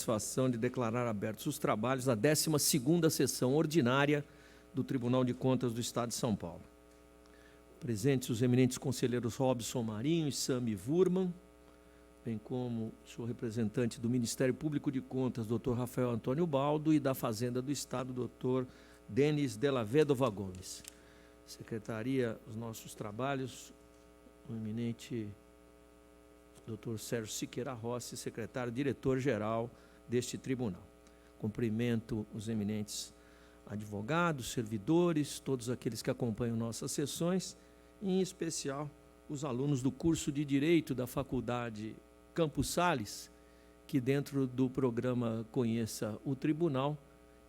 satisfação de declarar abertos os trabalhos da 12ª sessão ordinária do Tribunal de Contas do Estado de São Paulo. Presentes os eminentes conselheiros Robson Marinho e Sami Wurman, bem como o senhor representante do Ministério Público de Contas, Dr. Rafael Antônio Baldo, e da Fazenda do Estado, Dr. Denis Della Vedova Gomes. Secretaria, os nossos trabalhos, o eminente Dr. Sérgio Siqueira Rossi, secretário-diretor-geral deste tribunal. Cumprimento os eminentes advogados, servidores, todos aqueles que acompanham nossas sessões, e, em especial, os alunos do curso de Direito da Faculdade Campos Sales, que dentro do programa Conheça o Tribunal,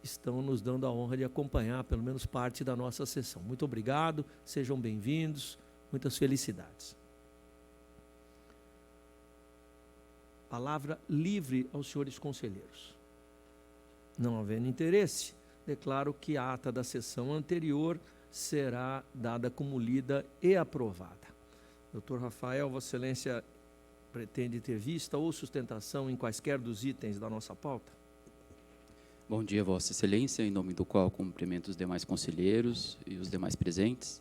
estão nos dando a honra de acompanhar pelo menos parte da nossa sessão. Muito obrigado, sejam bem-vindos, muitas felicidades. Palavra livre aos senhores conselheiros. Não havendo interesse, declaro que a ata da sessão anterior será dada como lida e aprovada. Doutor Rafael, Vossa Excelência pretende ter vista ou sustentação em quaisquer dos itens da nossa pauta? Bom dia, Vossa Excelência, em nome do qual cumprimento os demais conselheiros e os demais presentes.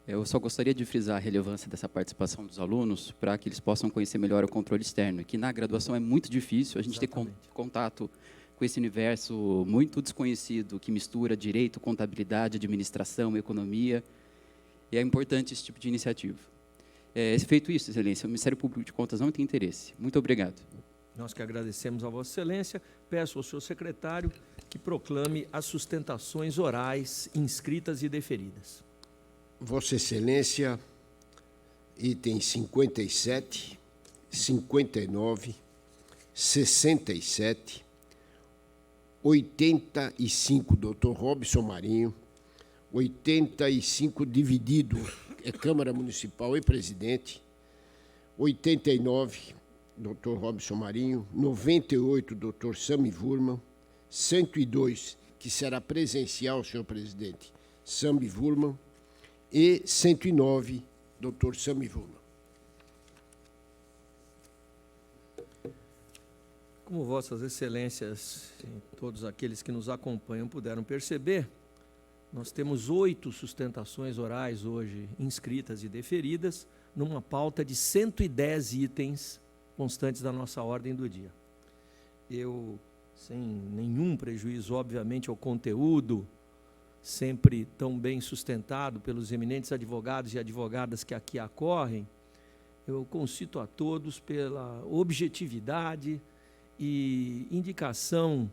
Eu só gostaria de frisar a relevância dessa participação dos alunos para que eles possam conhecer melhor o controle externo, que na graduação é muito difícil a gente ter contato com esse universo muito desconhecido, que mistura direito, contabilidade, administração, economia, e é importante esse tipo de iniciativa. Feito isso, Excelência, o Ministério Público de Contas não tem interesse. Muito obrigado. Nós que agradecemos a Vossa Excelência, peço ao senhor secretário que proclame as sustentações orais inscritas e deferidas. Vossa Excelência, itens 57, 59, 67, 85, Dr. Robson Marinho, 85 dividido, Câmara Municipal e Presidente, 89, Dr. Robson Marinho, 98, Dr. Sami Wurman, 102, que será presencial, senhor presidente, Sami Wurman, e 109, Dr. Sami Wurman. Como Vossas Excelências e todos aqueles que nos acompanham puderam perceber, nós temos 8 sustentações orais hoje inscritas e deferidas, numa pauta de 110 itens constantes da nossa ordem do dia. Eu, sem nenhum prejuízo, obviamente, ao conteúdo, sempre tão bem sustentado pelos eminentes advogados e advogadas que aqui acorrem, eu concito a todos pela objetividade e indicação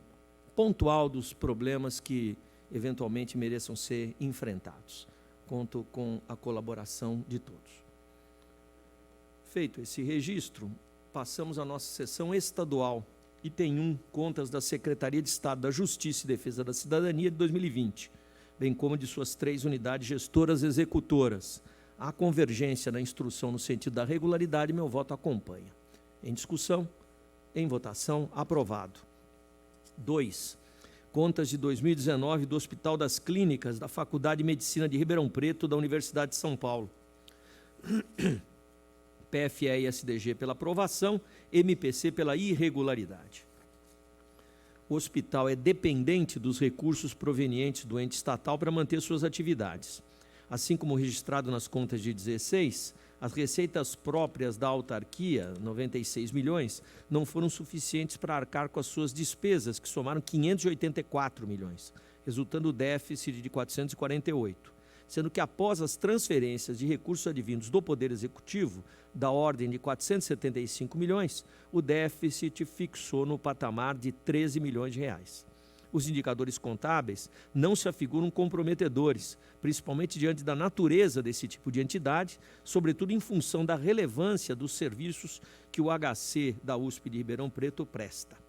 pontual dos problemas que eventualmente mereçam ser enfrentados. Conto com a colaboração de todos. Feito esse registro, passamos à nossa sessão estadual, item 1, contas da Secretaria de Estado da Justiça e Defesa da Cidadania de 2020, bem como de suas 3 unidades gestoras executoras. A convergência na instrução no sentido da regularidade, meu voto acompanha. Em discussão, em votação, aprovado. 2. Contas de 2019 do Hospital das Clínicas da Faculdade de Medicina de Ribeirão Preto da Universidade de São Paulo. PFE e SDG pela aprovação, MPC pela irregularidade. O hospital é dependente dos recursos provenientes do ente estatal para manter suas atividades. Assim como registrado nas contas de 16, as receitas próprias da autarquia, 96 milhões, não foram suficientes para arcar com as suas despesas, que somaram 584 milhões, resultando o déficit de 448, sendo que após as transferências de recursos advindos do Poder Executivo, da ordem de 475 milhões, o déficit fixou no patamar de 13 milhões de reais. Os indicadores contábeis não se afiguram comprometedores, principalmente diante da natureza desse tipo de entidade, sobretudo em função da relevância dos serviços que o HC da USP de Ribeirão Preto presta.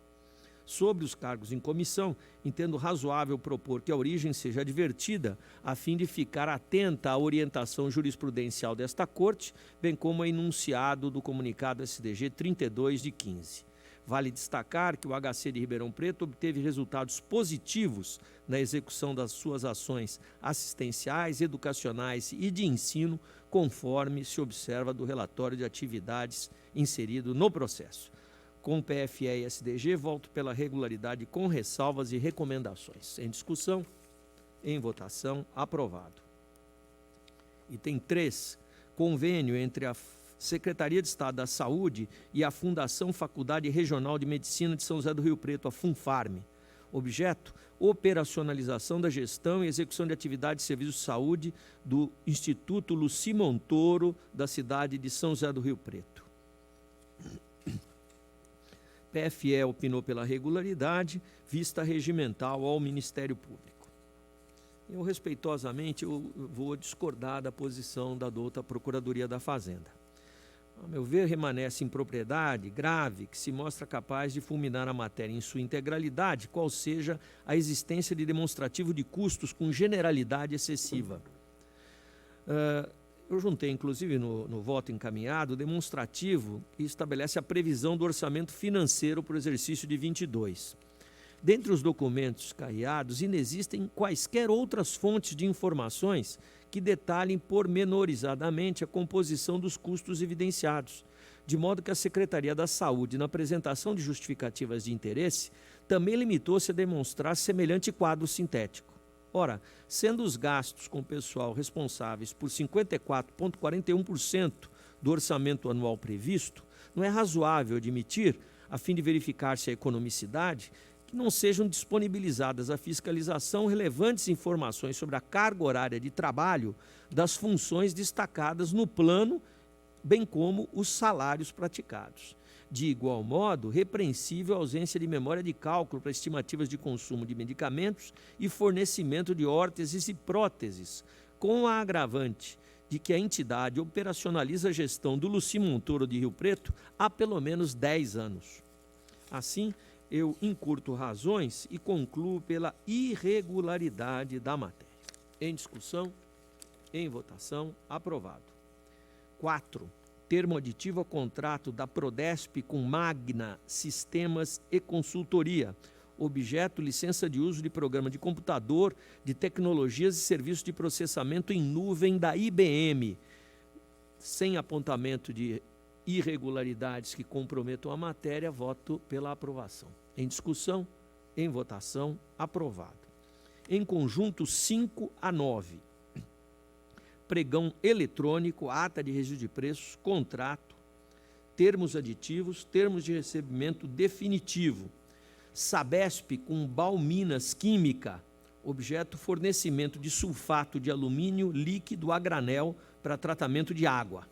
Sobre os cargos em comissão, entendo razoável propor que a origem seja advertida, a fim de ficar atenta à orientação jurisprudencial desta Corte, bem como ao enunciado do comunicado SDG 32 de 15. Vale destacar que o HC de Ribeirão Preto obteve resultados positivos na execução das suas ações assistenciais, educacionais e de ensino, conforme se observa do relatório de atividades inserido no processo. Com PFE e SDG, voto pela regularidade com ressalvas e recomendações. Em discussão, em votação, aprovado. Item 3, convênio entre a Secretaria de Estado da Saúde e a Fundação Faculdade Regional de Medicina de São José do Rio Preto, a FUNFARM. Objeto, operacionalização da gestão e execução de atividades de serviços de saúde do Instituto Luci Montoro, da cidade de São José do Rio Preto. PFE opinou pela regularidade, vista regimental ao Ministério Público. Eu, respeitosamente, vou discordar da posição da douta Procuradoria da Fazenda. A meu ver, remanesce impropriedade grave que se mostra capaz de fulminar a matéria em sua integralidade, qual seja a existência de demonstrativo de custos com generalidade excessiva. Eu juntei, inclusive, no voto encaminhado, demonstrativo que estabelece a previsão do orçamento financeiro para o exercício de 22. Dentre os documentos carreados, inexistem quaisquer outras fontes de informações que detalhem pormenorizadamente a composição dos custos evidenciados, de modo que a Secretaria da Saúde, na apresentação de justificativas de interesse, também limitou-se a demonstrar semelhante quadro sintético. Ora, sendo os gastos com pessoal responsáveis por 54,41% do orçamento anual previsto, não é razoável admitir, a fim de verificar-se a economicidade, que não sejam disponibilizadas à fiscalização relevantes informações sobre a carga horária de trabalho das funções destacadas no plano, bem como os salários praticados. De igual modo, repreensível a ausência de memória de cálculo para estimativas de consumo de medicamentos e fornecimento de órteses e próteses, com a agravante de que a entidade operacionaliza a gestão do Luci Montoro de Rio Preto há pelo menos 10 anos. Assim, eu encurto razões e concluo pela irregularidade da matéria. Em discussão, em votação, aprovado. 4. Termo aditivo ao contrato da Prodesp com Magna Sistemas e Consultoria. Objeto, licença de uso de programa de computador, de tecnologias e serviços de processamento em nuvem da IBM. Sem apontamento de irregularidades que comprometam a matéria, voto pela aprovação. Em discussão, em votação, aprovado. Em conjunto, 5 a 9. Pregão eletrônico, ata de registro de preços, contrato, termos aditivos, termos de recebimento definitivo. Sabesp com Balminas Química, objeto fornecimento de sulfato de alumínio líquido a granel para tratamento de água.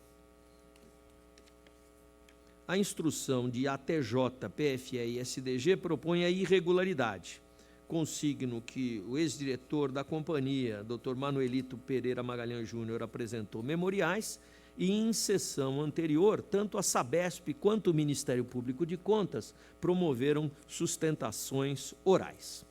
A instrução de ATJ, PFE e SDG propõe a irregularidade. Consigno que o ex-diretor da companhia, Dr. Manuelito Pereira Magalhães Júnior, apresentou memoriais e, em sessão anterior, tanto a Sabesp quanto o Ministério Público de Contas promoveram sustentações orais.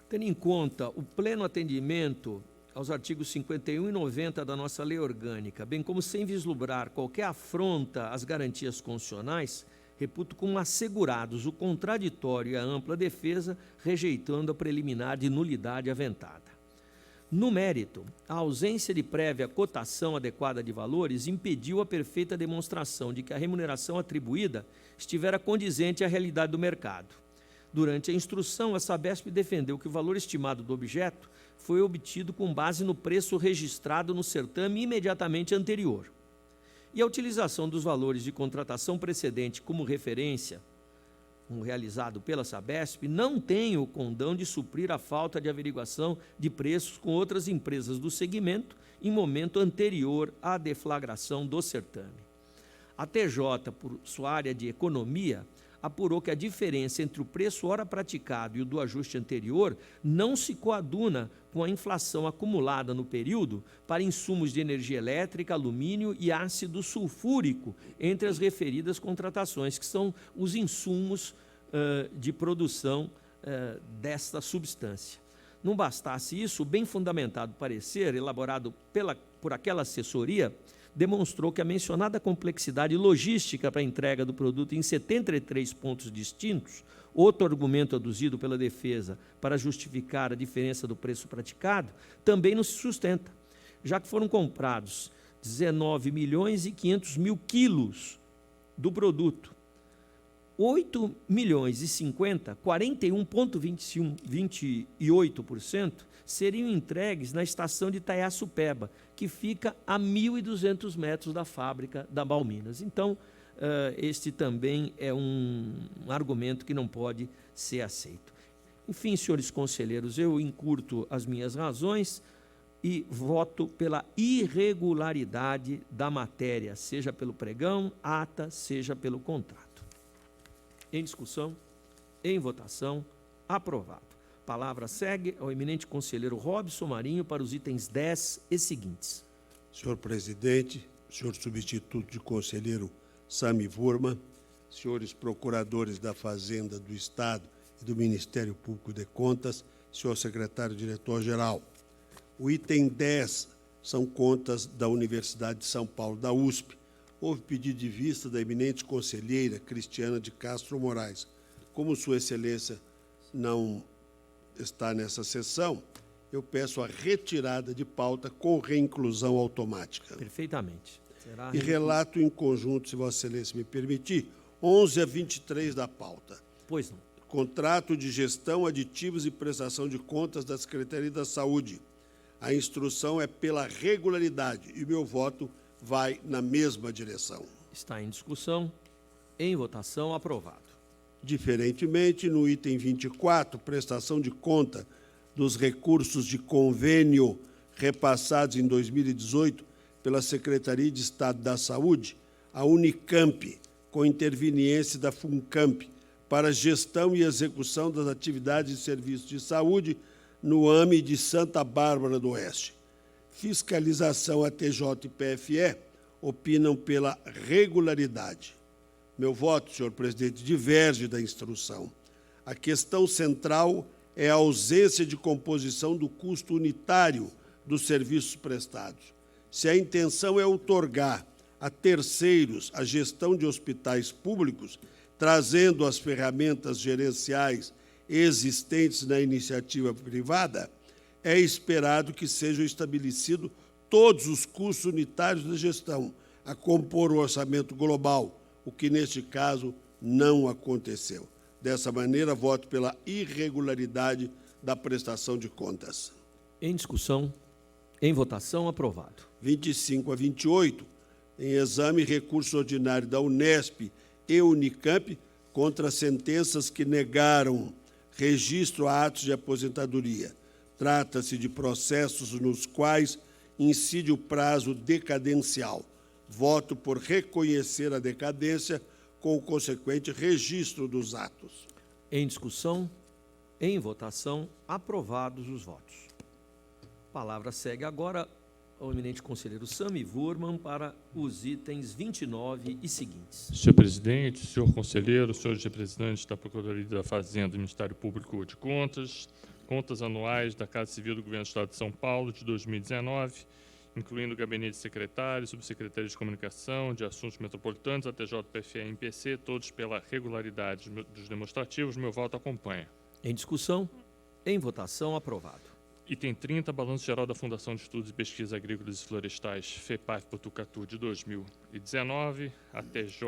Tendo em conta o pleno atendimento aos artigos 51 e 90 da nossa lei orgânica, bem como sem vislumbrar qualquer afronta às garantias constitucionais, reputo como assegurados o contraditório e a ampla defesa, rejeitando a preliminar de nulidade aventada. No mérito, a ausência de prévia cotação adequada de valores impediu a perfeita demonstração de que a remuneração atribuída estivera condizente à realidade do mercado. Durante a instrução, a Sabesp defendeu que o valor estimado do objeto foi obtido com base no preço registrado no certame imediatamente anterior. E a utilização dos valores de contratação precedente como referência, realizado pela Sabesp, não tem o condão de suprir a falta de averiguação de preços com outras empresas do segmento em momento anterior à deflagração do certame. A TJ, por sua área de economia, apurou que a diferença entre o preço hora praticado e o do ajuste anterior não se coaduna com a inflação acumulada no período para insumos de energia elétrica, alumínio e ácido sulfúrico entre as referidas contratações, que são os insumos de produção desta substância. Não bastasse isso, o bem fundamentado parecer, elaborado por aquela assessoria, demonstrou que a mencionada complexidade logística para a entrega do produto em 73 pontos distintos, outro argumento aduzido pela defesa para justificar a diferença do preço praticado, também não se sustenta, já que foram comprados 19 milhões e 500 mil quilos do produto. 8.050.000, 41,28% seriam entregues na estação de Itaiaçupeba, que fica a 1.200 metros da fábrica da Balminas. Então, este também é um argumento que não pode ser aceito. Enfim, senhores conselheiros, eu encurto as minhas razões e voto pela irregularidade da matéria, seja pelo pregão, ata, seja pelo contrato. Em discussão, em votação, aprovado. Palavra segue ao eminente conselheiro Robson Marinho para os itens 10 e seguintes. Senhor presidente, senhor substituto de conselheiro Sami Wurman, senhores procuradores da Fazenda do Estado e do Ministério Público de Contas, senhor secretário-diretor-geral. O item 10 são contas da Universidade de São Paulo, da USP. Houve pedido de vista da eminente conselheira Cristiana de Castro Moraes. Como Sua Excelência não está nessa sessão, eu peço a retirada de pauta com reinclusão automática. Perfeitamente. Será E relato em conjunto, se Vossa Excelência me permitir, 11 a 23 da pauta. Pois não. Contrato de gestão, aditivos e prestação de contas da Secretaria da Saúde. A instrução é pela regularidade e o meu voto vai na mesma direção. Está em discussão, em votação, aprovado. Diferentemente, no item 24, prestação de conta dos recursos de convênio repassados em 2018 pela Secretaria de Estado da Saúde, a Unicamp, com interveniência da FUNCAMP, para gestão e execução das atividades de serviços de saúde no AME de Santa Bárbara do Oeste. Fiscalização ATJ e PFE opinam pela regularidade. Meu voto, senhor presidente, diverge da instrução. A questão central é a ausência de composição do custo unitário dos serviços prestados. Se a intenção é outorgar a terceiros a gestão de hospitais públicos, trazendo as ferramentas gerenciais existentes na iniciativa privada, é esperado que sejam estabelecidos todos os custos unitários da gestão, a compor o orçamento global, o que, neste caso, não aconteceu. Dessa maneira, voto pela irregularidade da prestação de contas. Em discussão, em votação, aprovado. 25 a 28, em exame, recurso ordinário da Unesp e Unicamp contra sentenças que negaram registro a atos de aposentadoria. Trata-se de processos nos quais incide o prazo decadencial. Voto por reconhecer a decadência com o consequente registro dos atos. Em discussão, em votação, aprovados os votos. A palavra segue agora ao eminente conselheiro Sami Wurman para os itens 29 e seguintes. Senhor presidente, senhor conselheiro, senhores representantes da Procuradoria da Fazenda do Ministério Público de Contas, contas anuais da Casa Civil do Governo do Estado de São Paulo de 2019, incluindo o gabinete de secretário, subsecretaria de comunicação, de assuntos metropolitanos, ATJ, PFE e MPC, todos pela regularidade dos demonstrativos, meu voto acompanha. Em discussão, em votação, aprovado. Item 30, Balanço Geral da Fundação de Estudos e Pesquisas Agrícolas e Florestais, FEPAF Botucatu, de 2019, ATJ,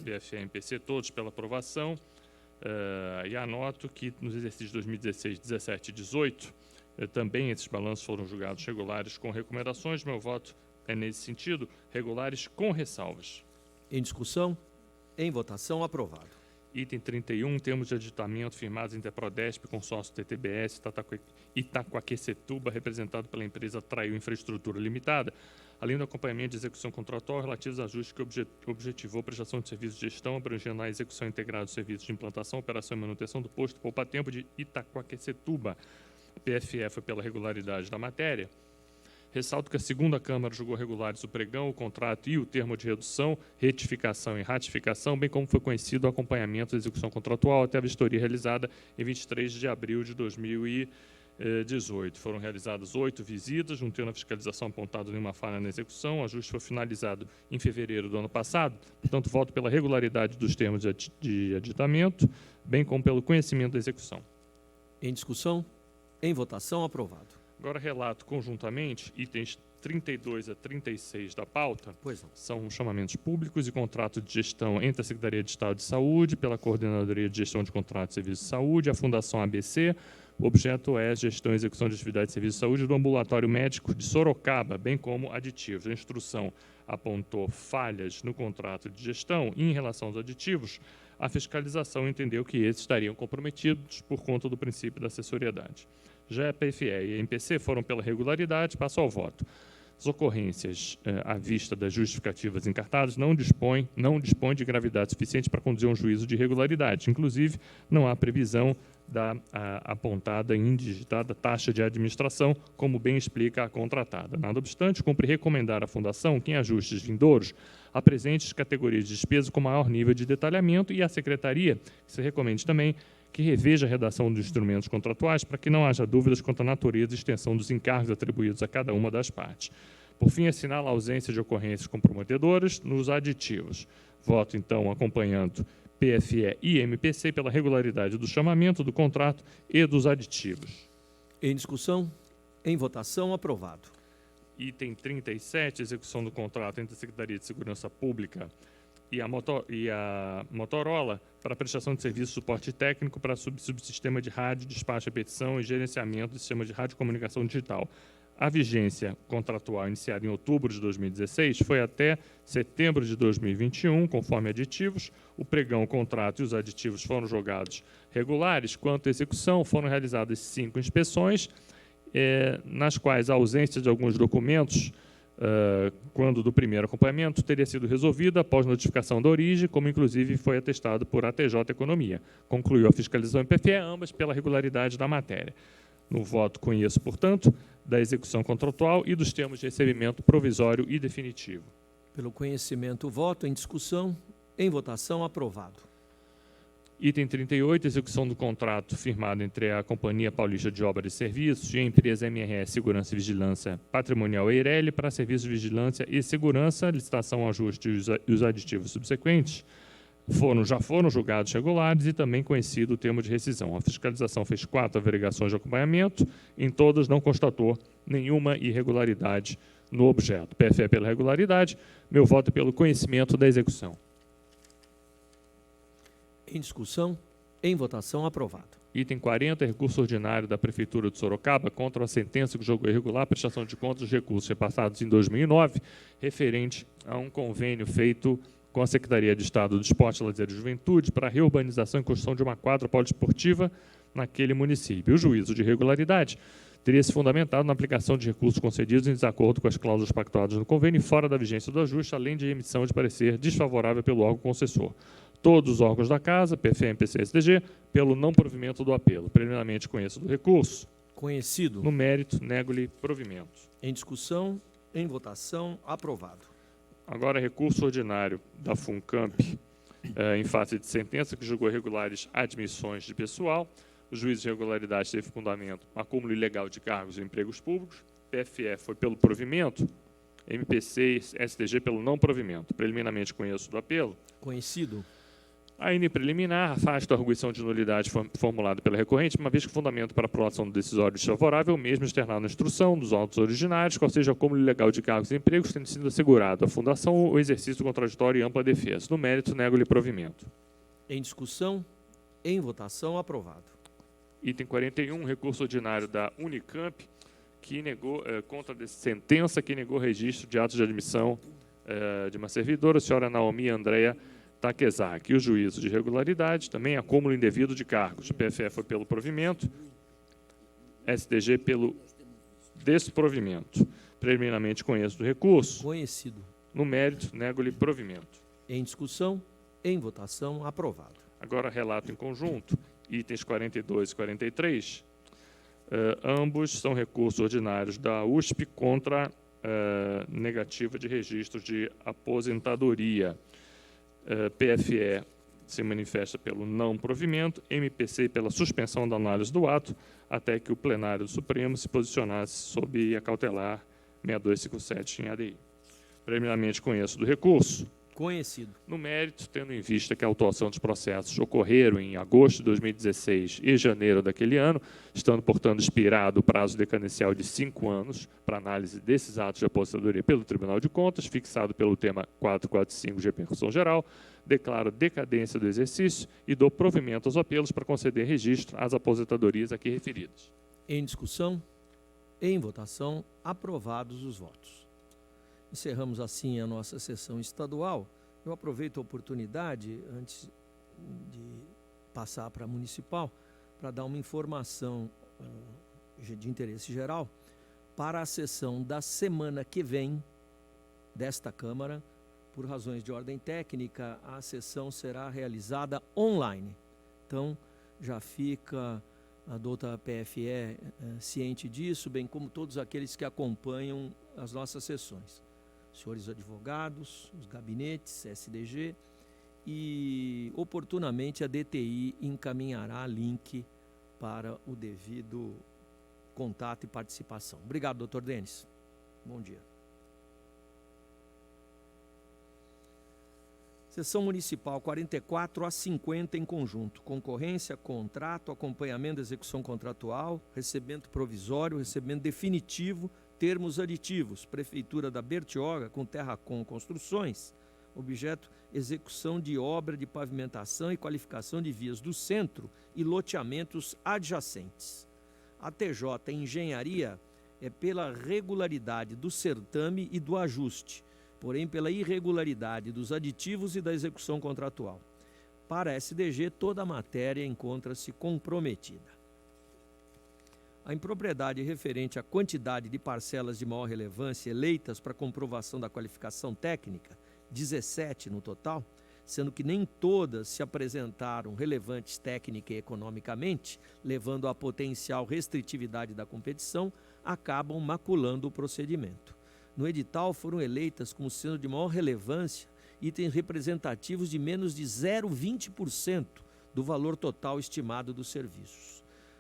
PFE e MPC, todos pela aprovação. E anoto que nos exercícios 2016, 17 e 18, também esses balanços foram julgados regulares com recomendações. Meu voto é nesse sentido, regulares com ressalvas. Em discussão, em votação, aprovado. Item 31, termos de aditamento firmados entre a Prodesp, consórcio TTBS, Itaquaquecetuba, representado pela empresa Traiu Infraestrutura Limitada, além do acompanhamento de execução contratual relativos a ajustes que objetivou prestação de serviços de gestão, abrangendo a execução integrada dos serviços de implantação, operação e manutenção do posto poupa-tempo de Itaquaquecetuba. PFE foi pela regularidade da matéria. Ressalto que a segunda Câmara julgou regulares o pregão, o contrato e o termo de redução, retificação e ratificação, bem como foi conhecido o acompanhamento da execução contratual até a vistoria realizada em 23 de abril de 2018. Foram realizadas 8 visitas, não tendo a fiscalização apontado nenhuma falha na execução. O ajuste foi finalizado em fevereiro do ano passado. Portanto, voto pela regularidade dos termos de aditamento, bem como pelo conhecimento da execução. Em discussão, em votação, aprovado. Agora relato conjuntamente itens 32 a 36 da pauta. Pois não. São chamamentos públicos e contrato de gestão entre a Secretaria de Estado de Saúde, pela Coordenadoria de Gestão de Contratos de Serviços de Saúde, a Fundação ABC. O objeto é a gestão e execução de atividades de serviço de saúde do ambulatório médico de Sorocaba, bem como aditivos. A instrução apontou falhas no contrato de gestão e, em relação aos aditivos, a fiscalização entendeu que esses estariam comprometidos por conta do princípio da assessoriedade. Já a PFE e a MPC foram pela regularidade, passo ao voto. As ocorrências à vista das justificativas encartadas não dispõem de gravidade suficiente para conduzir a um juízo de irregularidade. Inclusive, não há previsão da apontada e indigitada taxa de administração, como bem explica a contratada. Nada obstante, cumpre recomendar à Fundação que, em ajustes vindouros, apresente as categorias de despesa com maior nível de detalhamento e à Secretaria que se recomende também que reveja a redação dos instrumentos contratuais para que não haja dúvidas quanto à natureza e extensão dos encargos atribuídos a cada uma das partes. Por fim, assinala a ausência de ocorrências comprometedoras nos aditivos. Voto, então, acompanhando PFE e MPC pela regularidade do chamamento, do contrato e dos aditivos. Em discussão? Em votação, aprovado. Item 37, execução do contrato entre a Secretaria de Segurança Pública e a Motorola para prestação de serviço de suporte técnico para subsistema de rádio, despacho, repetição e gerenciamento do sistema de radiocomunicação digital. A vigência contratual iniciada em outubro de 2016 foi até setembro de 2021, conforme aditivos. O pregão, o contrato e os aditivos foram julgados regulares. Quanto à execução, foram realizadas 5 inspeções, nas quais a ausência de alguns documentos, quando do primeiro acompanhamento, teria sido resolvida após notificação da origem, como inclusive foi atestado por ATJ Economia. Concluiu a fiscalização em PFE, ambas pela regularidade da matéria. No voto, conheço, portanto, da execução contratual e dos termos de recebimento provisório e definitivo. Pelo conhecimento, voto. Em discussão? Em votação, aprovado. Item 38, execução do contrato firmado entre a Companhia Paulista de Obras e Serviços e a empresa MRS Segurança e Vigilância Patrimonial Eireli para serviços de vigilância e segurança, licitação, ajuste e os aditivos subsequentes, já foram julgados regulares e também conhecido o termo de rescisão. A fiscalização fez 4 averiguações de acompanhamento, em todas não constatou nenhuma irregularidade no objeto. PFE pela regularidade, meu voto é pelo conhecimento da execução. Em discussão? Em votação, aprovado. Item 40, recurso ordinário da Prefeitura de Sorocaba contra a sentença que julgou irregular a prestação de contas dos recursos repassados em 2009, referente a um convênio feito com a Secretaria de Estado do Esporte, Lazer e Juventude para a reurbanização e construção de uma quadra poliesportiva naquele município. O juízo de irregularidade teria se fundamentado na aplicação de recursos concedidos em desacordo com as cláusulas pactuadas no convênio e fora da vigência do ajuste, além de emissão de parecer desfavorável pelo órgão concessor. Todos os órgãos da Casa, PFE, MPC e SDG, pelo não provimento do apelo. Preliminarmente conheço do recurso. Conhecido. No mérito, nego-lhe provimento. Em discussão? Em votação, aprovado. Agora, recurso ordinário da FUNCAMP, em face de sentença que julgou irregulares admissões de pessoal. O juízo de irregularidade teve fundamento acúmulo ilegal de cargos e empregos públicos. PFE foi pelo provimento. MPC e SDG pelo não provimento. Preliminarmente conheço do apelo. Conhecido. Ainda preliminar, afasta a arguição de nulidade formulada pela recorrente, uma vez que o fundamento para a aprovação do decisório desfavorável, mesmo externado na instrução dos autos originários, qual seja o acúmulo ilegal de cargos e empregos, tendo sido assegurado à Fundação o exercício contraditório e ampla defesa. No mérito, nego-lhe provimento. Em discussão? Em votação, aprovado. Item 41, recurso ordinário da Unicamp, que negou, contra a sentença que negou registro de atos de admissão de uma servidora, a senhora Naomi Andréa Takezaki. O juízo de irregularidade, também acúmulo indevido de cargos. O PFE foi pelo provimento, SDG pelo desprovimento. Preliminarmente conheço do recurso. Conhecido. No mérito, nego-lhe provimento. Em discussão? Em votação, aprovado. Agora, relato em conjunto, itens 42 e 43. Ambos são recursos ordinários da USP contra negativa de registro de aposentadoria. PFE se manifesta pelo não provimento, MPC pela suspensão da análise do ato, até que o plenário do Supremo se posicionasse sob a cautelar 6257 em ADI. Preliminarmente conheço do recurso. Conhecido. No mérito, tendo em vista que a autuação dos processos ocorreram em agosto de 2016 e janeiro daquele ano, estando, portanto, expirado o prazo decadencial de 5 anos para análise desses atos de aposentadoria pelo Tribunal de Contas, fixado pelo tema 445 de repercussão geral, declaro decadência do exercício e dou provimento aos apelos para conceder registro às aposentadorias aqui referidas. Em discussão, em votação, aprovados os votos. Encerramos assim a nossa sessão estadual. Eu aproveito a oportunidade, antes de passar para a municipal, para dar uma informação de interesse geral para a sessão da semana que vem desta Câmara. Por razões de ordem técnica, a sessão será realizada online. Então, já fica a douta PFE ciente disso, bem como todos aqueles que acompanham as nossas sessões. Senhores advogados, os gabinetes, SDG, e oportunamente a DTI encaminhará link para o devido contato e participação. Obrigado, doutor Denis. Bom dia. Sessão Municipal 44 a 50 em conjunto. Concorrência, contrato, acompanhamento da execução contratual, recebimento provisório, recebimento definitivo, termos aditivos. Prefeitura da Bertioga com Terracom Construções. Objeto, execução de obra de pavimentação e qualificação de vias do centro e loteamentos adjacentes. A TJ Engenharia é pela regularidade do certame e do ajuste, porém pela irregularidade dos aditivos e da execução contratual. Para a SDG, toda a matéria encontra-se comprometida. A impropriedade referente à quantidade de parcelas de maior relevância eleitas para comprovação da qualificação técnica, 17 no total, sendo que nem todas se apresentaram relevantes técnica e economicamente, levando à potencial restritividade da competição, acabam maculando o procedimento. No edital foram eleitas como sendo de maior relevância itens representativos de menos de 0,20% do valor total estimado dos serviços.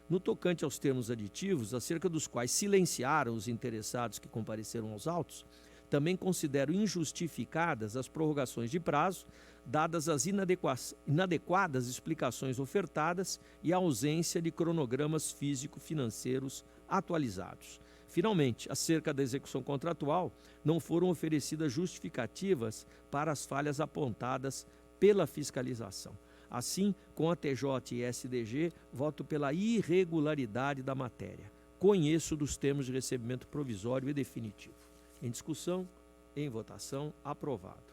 No tocante aos termos aditivos, acerca dos quais silenciaram os interessados que compareceram aos autos, também considero injustificadas as prorrogações de prazo, dadas as inadequadas explicações ofertadas e a ausência de cronogramas físico-financeiros atualizados. Finalmente, acerca da execução contratual, não foram oferecidas justificativas para as falhas apontadas pela fiscalização. Assim, com a TJ e SDG, voto pela irregularidade da matéria. Conheço dos termos de recebimento provisório e definitivo. Em discussão, em votação, aprovado.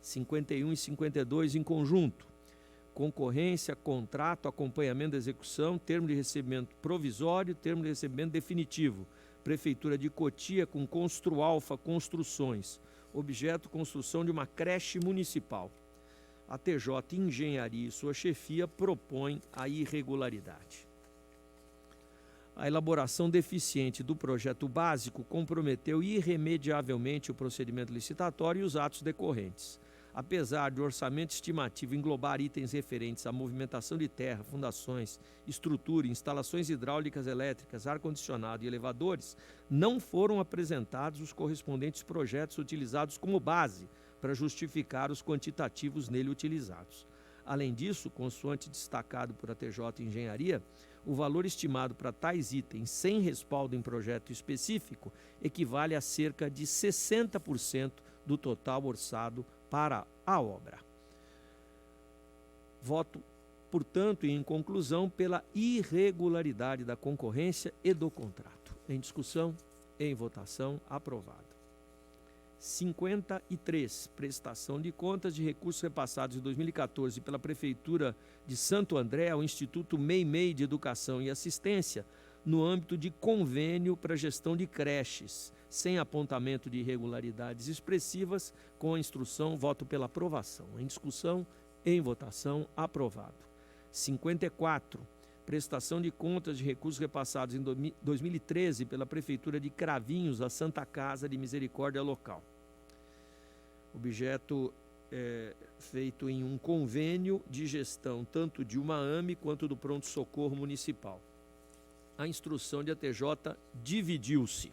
51 e 52 em conjunto. Concorrência, contrato, acompanhamento da execução, termo de recebimento provisório, termo de recebimento definitivo. Prefeitura de Cotia com Construalfa Construções. Objeto, construção de uma creche municipal. A TJ Engenharia e sua chefia propõem a irregularidade. A elaboração deficiente do projeto básico comprometeu irremediavelmente o procedimento licitatório e os atos decorrentes. Apesar de o orçamento estimativo englobar itens referentes à movimentação de terra, fundações, estrutura, instalações hidráulicas elétricas, ar-condicionado e elevadores, não foram apresentados os correspondentes projetos utilizados como base para justificar os quantitativos nele utilizados. Além disso, consoante destacado por a TJ Engenharia, o valor estimado para tais itens sem respaldo em projeto específico equivale a cerca de 60% do total orçado para a obra. Voto, portanto, e em conclusão, pela irregularidade da concorrência e do contrato. Em discussão, em votação, aprovado. 53, prestação de contas de recursos repassados em 2014 pela Prefeitura de Santo André ao Instituto MEI-MEI de Educação e Assistência, no âmbito de convênio para gestão de creches, sem apontamento de irregularidades expressivas, com a instrução, voto pela aprovação. Em discussão, em votação, aprovado. 54, prestação de contas de recursos repassados em 2013 pela Prefeitura de Cravinhos à Santa Casa de Misericórdia Local. Objeto feito em um convênio de gestão tanto de uma AME quanto do pronto-socorro municipal. A instrução de ATJ dividiu-se.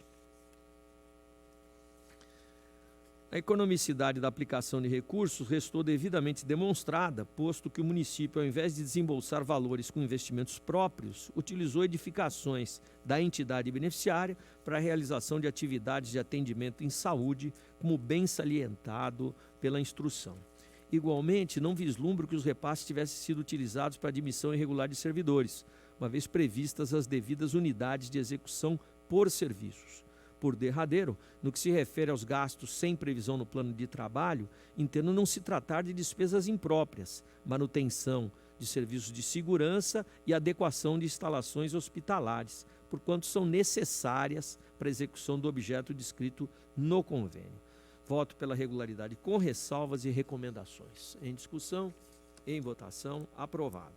A economicidade da aplicação de recursos restou devidamente demonstrada, posto que o município, ao invés de desembolsar valores com investimentos próprios, utilizou edificações da entidade beneficiária para a realização de atividades de atendimento em saúde, como bem salientado pela instrução. Igualmente, não vislumbro que os repasses tivessem sido utilizados para admissão irregular de servidores, uma vez previstas as devidas unidades de execução por serviços. Por derradeiro, no que se refere aos gastos sem previsão no plano de trabalho, entendo não se tratar de despesas impróprias, manutenção de serviços de segurança e adequação de instalações hospitalares, porquanto são necessárias para a execução do objeto descrito no convênio. Voto pela regularidade com ressalvas e recomendações. Em discussão, em votação, aprovado.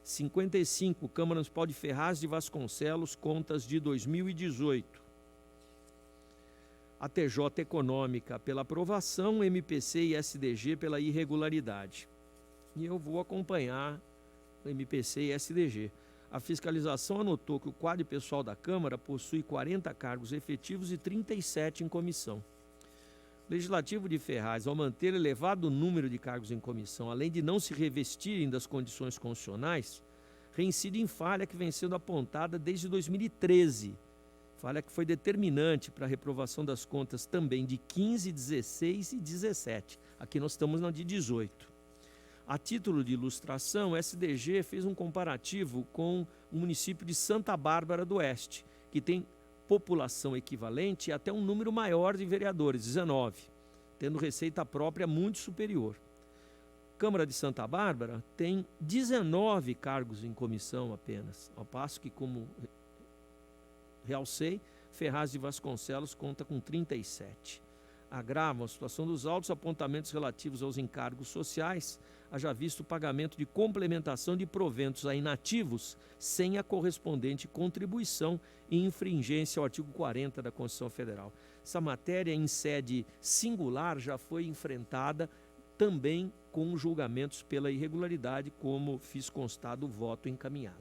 55, Câmara Municipal de Ferraz de Vasconcelos, contas de 2018. A TJ Econômica pela aprovação, MPC e SDG pela irregularidade. E eu vou acompanhar o MPC e SDG. A fiscalização anotou que o quadro pessoal da Câmara possui 40 cargos efetivos e 37 em comissão. O Legislativo de Ferraz, ao manter elevado número de cargos em comissão, além de não se revestirem das condições constitucionais, reincide em falha que vem sendo apontada desde 2013, falha que foi determinante para a reprovação das contas também de 15, 16 e 17. Aqui nós estamos na de 18. A título de ilustração, o SDG fez um comparativo com o município de Santa Bárbara do Oeste, que tem população equivalente e até um número maior de vereadores, 19, tendo receita própria muito superior. Câmara de Santa Bárbara tem 19 cargos em comissão apenas, ao passo que, como realcei, Ferraz de Vasconcelos conta com 37. Agravam a situação dos altos apontamentos relativos aos encargos sociais, haja visto o pagamento de complementação de proventos a inativos sem a correspondente contribuição e infringência ao artigo 40 da Constituição Federal. Essa matéria, em sede singular, já foi enfrentada também com julgamentos pela irregularidade, como fiz constar do voto encaminhado.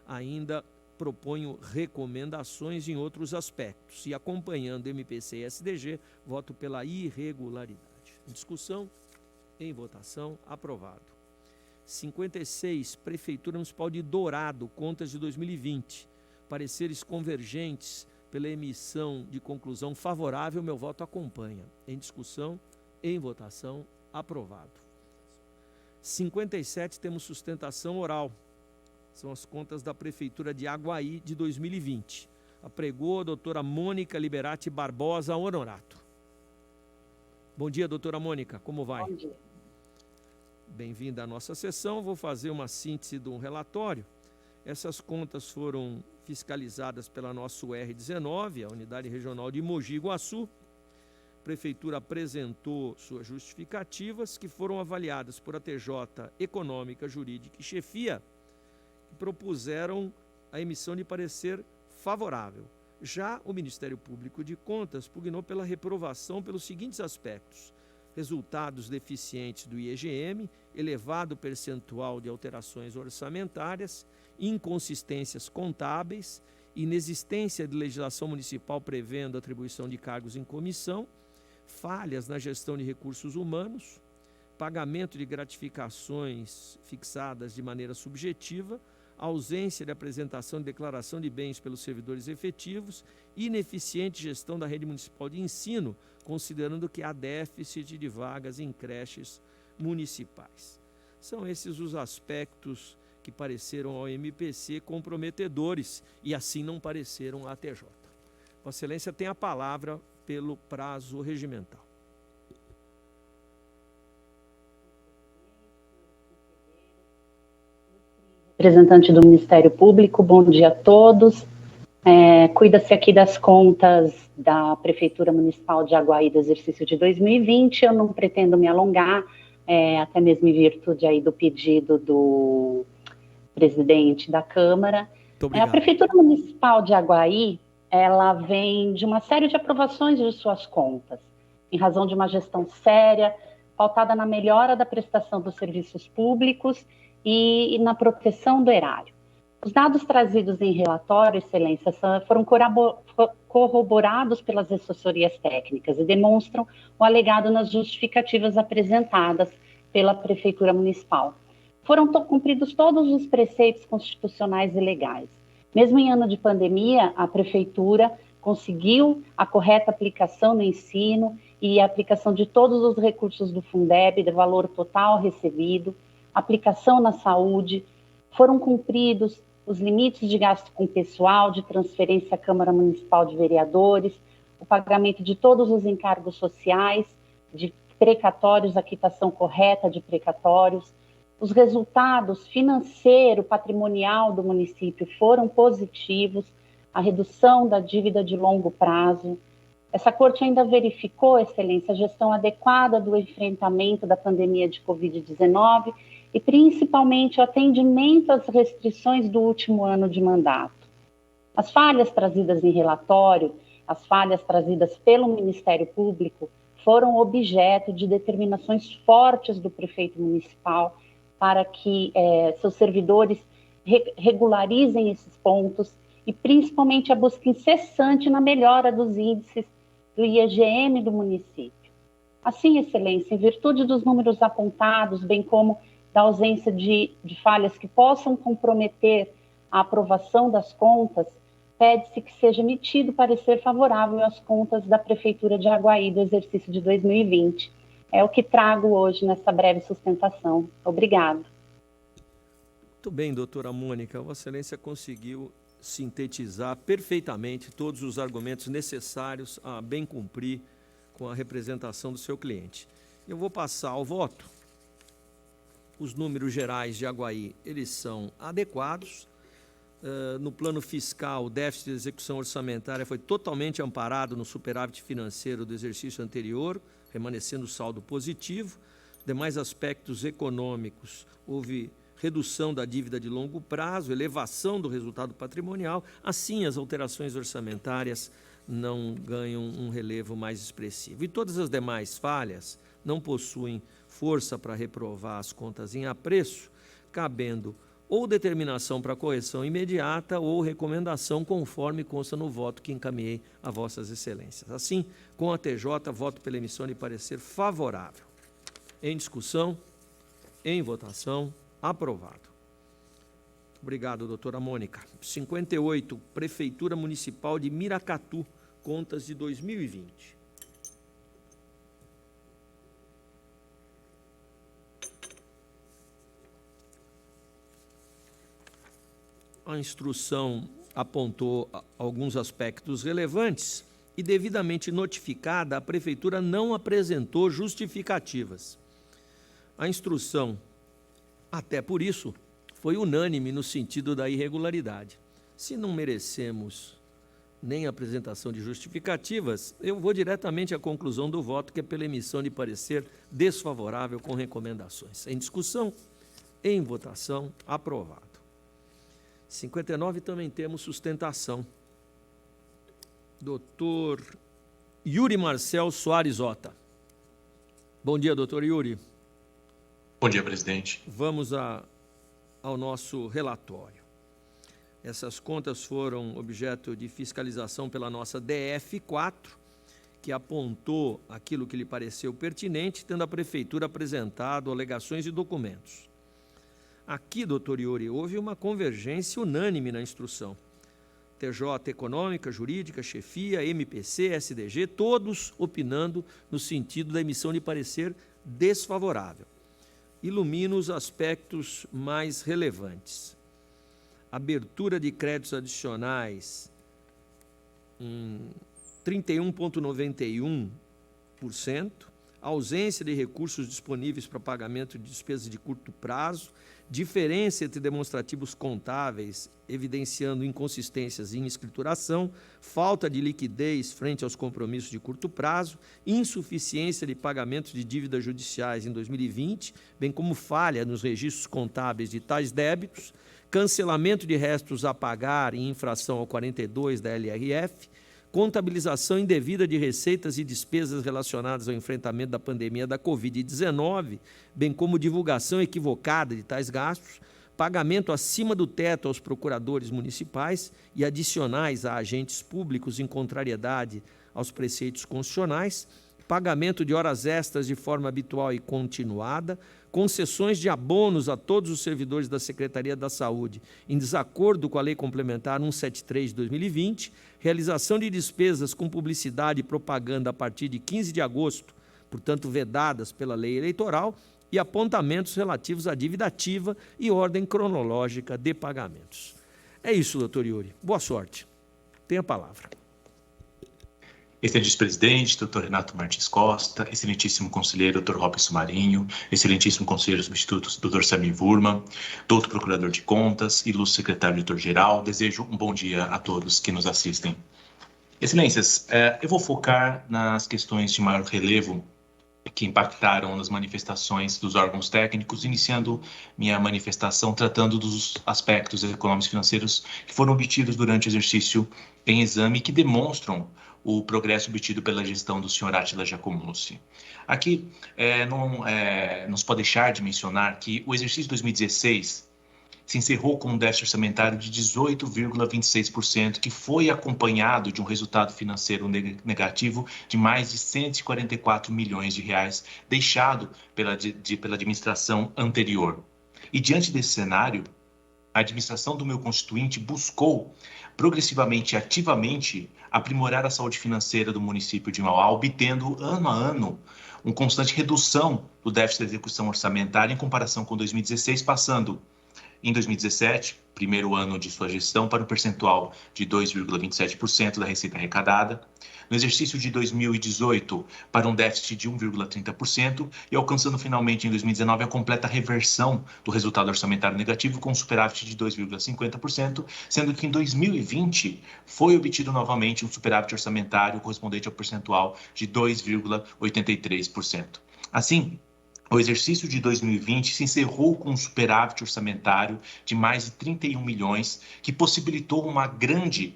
Ainda proponho recomendações em outros aspectos e, acompanhando MPC e SDG, voto pela irregularidade. Em discussão, em votação, aprovado. 56, Prefeitura Municipal de Dourado, contas de 2020. Pareceres convergentes pela emissão de conclusão favorável, meu voto acompanha. Em discussão, em votação, aprovado. 57, temos sustentação oral. São as contas da Prefeitura de Aguaí de 2020. Apregou a doutora Mônica Liberati Barbosa Honorato. Bom dia, doutora Mônica, como vai? Bom dia. Bem-vinda à nossa sessão. Vou fazer uma síntese de um relatório. Essas contas foram fiscalizadas pela nossa UR19, a Unidade Regional de Mogi Guaçu. A Prefeitura apresentou suas justificativas, que foram avaliadas por a TJ Econômica, Jurídica e Chefia, que propuseram a emissão de parecer favorável. Já o Ministério Público de Contas pugnou pela reprovação pelos seguintes aspectos: resultados deficientes do IEGM, elevado percentual de alterações orçamentárias, inconsistências contábeis, inexistência de legislação municipal prevendo atribuição de cargos em comissão, falhas na gestão de recursos humanos, pagamento de gratificações fixadas de maneira subjetiva, ausência de apresentação de declaração de bens pelos servidores efetivos, ineficiente gestão da rede municipal de ensino, considerando que há déficit de vagas em creches municipais. São esses os aspectos que pareceram ao MPC comprometedores e assim não pareceram à TJ. Vossa Excelência tem a palavra pelo prazo regimental. Representante do Ministério Público, bom dia a todos. Cuida-se aqui das contas da Prefeitura Municipal de Aguaí do exercício de 2020. Eu não pretendo me alongar, até mesmo em virtude aí do pedido do presidente da Câmara. A Prefeitura Municipal de Aguaí, ela vem de uma série de aprovações de suas contas, em razão de uma gestão séria, pautada na melhora da prestação dos serviços públicos e na proteção do erário. Os dados trazidos em relatório, Excelência, foram corroborados pelas assessorias técnicas e demonstram o alegado nas justificativas apresentadas pela Prefeitura Municipal. Foram cumpridos todos os preceitos constitucionais e legais. Mesmo em ano de pandemia, a Prefeitura conseguiu a correta aplicação no ensino e a aplicação de todos os recursos do Fundeb, do valor total recebido, aplicação na saúde, foram cumpridos os limites de gasto com pessoal, de transferência à Câmara Municipal de Vereadores, o pagamento de todos os encargos sociais, de precatórios, a quitação correta de precatórios. Os resultados financeiro, patrimonial do município foram positivos, a redução da dívida de longo prazo. Essa corte ainda verificou, Excelência, a gestão adequada do enfrentamento da pandemia de Covid-19 e, principalmente, o atendimento às restrições do último ano de mandato. As falhas trazidas em relatório, as falhas trazidas pelo Ministério Público, foram objeto de determinações fortes do prefeito municipal para que seus servidores regularizem esses pontos e, principalmente, a busca incessante na melhora dos índices do IEGM do município. Assim, Excelência, em virtude dos números apontados, bem como da ausência de falhas que possam comprometer a aprovação das contas, pede-se que seja emitido parecer favorável às contas da Prefeitura de Aguaí do exercício de 2020. É o que trago hoje nessa breve sustentação. Obrigado. Muito bem, doutora Mônica. Vossa Excelência conseguiu sintetizar perfeitamente todos os argumentos necessários a bem cumprir com a representação do seu cliente. Eu vou passar ao voto. Os números gerais de Aguaí, eles são adequados. No plano fiscal, o déficit de execução orçamentária foi totalmente amparado no superávit financeiro do exercício anterior, permanecendo saldo positivo. Demais aspectos econômicos, houve redução da dívida de longo prazo, elevação do resultado patrimonial. Assim, as alterações orçamentárias não ganham um relevo mais expressivo. E todas as demais falhas não possuem força para reprovar as contas em apreço, cabendo ou determinação para correção imediata ou recomendação conforme consta no voto que encaminhei a vossas excelências. Assim, com a TJ, voto pela emissão de parecer favorável. Em discussão, em votação, aprovado. Obrigado, doutora Mônica. 58, Prefeitura Municipal de Miracatu, contas de 2020. A instrução apontou alguns aspectos relevantes e, devidamente notificada, a Prefeitura não apresentou justificativas. A instrução, até por isso, foi unânime no sentido da irregularidade. Se não merecemos nem apresentação de justificativas, eu vou diretamente à conclusão do voto, que é pela emissão de parecer desfavorável com recomendações. Em discussão, em votação, aprovado. 59 também temos sustentação. Doutor Yuri Marcel Soares Ota. Bom dia, doutor Yuri. Bom dia, presidente. Vamos ao nosso relatório. Essas contas foram objeto de fiscalização pela nossa DF4, que apontou aquilo que lhe pareceu pertinente, tendo a Prefeitura apresentado alegações e documentos. Aqui, doutor Yuri, houve uma convergência unânime na instrução. TJ Econômica, Jurídica, Chefia, MPC, SDG, todos opinando no sentido da emissão de parecer desfavorável. Ilumino os aspectos mais relevantes. Abertura de créditos adicionais em 31,91%, ausência de recursos disponíveis para pagamento de despesas de curto prazo, diferença entre demonstrativos contábeis, evidenciando inconsistências em escrituração, falta de liquidez frente aos compromissos de curto prazo, insuficiência de pagamento de dívidas judiciais em 2020, bem como falha nos registros contábeis de tais débitos, cancelamento de restos a pagar em infração ao 42 da LRF, contabilização indevida de receitas e despesas relacionadas ao enfrentamento da pandemia da Covid-19, bem como divulgação equivocada de tais gastos, pagamento acima do teto aos procuradores municipais e adicionais a agentes públicos em contrariedade aos preceitos constitucionais, pagamento de horas extras de forma habitual e continuada, concessões de abonos a todos os servidores da Secretaria da Saúde em desacordo com a Lei Complementar 173 de 2020, realização de despesas com publicidade e propaganda a partir de 15 de agosto, portanto vedadas pela lei eleitoral, e apontamentos relativos à dívida ativa e ordem cronológica de pagamentos. É isso, doutor Yuri. Boa sorte. Tenha a palavra. Excelentíssimo presidente, doutor Renato Martins Costa, excelentíssimo conselheiro, doutor Robson Marinho, excelentíssimo conselheiro substituto, doutor Samir Wurman, doutor procurador de contas, ilustre secretário diretor-geral, desejo um bom dia a todos que nos assistem. Excelências, eu vou focar nas questões de maior relevo que impactaram nas manifestações dos órgãos técnicos, iniciando minha manifestação tratando dos aspectos econômicos e financeiros que foram obtidos durante o exercício em exame, que demonstram o progresso obtido pela gestão do senhor Átila Giacomussi. Aqui, não se pode deixar de mencionar que o exercício de 2016 se encerrou com um déficit orçamentário de 18,26%, que foi acompanhado de um resultado financeiro negativo de mais de 144 milhões de reais, deixado pela administração anterior. E diante desse cenário, a administração do meu constituinte buscou progressivamente e ativamente aprimorar a saúde financeira do município de Mauá, obtendo ano a ano uma constante redução do déficit de execução orçamentária em comparação com 2016, passando em 2017, primeiro ano de sua gestão, para um percentual de 2,27% da receita arrecadada. No exercício de 2018, para um déficit de 1,30% e alcançando finalmente em 2019 a completa reversão do resultado orçamentário negativo com um superávit de 2,50%, sendo que em 2020 foi obtido novamente um superávit orçamentário correspondente ao percentual de 2,83%. Assim, o exercício de 2020 se encerrou com um superávit orçamentário de mais de 31 milhões, que possibilitou um grande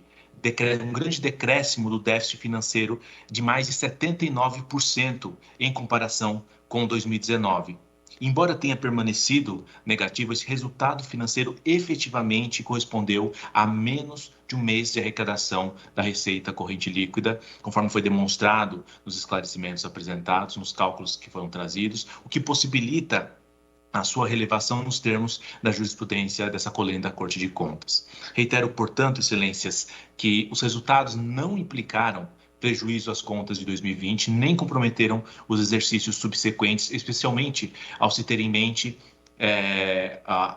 decréscimo do déficit financeiro de mais de 79% em comparação com 2019. Embora tenha permanecido negativo, esse resultado financeiro efetivamente correspondeu a menos de um mês de arrecadação da receita corrente líquida, conforme foi demonstrado nos esclarecimentos apresentados, nos cálculos que foram trazidos, o que possibilita a sua relevação nos termos da jurisprudência dessa colênia da Corte de Contas. Reitero, portanto, excelências, que os resultados não implicaram prejuízo às contas de 2020, nem comprometeram os exercícios subsequentes, especialmente ao se ter em mente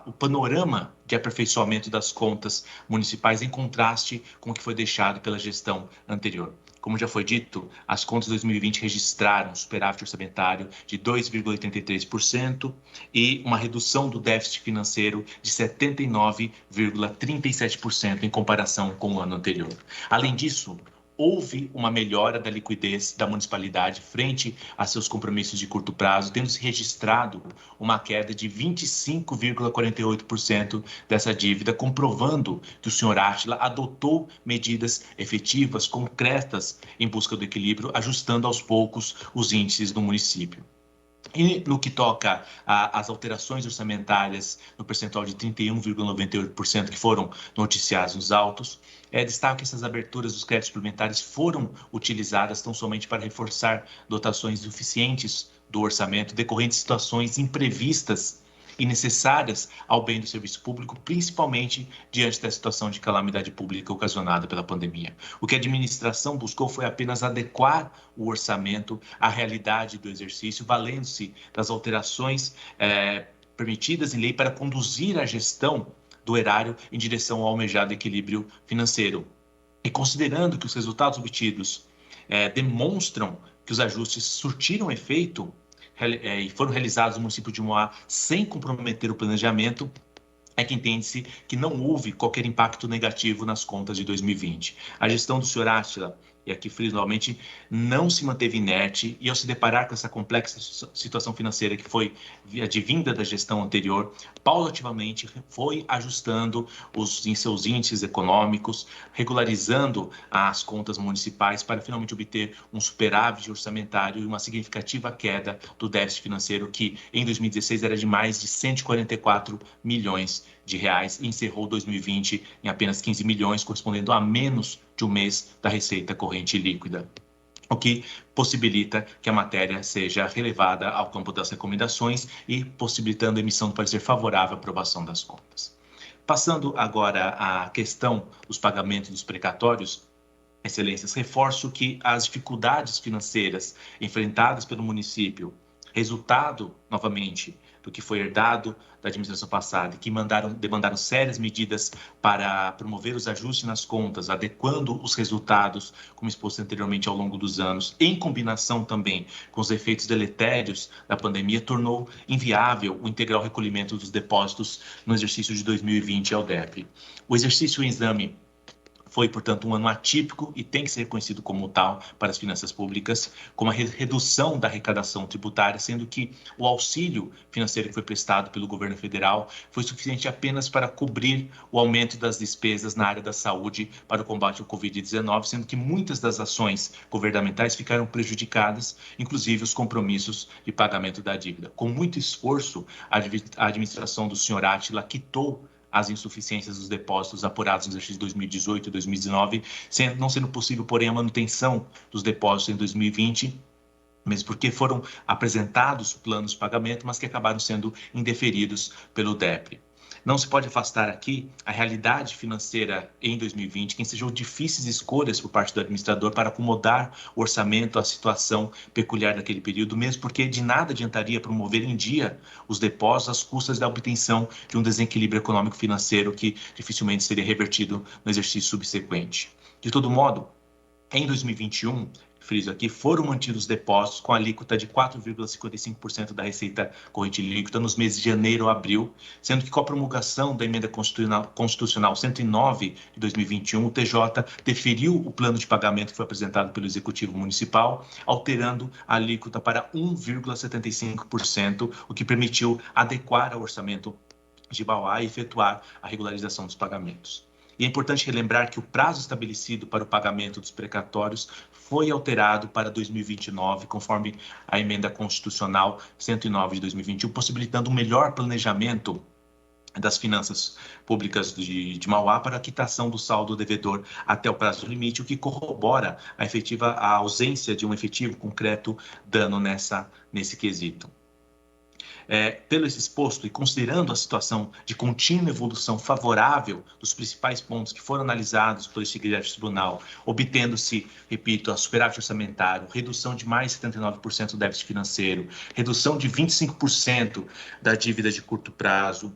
o panorama de aperfeiçoamento das contas municipais em contraste com o que foi deixado pela gestão anterior. Como já foi dito, as contas de 2020 registraram um superávit orçamentário de 2,83% e uma redução do déficit financeiro de 79,37% em comparação com o ano anterior. Além disso, houve uma melhora da liquidez da municipalidade frente a seus compromissos de curto prazo, tendo-se registrado uma queda de 25,48% dessa dívida, comprovando que o senhor Átila adotou medidas efetivas, concretas, em busca do equilíbrio, ajustando aos poucos os índices do município. E no que toca às alterações orçamentárias no percentual de 31,98% que foram noticiados nos autos, destaco que essas aberturas dos créditos suplementares foram utilizadas tão somente para reforçar dotações suficientes do orçamento decorrentes de situações imprevistas e necessárias ao bem do serviço público, principalmente diante da situação de calamidade pública ocasionada pela pandemia. O que a administração buscou foi apenas adequar o orçamento à realidade do exercício, valendo-se das alterações permitidas em lei para conduzir a gestão do erário em direção ao almejado equilíbrio financeiro. E considerando que os resultados obtidos demonstram que os ajustes surtiram efeito e foram realizados no município de Mauá sem comprometer o planejamento, é que entende-se que não houve qualquer impacto negativo nas contas de 2020. A gestão do senhor Átila e aqui friso novamente, não se manteve inerte e, ao se deparar com essa complexa situação financeira que foi advinda da gestão anterior, paulativamente foi ajustando em seus índices econômicos, regularizando as contas municipais para finalmente obter um superávit orçamentário e uma significativa queda do déficit financeiro que, em 2016, era de mais de 144 milhões de reais e encerrou 2020 em apenas 15 milhões, correspondendo a menos de um mês da receita corrente líquida, o que possibilita que a matéria seja relevada ao campo das recomendações e possibilitando a emissão do parecer favorável à aprovação das contas. Passando agora à questão dos pagamentos dos precatórios, Excelências, reforço que as dificuldades financeiras enfrentadas pelo município, resultado, novamente, do que foi herdado da administração passada e que demandaram sérias medidas para promover os ajustes nas contas, adequando os resultados, como exposto anteriormente ao longo dos anos, em combinação também com os efeitos deletérios da pandemia, tornou inviável o integral recolhimento dos depósitos no exercício de 2020 ao DEP. O exercício em exame foi, portanto, um ano atípico e tem que ser reconhecido como tal para as finanças públicas, com a redução da arrecadação tributária, sendo que o auxílio financeiro que foi prestado pelo governo federal foi suficiente apenas para cobrir o aumento das despesas na área da saúde para o combate ao Covid-19, sendo que muitas das ações governamentais ficaram prejudicadas, inclusive os compromissos de pagamento da dívida. Com muito esforço, a administração do senhor Átila quitou as insuficiências dos depósitos apurados no exercício de 2018 e 2019, não sendo possível, porém, a manutenção dos depósitos em 2020, mesmo porque foram apresentados planos de pagamento, mas que acabaram sendo indeferidos pelo DEPRE. Não se pode afastar aqui a realidade financeira em 2020, que ensejou difíceis escolhas por parte do administrador para acomodar o orçamento à situação peculiar daquele período, mesmo porque de nada adiantaria promover em dia os depósitos às custas da obtenção de um desequilíbrio econômico-financeiro que dificilmente seria revertido no exercício subsequente. De todo modo, em 2021, friso aqui, foram mantidos depósitos com alíquota de 4,55% da receita corrente líquida nos meses de janeiro a abril, sendo que com a promulgação da emenda constitucional 109 de 2021, o TJ deferiu o plano de pagamento que foi apresentado pelo Executivo Municipal, alterando a alíquota para 1,75%, o que permitiu adequar ao orçamento de Mauá e efetuar a regularização dos pagamentos. E é importante relembrar que o prazo estabelecido para o pagamento dos precatórios foi alterado para 2029, conforme a emenda constitucional 109 de 2021, possibilitando um melhor planejamento das finanças públicas de Mauá para a quitação do saldo devedor até o prazo limite, o que corrobora a ausência de um efetivo concreto dano nesse quesito. Pelo esse exposto e considerando a situação de contínua evolução favorável dos principais pontos que foram analisados pelo Secretario Tribunal, obtendo-se, repito, a superávit orçamentário, redução de mais de 79% do déficit financeiro, redução de 25% da dívida de curto prazo,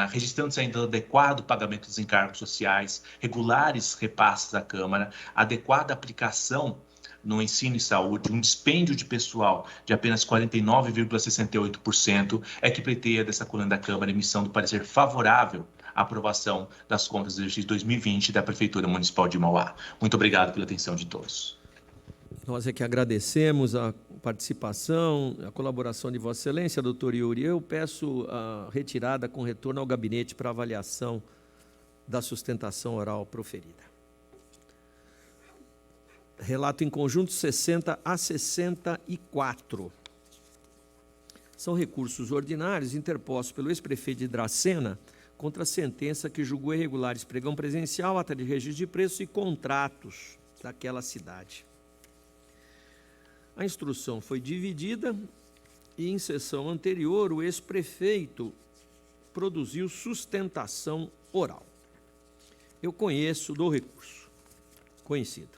registrando-se ainda adequado pagamento dos encargos sociais, regulares repasses à Câmara, adequada aplicação no ensino e saúde, um dispêndio de pessoal de apenas 49,68%, é que pleiteia dessa coluna da Câmara a emissão do parecer favorável à aprovação das contas do exercício 2020 da Prefeitura Municipal de Mauá. Muito obrigado pela atenção de todos. Nós é que agradecemos a participação, a colaboração de Vossa Excelência, doutor Yuri. Eu peço a retirada com retorno ao gabinete para avaliação da sustentação oral proferida. Relato em conjunto 60 a 64. São recursos ordinários interpostos pelo ex-prefeito de Dracena contra a sentença que julgou irregulares pregão presencial, ata de registro de preços e contratos daquela cidade. A instrução foi dividida e, em sessão anterior, o ex-prefeito produziu sustentação oral. Eu conheço do recurso, conhecido.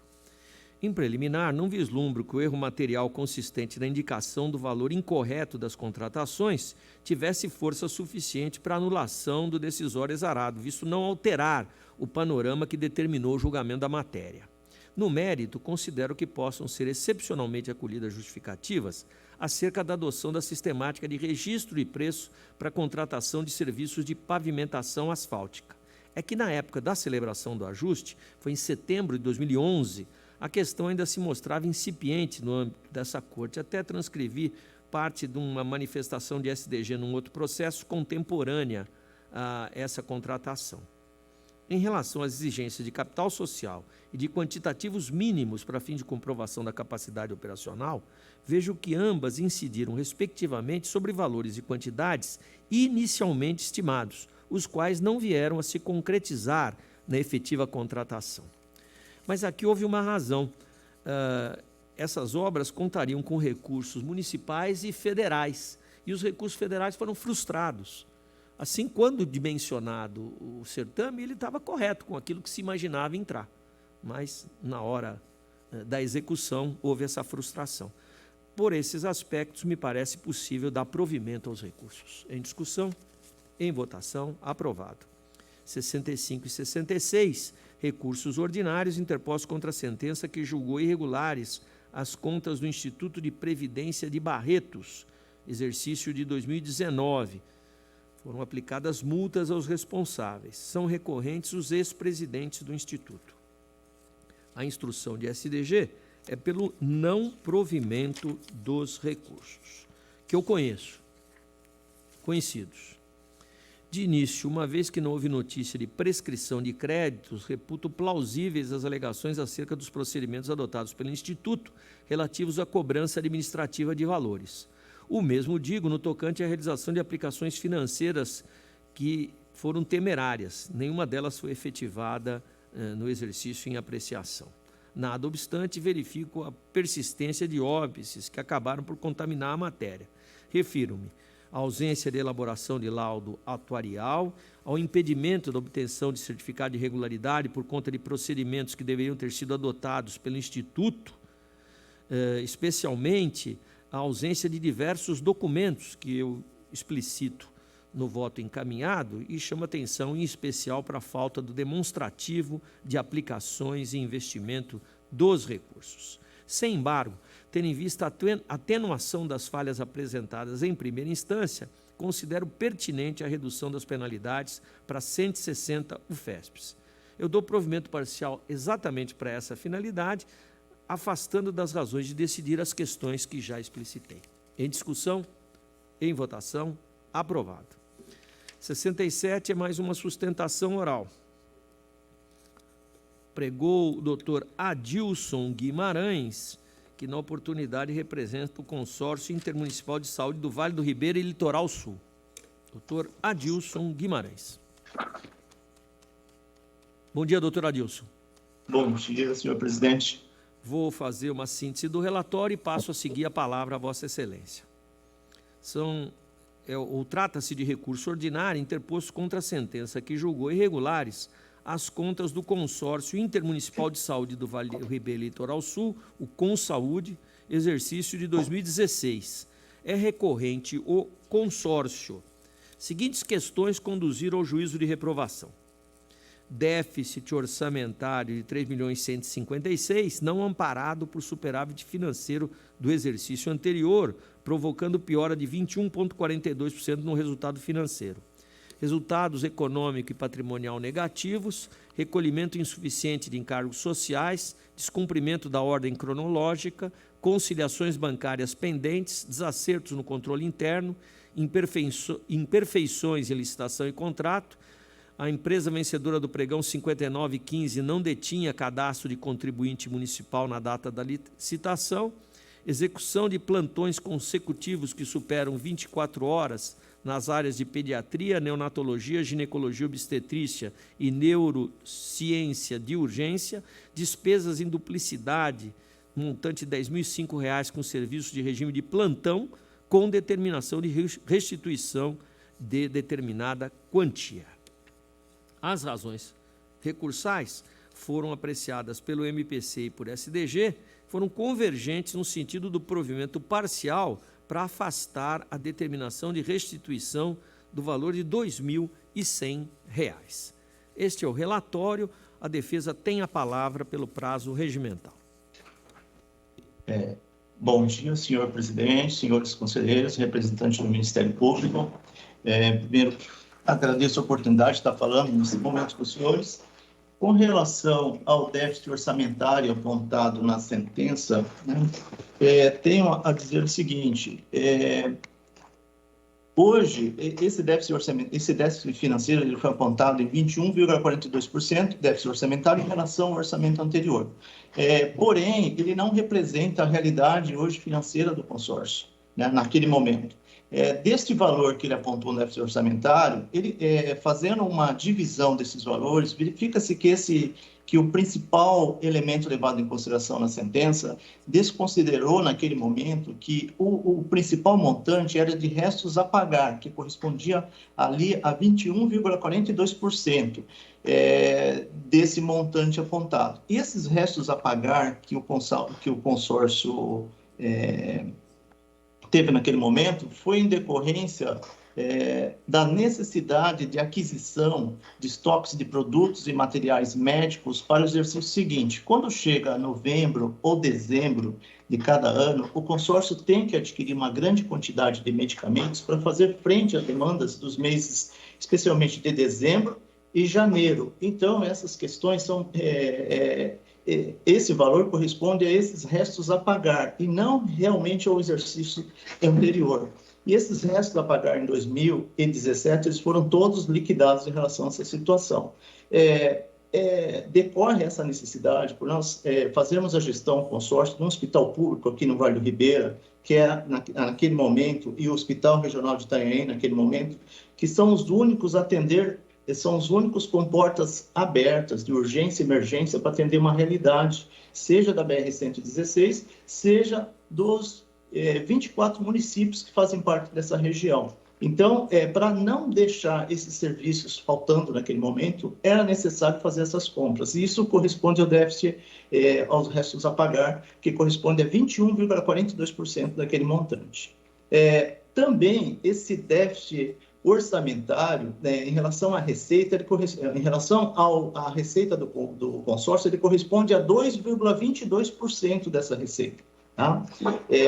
Em preliminar, não vislumbro que o erro material consistente na indicação do valor incorreto das contratações tivesse força suficiente para anulação do decisório exarado, visto não alterar o panorama que determinou o julgamento da matéria. No mérito, considero que possam ser excepcionalmente acolhidas justificativas acerca da adoção da sistemática de registro de preço para contratação de serviços de pavimentação asfáltica. É que na época da celebração do ajuste, foi em setembro de 2011, a questão ainda se mostrava incipiente no âmbito dessa corte. Até transcrevi parte de uma manifestação de SDG num outro processo contemporânea a essa contratação. Em relação às exigências de capital social e de quantitativos mínimos para fim de comprovação da capacidade operacional, vejo que ambas incidiram respectivamente sobre valores e quantidades inicialmente estimados, os quais não vieram a se concretizar na efetiva contratação. Mas aqui houve uma razão. Essas obras contariam com recursos municipais e federais, e os recursos federais foram frustrados. Assim, quando dimensionado o certame, ele estava correto com aquilo que se imaginava entrar, mas na hora da execução houve essa frustração. Por esses aspectos, me parece possível dar provimento aos recursos. Em discussão, em votação, aprovado. 65 e 66, recursos ordinários interpostos contra a sentença que julgou irregulares as contas do Instituto de Previdência de Barretos, exercício de 2019. Foram aplicadas multas aos responsáveis. São recorrentes os ex-presidentes do Instituto. A instrução de SDG é pelo não provimento dos recursos, que eu conhecidos. De início, uma vez que não houve notícia de prescrição de créditos, reputo plausíveis as alegações acerca dos procedimentos adotados pelo Instituto relativos à cobrança administrativa de valores. O mesmo digo no tocante à realização de aplicações financeiras que foram temerárias. Nenhuma delas foi efetivada no exercício em apreciação. Nada obstante, verifico a persistência de óbices que acabaram por contaminar a matéria. Refiro-me à ausência de elaboração de laudo atuarial, ao impedimento da obtenção de certificado de regularidade por conta de procedimentos que deveriam ter sido adotados pelo Instituto, especialmente a ausência de diversos documentos que eu explicito no voto encaminhado e chamo atenção em especial para a falta do demonstrativo de aplicações e investimento dos recursos. Sem embargo, tendo em vista a atenuação das falhas apresentadas em primeira instância, considero pertinente a redução das penalidades para 160 UFESPs. Eu dou provimento parcial exatamente para essa finalidade, afastando das razões de decidir as questões que já explicitei. Em discussão, em votação, aprovado. 67 é mais uma sustentação oral. Pregou o doutor Adilson Guimarães, que na oportunidade representa o Consórcio Intermunicipal de Saúde do Vale do Ribeira e Litoral Sul. Doutor Adilson Guimarães. Bom dia, doutor Adilson. Bom dia, senhor presidente. Vou fazer uma síntese do relatório e passo a seguir a palavra a Vossa Excelência. Trata-se de recurso ordinário interposto contra a sentença que julgou irregulares as contas do Consórcio Intermunicipal de Saúde do Vale do Ribeira e Litoral Sul, o ConSaúde, exercício de 2016. É recorrente o consórcio. Seguintes questões conduziram ao juízo de reprovação. Déficit orçamentário de 3.156.000, não amparado por superávit financeiro do exercício anterior, provocando piora de 21,42% no resultado financeiro. Resultados econômico e patrimonial negativos, recolhimento insuficiente de encargos sociais, descumprimento da ordem cronológica, conciliações bancárias pendentes, desacertos no controle interno, imperfeições em licitação e contrato. A empresa vencedora do pregão 5915 não detinha cadastro de contribuinte municipal na data da licitação. Execução de plantões consecutivos que superam 24 horas nas áreas de pediatria, neonatologia, ginecologia obstetrícia e neurociência de urgência. Despesas em duplicidade, montante de R$ 10.005 com serviço de regime de plantão, com determinação de restituição de determinada quantia. As razões recursais foram apreciadas pelo MPC e por SDG, foram convergentes no sentido do provimento parcial para afastar a determinação de restituição do valor de R$ 2.100. Este é o relatório. A defesa tem a palavra pelo prazo regimental. Bom dia, senhor presidente, senhores conselheiros, representantes do Ministério Público. Primeiro, agradeço a oportunidade de estar falando nesse momento com os senhores Com relação ao déficit orçamentário apontado na sentença, né, tenho a dizer o seguinte: hoje, esse déficit financeiro ele foi apontado em 21,42% déficit orçamentário em relação ao orçamento anterior. Porém, ele não representa a realidade hoje financeira do consórcio, né, naquele momento. Deste valor que ele apontou no déficit orçamentário, ele, fazendo uma divisão desses valores, verifica-se que o principal elemento levado em consideração na sentença desconsiderou naquele momento que o principal montante era de restos a pagar, que correspondia ali a 21,42% desse montante apontado. E esses restos a pagar que o consórcio teve naquele momento foi em decorrência da necessidade de aquisição de estoques de produtos e materiais médicos para o exercício seguinte. Quando chega novembro ou dezembro de cada ano, o consórcio tem que adquirir uma grande quantidade de medicamentos para fazer frente às demandas dos meses, especialmente de dezembro e janeiro. Então, essas questões são... esse valor corresponde a esses restos a pagar e não realmente ao exercício anterior. E esses restos a pagar em 2017, eles foram todos liquidados em relação a essa situação. Decorre essa necessidade por nós fazermos a gestão consórcio de um hospital público aqui no Vale do Ribeira, que é naquele momento, e o Hospital Regional de Itanhaém naquele momento, que são os únicos a atender, são os únicos com portas abertas de urgência e emergência para atender uma realidade, seja da BR-116, seja dos 24 municípios que fazem parte dessa região. Então, para não deixar esses serviços faltando naquele momento, era necessário fazer essas compras. E isso corresponde ao déficit, aos restos a pagar, que corresponde a 21,42% daquele montante. Também, esse déficit orçamentário, em relação à receita, em relação à receita do consórcio, ele corresponde a 2,22% dessa receita. Tá?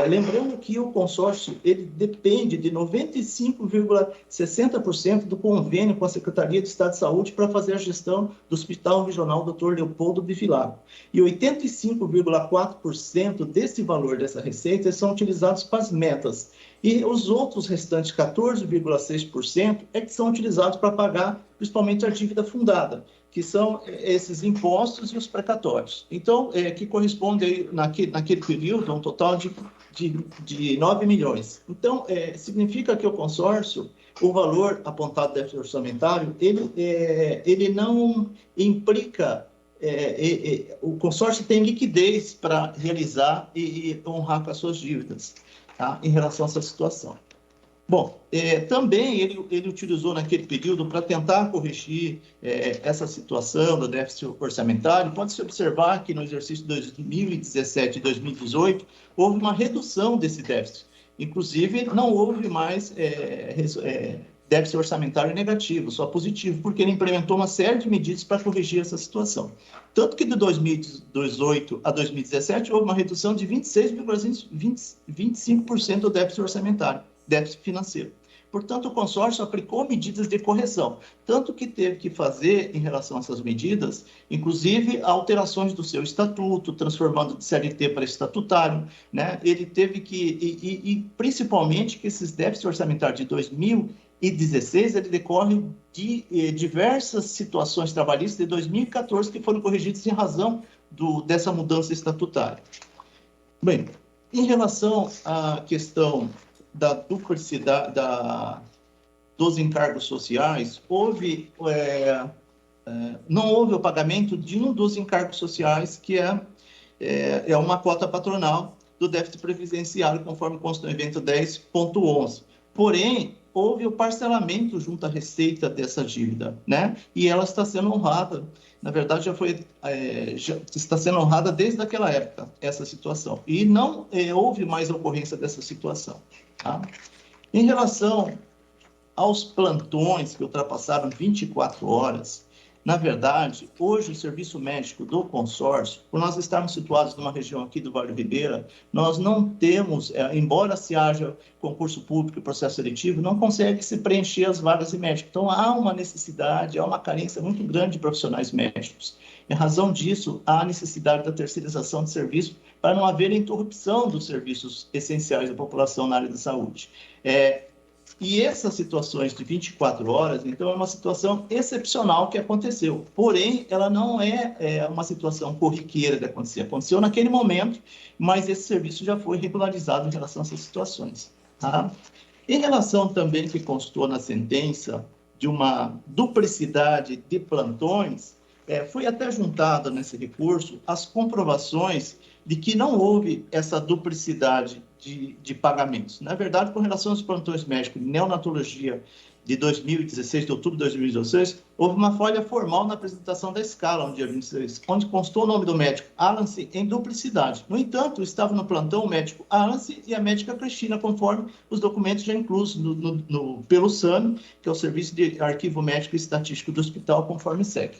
Lembrando que o consórcio ele depende de 95,60% do convênio com a Secretaria de Estado de Saúde para fazer a gestão do Hospital Regional Dr. Leopoldo Bevilacqua. E 85,4% desse valor dessa receita são utilizados para as metas. E os outros restantes 14,6% que são utilizados para pagar principalmente a dívida fundada, que são esses impostos e os precatórios. Então, que corresponde aí, naquele período a um total de 9 milhões. Então, significa que o consórcio, o valor apontado do déficit orçamentário, ele não implica, o consórcio tem liquidez para realizar e honrar com as suas dívidas, tá, em relação a essa situação. Bom, também ele utilizou naquele período para tentar corrigir essa situação do déficit orçamentário. Pode-se observar que no exercício de 2017 e 2018 houve uma redução desse déficit. Inclusive, não houve mais déficit orçamentário negativo, só positivo, porque ele implementou uma série de medidas para corrigir essa situação. Tanto que de 2018 a 2017 houve uma redução de 26,25% do déficit orçamentário, déficit financeiro. Portanto, o consórcio aplicou medidas de correção, tanto que teve que fazer, em relação a essas medidas, inclusive alterações do seu estatuto, transformando de CLT para estatutário, né? Ele teve que, e principalmente que esses déficits orçamentários de 2016, ele decorre de diversas situações trabalhistas de 2014 que foram corrigidas em razão dessa mudança estatutária. Bem, em relação à questão da duplicidade dos encargos sociais, não houve o pagamento de um dos encargos sociais, que é uma cota patronal do déficit previdenciário, conforme consta no evento 10.11. Porém, houve o parcelamento junto à receita dessa dívida, né? E ela está sendo honrada. Na verdade, já está sendo honrada desde aquela época, essa situação. E não houve mais ocorrência dessa situação. Tá? Em relação aos plantões que ultrapassaram 24 horas, Na verdade, hoje o serviço médico do consórcio, por nós estarmos situados numa região aqui do Vale do Ribeira, nós não temos, embora se haja concurso público e processo seletivo, não consegue se preencher as vagas de médico. Então, há uma necessidade, há uma carência muito grande de profissionais médicos. Em razão disso, há a necessidade da terceirização de serviço para não haver interrupção dos serviços essenciais da população na área da saúde. E essas situações de 24 horas, então, é uma situação excepcional que aconteceu. Porém, ela não é uma situação corriqueira de acontecer. Aconteceu naquele momento, mas esse serviço já foi regularizado em relação a essas situações. Tá? Em relação também que constou na sentença de uma duplicidade de plantões, foi até juntada nesse recurso as comprovações de que não houve essa duplicidade de pagamentos. Na verdade, com relação aos plantões médicos de neonatologia de 2016, de outubro de 2016, houve uma falha formal na apresentação da escala, no dia 26, onde constou o nome do médico Alan-se em duplicidade. No entanto, estava no plantão o médico Alan-se e a médica Cristina, conforme os documentos já inclusos pelo SAMI, que é o Serviço de Arquivo Médico e Estatístico do Hospital, conforme segue.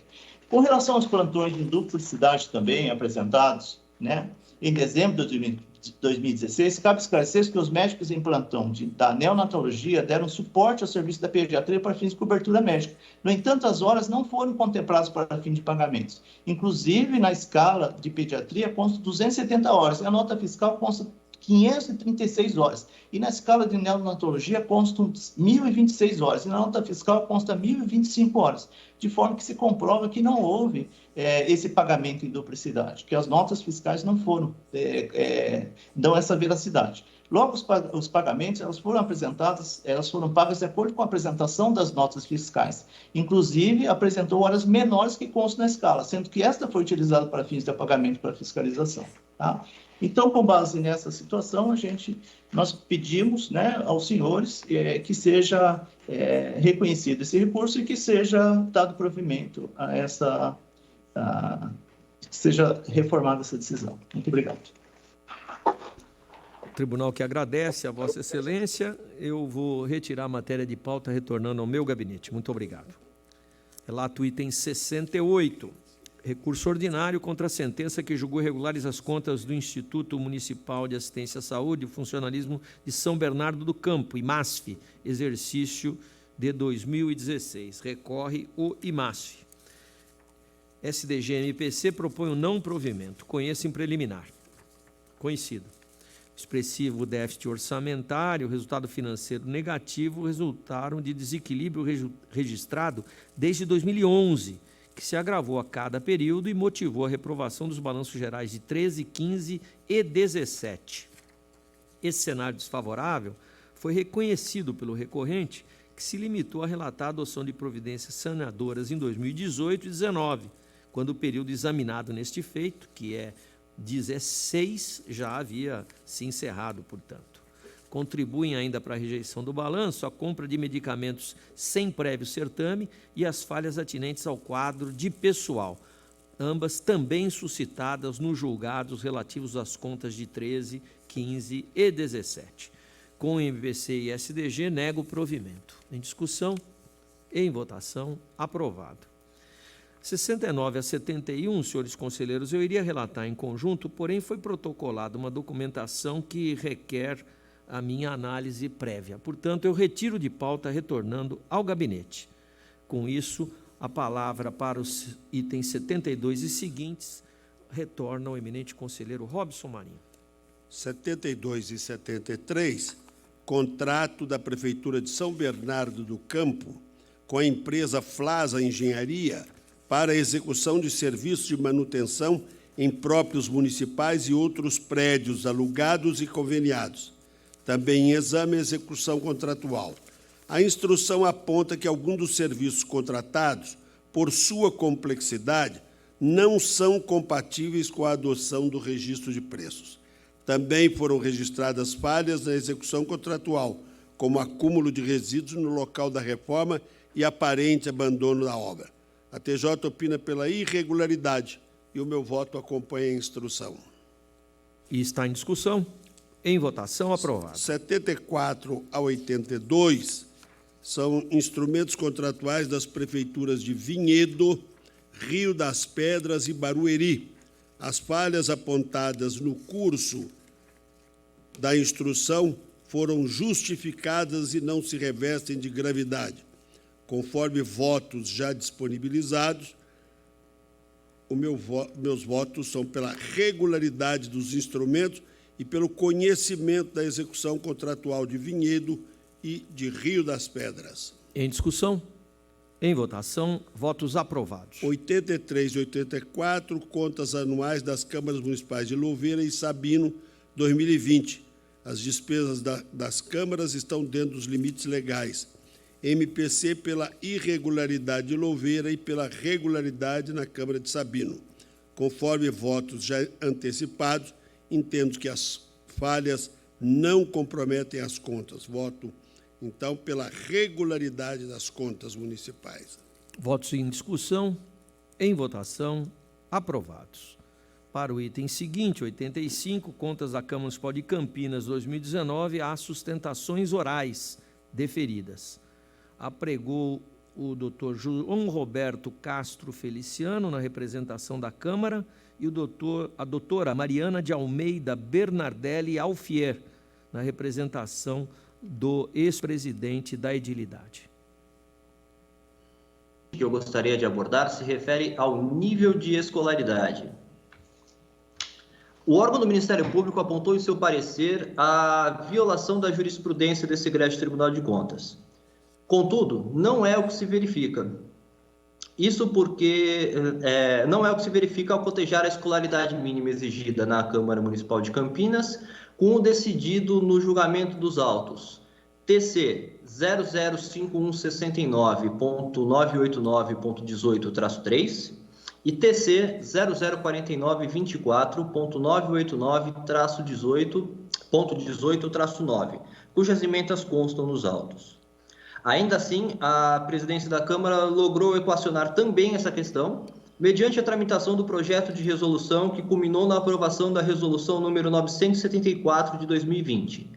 Com relação aos plantões de duplicidade também apresentados, né, em dezembro de 2016, cabe esclarecer que os médicos em plantão da neonatologia deram suporte ao serviço da pediatria para fins de cobertura médica. No entanto, as horas não foram contempladas para fim de pagamentos. Inclusive, na escala de pediatria, consta 270 horas, e a nota fiscal consta 536 horas. E na escala de neonatologia constam 1.026 horas. E na nota fiscal consta 1.025 horas. De forma que se comprova que não houve esse pagamento em duplicidade, que as notas fiscais não foram, dão essa veracidade. Logo, os pagamentos, elas foram pagas de acordo com a apresentação das notas fiscais. Inclusive, apresentou horas menores que constam na escala, sendo que esta foi utilizada para fins de pagamento para fiscalização. Tá? Então, com base nessa situação, nós pedimos, né, aos senhores que seja reconhecido esse recurso e que seja dado provimento a que seja reformada essa decisão. Muito obrigado. O tribunal que agradece a Vossa Excelência. Eu vou retirar a matéria de pauta, retornando ao meu gabinete. Muito obrigado. Relato item 68. Recurso ordinário contra a sentença que julgou irregulares as contas do Instituto Municipal de Assistência à Saúde e Funcionalismo de São Bernardo do Campo, IMASF, exercício de 2016. Recorre o IMASF. SDG-MPC propõe o não provimento. Conheça em preliminar. Conhecido. Expressivo déficit orçamentário, resultado financeiro negativo, resultaram de desequilíbrio registrado desde 2011, que se agravou a cada período e motivou a reprovação dos balanços gerais de 13, 15 e 17. Esse cenário desfavorável foi reconhecido pelo recorrente, que se limitou a relatar a adoção de providências saneadoras em 2018 e 2019, quando o período examinado neste feito, que é 16, já havia se encerrado, portanto. Contribuem ainda para a rejeição do balanço a compra de medicamentos sem prévio certame e as falhas atinentes ao quadro de pessoal, ambas também suscitadas nos julgados relativos às contas de 13, 15 e 17. Com o MPC e SDG, nego o provimento. Em discussão, em votação, aprovado. 69 a 71, senhores conselheiros, eu iria relatar em conjunto, porém foi protocolada uma documentação que requer a minha análise prévia. Portanto, eu retiro de pauta, retornando ao gabinete. Com isso, a palavra para os itens 72 e seguintes retorna ao eminente conselheiro Robson Marinho. 72 e 73, contrato da Prefeitura de São Bernardo do Campo com a empresa Flasa Engenharia para a execução de serviços de manutenção em próprios municipais e outros prédios alugados e conveniados. Também em exame a execução contratual. A instrução aponta que alguns dos serviços contratados, por sua complexidade, não são compatíveis com a adoção do registro de preços. Também foram registradas falhas na execução contratual, como acúmulo de resíduos no local da reforma e aparente abandono da obra. A TJ opina pela irregularidade e o meu voto acompanha a instrução. E está em discussão. Em votação, aprovado. 74 a 82 são instrumentos contratuais das prefeituras de Vinhedo, Rio das Pedras e Barueri. As falhas apontadas no curso da instrução foram justificadas e não se revestem de gravidade. Conforme votos já disponibilizados, meus votos são pela regularidade dos instrumentos e pelo conhecimento da execução contratual de Vinhedo e de Rio das Pedras. Em discussão? Em votação, votos aprovados. 83 e 84, contas anuais das câmaras municipais de Louveira e Sabino, 2020. As despesas das câmaras estão dentro dos limites legais. MPC pela irregularidade de Louveira e pela regularidade na Câmara de Sabino. Conforme votos já antecipados, entendo que as falhas não comprometem as contas. Voto, então, pela regularidade das contas municipais. Votos em discussão, em votação, aprovados. Para o item seguinte, 85, contas da Câmara Municipal de Campinas 2019, há sustentações orais deferidas. Apregou o doutor João Roberto Castro Feliciano, na representação da Câmara, e a doutora Mariana de Almeida Bernardelli Alfier, na representação do ex-presidente da Edilidade. Que eu gostaria de abordar se refere ao nível de escolaridade. O órgão do Ministério Público apontou em seu parecer a violação da jurisprudência desse egrégio Tribunal de Contas. Contudo, não é o que se verifica. Isso porque não é o que se verifica ao cotejar a escolaridade mínima exigida na Câmara Municipal de Campinas com o decidido no julgamento dos autos TC 005169.989.18-3 e TC 004924.989-18.18-9, cujas emendas constam nos autos. Ainda assim, a presidência da Câmara logrou equacionar também essa questão, mediante a tramitação do projeto de resolução que culminou na aprovação da resolução número 974 de 2020,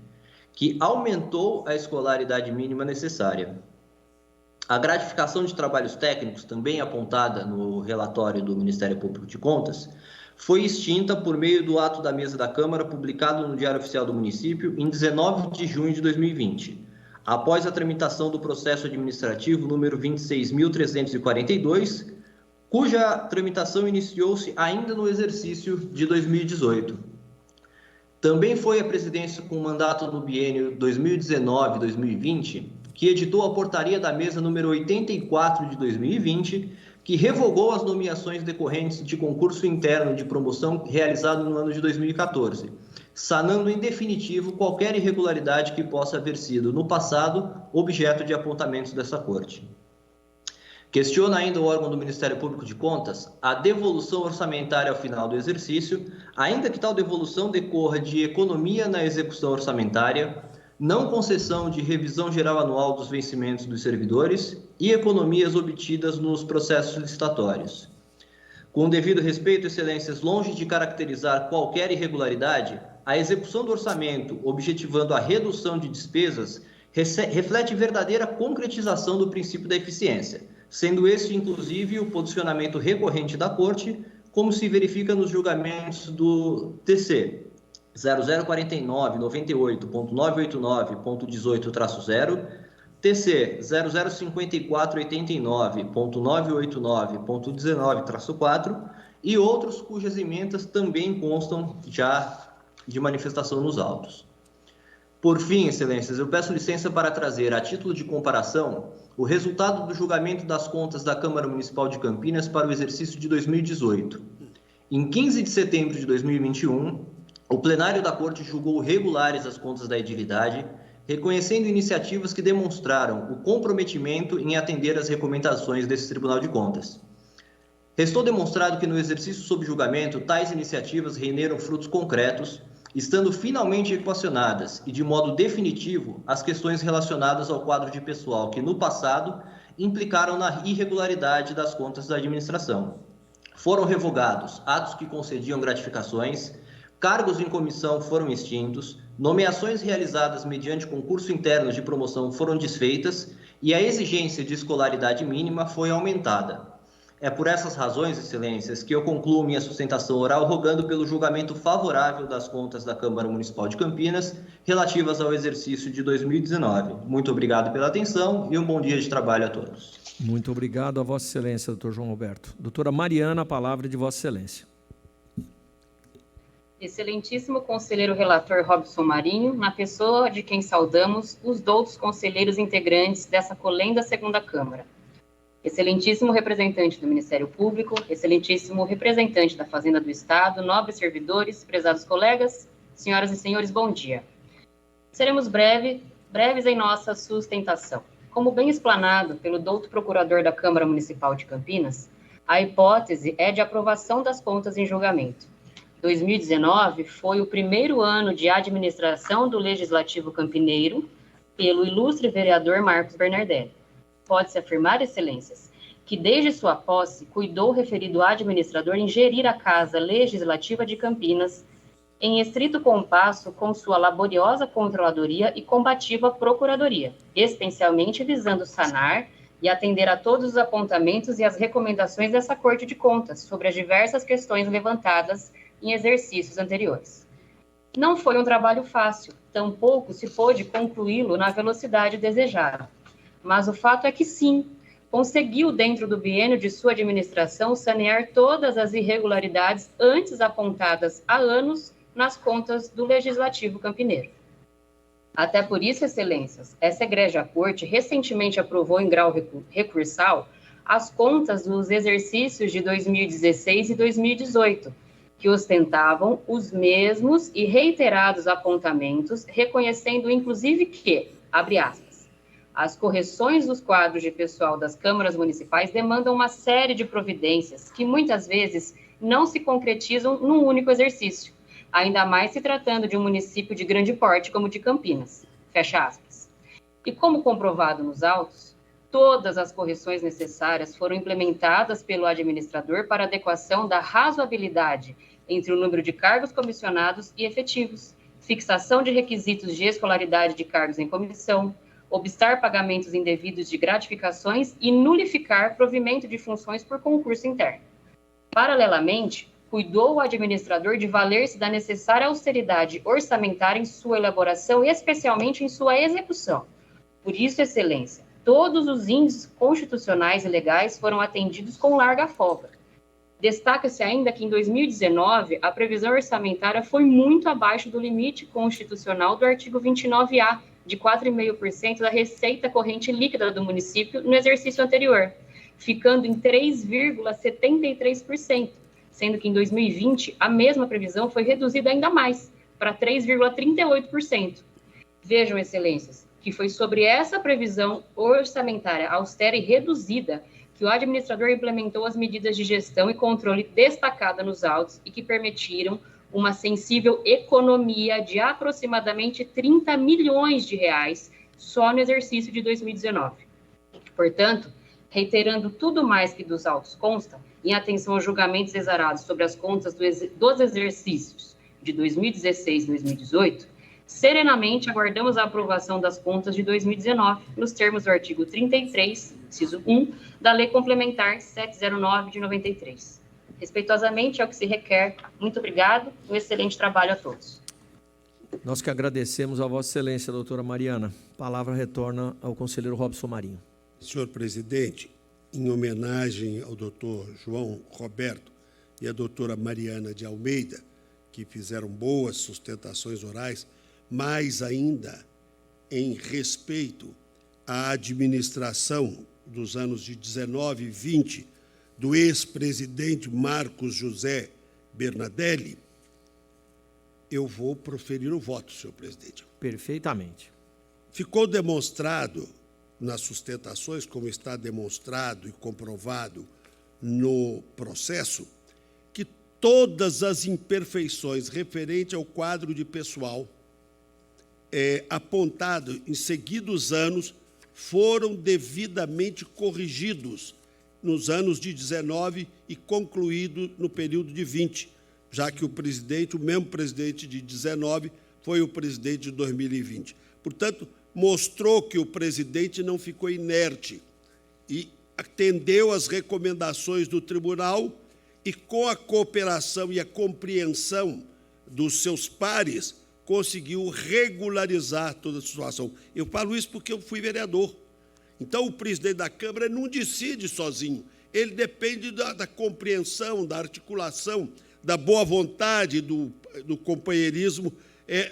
que aumentou a escolaridade mínima necessária. A gratificação de trabalhos técnicos, também apontada no relatório do Ministério Público de Contas, foi extinta por meio do ato da mesa da Câmara, publicado no Diário Oficial do Município, em 19 de junho de 2020. Após a tramitação do processo administrativo número 26.342, cuja tramitação iniciou-se ainda no exercício de 2018. Também foi a presidência com mandato no biênio 2019-2020 que editou a portaria da mesa número 84 de 2020, que revogou as nomeações decorrentes de concurso interno de promoção realizado no ano de 2014, sanando em definitivo qualquer irregularidade que possa haver sido, no passado, objeto de apontamentos dessa Corte. Questiona ainda o órgão do Ministério Público de Contas a devolução orçamentária ao final do exercício, ainda que tal devolução decorra de economia na execução orçamentária, não concessão de revisão geral anual dos vencimentos dos servidores e economias obtidas nos processos licitatórios. Com o devido respeito, excelências, longe de caracterizar qualquer irregularidade, a execução do orçamento, objetivando a redução de despesas, reflete verdadeira concretização do princípio da eficiência, sendo este, inclusive, o posicionamento recorrente da Corte, como se verifica nos julgamentos do TC 0049.98.989.18-0, TC 005489.989.19-4 e outros cujas emendas também constam já de manifestação nos autos. Por fim, excelências, eu peço licença para trazer, a título de comparação, o resultado do julgamento das contas da Câmara Municipal de Campinas para o exercício de 2018. Em 15 de setembro de 2021, o plenário da Corte julgou regulares as contas da edilidade, reconhecendo iniciativas que demonstraram o comprometimento em atender às recomendações desse Tribunal de Contas. Restou demonstrado que no exercício sob julgamento, tais iniciativas renderam frutos concretos, estando finalmente equacionadas e de modo definitivo as questões relacionadas ao quadro de pessoal que, no passado, implicaram na irregularidade das contas da administração. Foram revogados atos que concediam gratificações, cargos em comissão foram extintos, nomeações realizadas mediante concurso interno de promoção foram desfeitas e a exigência de escolaridade mínima foi aumentada. É por essas razões, excelências, que eu concluo minha sustentação oral rogando pelo julgamento favorável das contas da Câmara Municipal de Campinas relativas ao exercício de 2019. Muito obrigado pela atenção e um bom dia de trabalho a todos. Muito obrigado a Vossa Excelência, doutor João Roberto. Doutora Mariana, a palavra de Vossa Excelência. Excelentíssimo conselheiro relator Robson Marinho, na pessoa de quem saudamos os doutos conselheiros integrantes dessa colenda segunda Câmara. Excelentíssimo representante do Ministério Público, excelentíssimo representante da Fazenda do Estado, nobres servidores, prezados colegas, senhoras e senhores, bom dia. Seremos breves em nossa sustentação. Como bem explanado pelo douto procurador da Câmara Municipal de Campinas, a hipótese é de aprovação das contas em julgamento. 2019 foi o primeiro ano de administração do Legislativo Campineiro pelo ilustre vereador Marcos Bernardelli. Pode-se afirmar, excelências, que desde sua posse cuidou o referido administrador em gerir a Casa Legislativa de Campinas em estrito compasso com sua laboriosa controladoria e combativa procuradoria, especialmente visando sanar e atender a todos os apontamentos e as recomendações dessa Corte de Contas sobre as diversas questões levantadas em exercícios anteriores. Não foi um trabalho fácil, tampouco se pôde concluí-lo na velocidade desejada. Mas o fato é que sim, conseguiu dentro do biênio de sua administração sanear todas as irregularidades antes apontadas há anos nas contas do Legislativo Campineiro. Até por isso, excelências, essa egrégia corte recentemente aprovou em grau recursal as contas dos exercícios de 2016 e 2018, que ostentavam os mesmos e reiterados apontamentos, reconhecendo inclusive que, abre aspas, as correções dos quadros de pessoal das câmaras municipais demandam uma série de providências que muitas vezes não se concretizam num único exercício, ainda mais se tratando de um município de grande porte como o de Campinas. Fecha aspas. E como comprovado nos autos, todas as correções necessárias foram implementadas pelo administrador para adequação da razoabilidade entre o número de cargos comissionados e efetivos, fixação de requisitos de escolaridade de cargos em comissão, obstar pagamentos indevidos de gratificações e nulificar provimento de funções por concurso interno. Paralelamente, cuidou o administrador de valer-se da necessária austeridade orçamentária em sua elaboração e especialmente em sua execução. Por isso, excelência, todos os índices constitucionais e legais foram atendidos com larga folga. Destaca-se ainda que em 2019 a previsão orçamentária foi muito abaixo do limite constitucional do artigo 29A, de 4,5% da receita corrente líquida do município no exercício anterior, ficando em 3,73%, sendo que em 2020 a mesma previsão foi reduzida ainda mais, para 3,38%. Vejam, excelências, que foi sobre essa previsão orçamentária austera e reduzida que o administrador implementou as medidas de gestão e controle destacada nos autos e que permitiram uma sensível economia de aproximadamente 30 milhões de reais só no exercício de 2019. Portanto, reiterando tudo mais que dos autos consta, em atenção aos julgamentos exarados sobre as contas dos exercícios de 2016 e 2018, serenamente aguardamos a aprovação das contas de 2019, nos termos do artigo 33, inciso 1, da Lei Complementar 709 de 93. Respeitosamente é o que se requer. Muito obrigado. Um excelente trabalho a todos. Nós que agradecemos a Vossa Excelência, doutora Mariana. A palavra retorna ao conselheiro Robson Marinho. Senhor presidente, em homenagem ao doutor João Roberto e à doutora Mariana de Almeida, que fizeram boas sustentações orais, mais ainda em respeito à administração dos anos de 19 e 20, do ex-presidente Marcos José Bernardelli, eu vou proferir o voto, senhor presidente. Perfeitamente. Ficou demonstrado nas sustentações, como está demonstrado e comprovado no processo, que todas as imperfeições referentes ao quadro de pessoal apontado em seguidos anos foram devidamente corrigidos nos anos de 19 e concluído no período de 20, já que o mesmo presidente de 19 foi o presidente de 2020. Portanto, mostrou que o presidente não ficou inerte e atendeu às recomendações do tribunal e, com a cooperação e a compreensão dos seus pares, conseguiu regularizar toda a situação. Eu falo isso porque eu fui vereador. Então, o presidente da Câmara não decide sozinho. Ele depende da compreensão, da articulação, da boa vontade, do companheirismo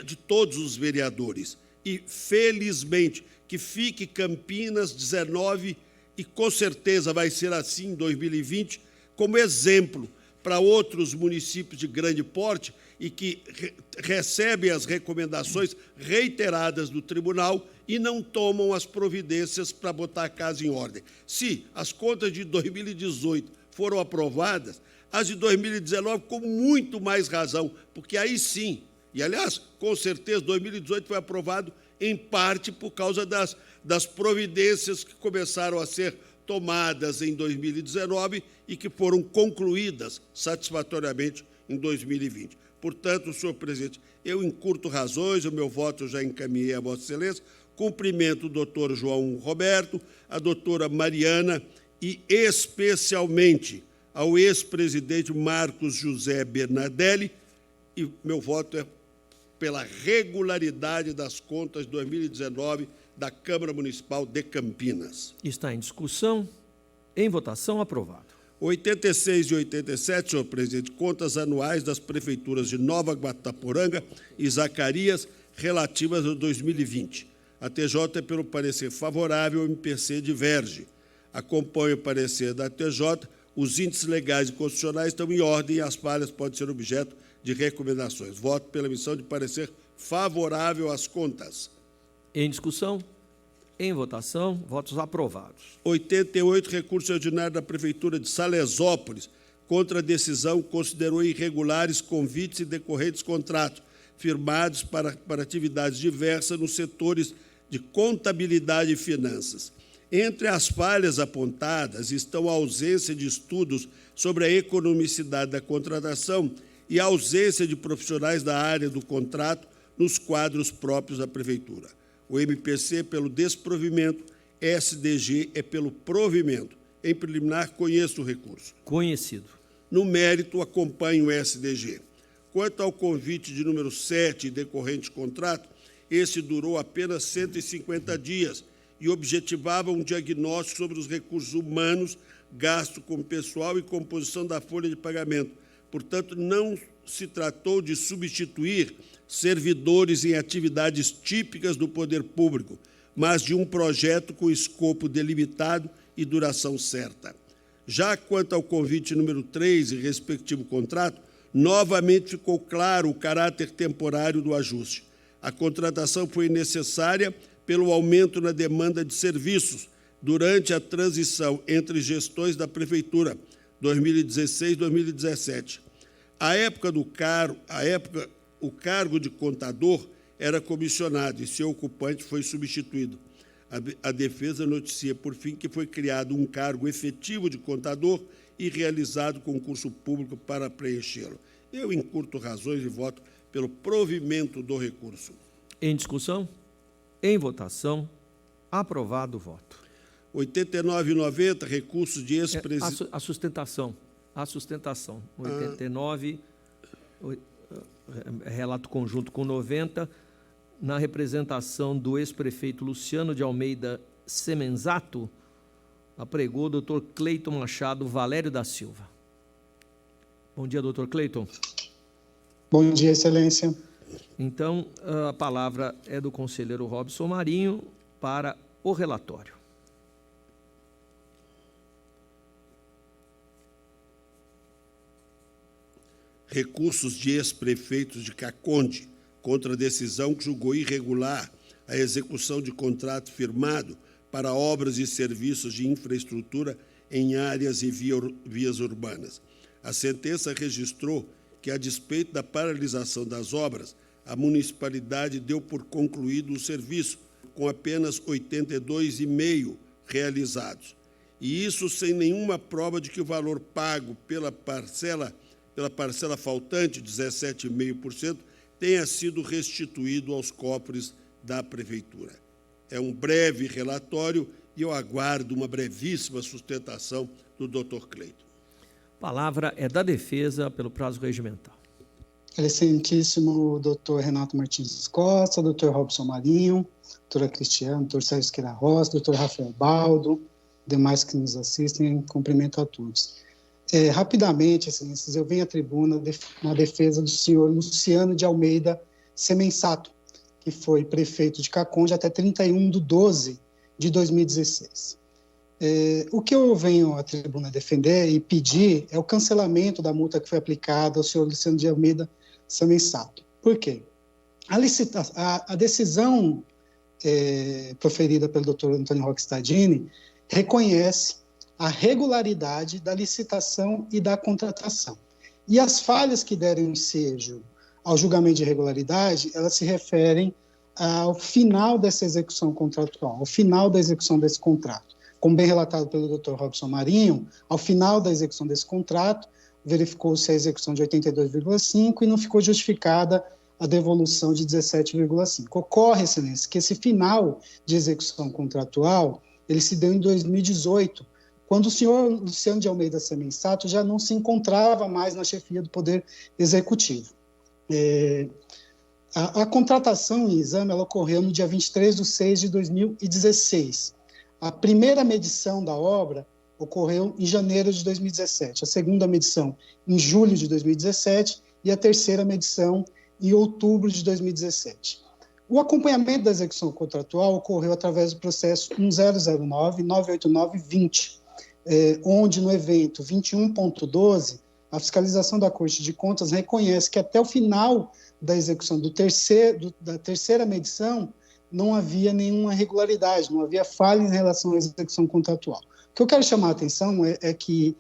de todos os vereadores. E, felizmente, que fique Campinas 19, e com certeza vai ser assim em 2020, como exemplo para outros municípios de grande porte e que recebem as recomendações reiteradas do tribunal e não tomam as providências para botar a casa em ordem. Se as contas de 2018 foram aprovadas, as de 2019 com muito mais razão, porque aí sim, e aliás, com certeza, 2018 foi aprovado em parte por causa das providências que começaram a ser tomadas em 2019 e que foram concluídas satisfatoriamente em 2020. Portanto, senhor presidente, eu encurto razões, o meu voto eu já encaminhei a Vossa Excelência, cumprimento o doutor João Roberto, a doutora Mariana e, especialmente, ao ex-presidente Marcos José Bernardelli, e meu voto é pela regularidade das contas de 2019 da Câmara Municipal de Campinas. Está em discussão. Em votação, aprovado. 86 e 87, senhor presidente, contas anuais das prefeituras de Nova Guataporanga e Zacarias relativas a 2020. A TJ é pelo parecer favorável, o MPC diverge. Acompanho o parecer da TJ, os índices legais e constitucionais estão em ordem e as falhas podem ser objeto de recomendações. Voto pela emissão de parecer favorável às contas. Em discussão. Em votação, votos aprovados. 88, recurso ordinário da Prefeitura de Salesópolis contra a decisão considerou irregulares convites e decorrentes contratos firmados para atividades diversas nos setores de contabilidade e finanças. Entre as falhas apontadas estão a ausência de estudos sobre a economicidade da contratação e a ausência de profissionais da área do contrato nos quadros próprios da Prefeitura. O MPC pelo desprovimento, SDG é pelo provimento. Em preliminar, conheço o recurso. Conhecido. No mérito, acompanho o SDG. Quanto ao convite de número 7 decorrente contrato, esse durou apenas 150 dias e objetivava um diagnóstico sobre os recursos humanos, gasto com pessoal e composição da folha de pagamento. Portanto, não se tratou de substituir servidores em atividades típicas do poder público, mas de um projeto com escopo delimitado e duração certa. Já quanto ao convite número 3 e respectivo contrato, novamente ficou claro o caráter temporário do ajuste. A contratação foi necessária pelo aumento na demanda de serviços durante a transição entre gestões da Prefeitura, 2016 e 2017. O cargo de contador era comissionado e seu ocupante foi substituído. A defesa noticia, por fim, que foi criado um cargo efetivo de contador e realizado concurso público para preenchê-lo. Eu encurto razões e voto pelo provimento do recurso. Em discussão? Em votação? Aprovado o voto. 89 e 90, recursos de ex-presidente... A sustentação. 89, relato conjunto com 90, na representação do ex-prefeito Luciano de Almeida Semenzato, apregou o doutor Cleiton Machado Valério da Silva. Bom dia, doutor Cleiton. Bom dia, Excelência. Então, a palavra é do conselheiro Robson Marinho para o relatório. Recursos de ex-prefeitos de Caconde contra a decisão que julgou irregular a execução de contrato firmado para obras e serviços de infraestrutura em áreas e vias urbanas. A sentença registrou que, a despeito da paralisação das obras, a municipalidade deu por concluído o serviço, com apenas 82,5 realizados. E isso sem nenhuma prova de que o valor pago pela parcela faltante, 17,5%, tenha sido restituído aos cofres da Prefeitura. É um breve relatório e eu aguardo uma brevíssima sustentação do Dr. Cleiton. A palavra é da defesa pelo prazo regimental. Excelentíssimo doutor Renato Martins Costa, doutor Robson Marinho, doutora Cristiana, doutor Sérgio Queira-Ross, doutor Rafael Baldo, demais que nos assistem, cumprimento a todos. Rapidamente, excelências, eu venho à tribuna na defesa do senhor Luciano de Almeida Semensato, que foi prefeito de Caconde até 31/12/2016. O que eu venho à tribuna defender e pedir é o cancelamento da multa que foi aplicada ao senhor Luciano de Almeida Semensato. Por quê? A decisão proferida pelo doutor Antônio Roque Stadini reconhece a regularidade da licitação e da contratação. E as falhas que deram ensejo ao julgamento de irregularidade, elas se referem ao final dessa execução contratual, ao final da execução desse contrato. Como bem relatado pelo Dr. Robson Marinho, ao final da execução desse contrato, verificou-se a execução de 82,5% e não ficou justificada a devolução de 17,5%. Ocorre, excelência, que esse final de execução contratual, ele se deu em 2018, quando o senhor Luciano de Almeida Semensato já não se encontrava mais na chefia do Poder Executivo. A contratação em exame ela ocorreu no dia 23/6/2016. A primeira medição da obra ocorreu em janeiro de 2017, a segunda medição em julho de 2017 e a terceira medição em outubro de 2017. O acompanhamento da execução contratual ocorreu através do processo 1009-989-20, onde no evento 21.12, a fiscalização da Corte de Contas reconhece que até o final da execução da terceira medição não havia nenhuma irregularidade, não havia falha em relação à execução contratual. O que eu quero chamar a atenção é que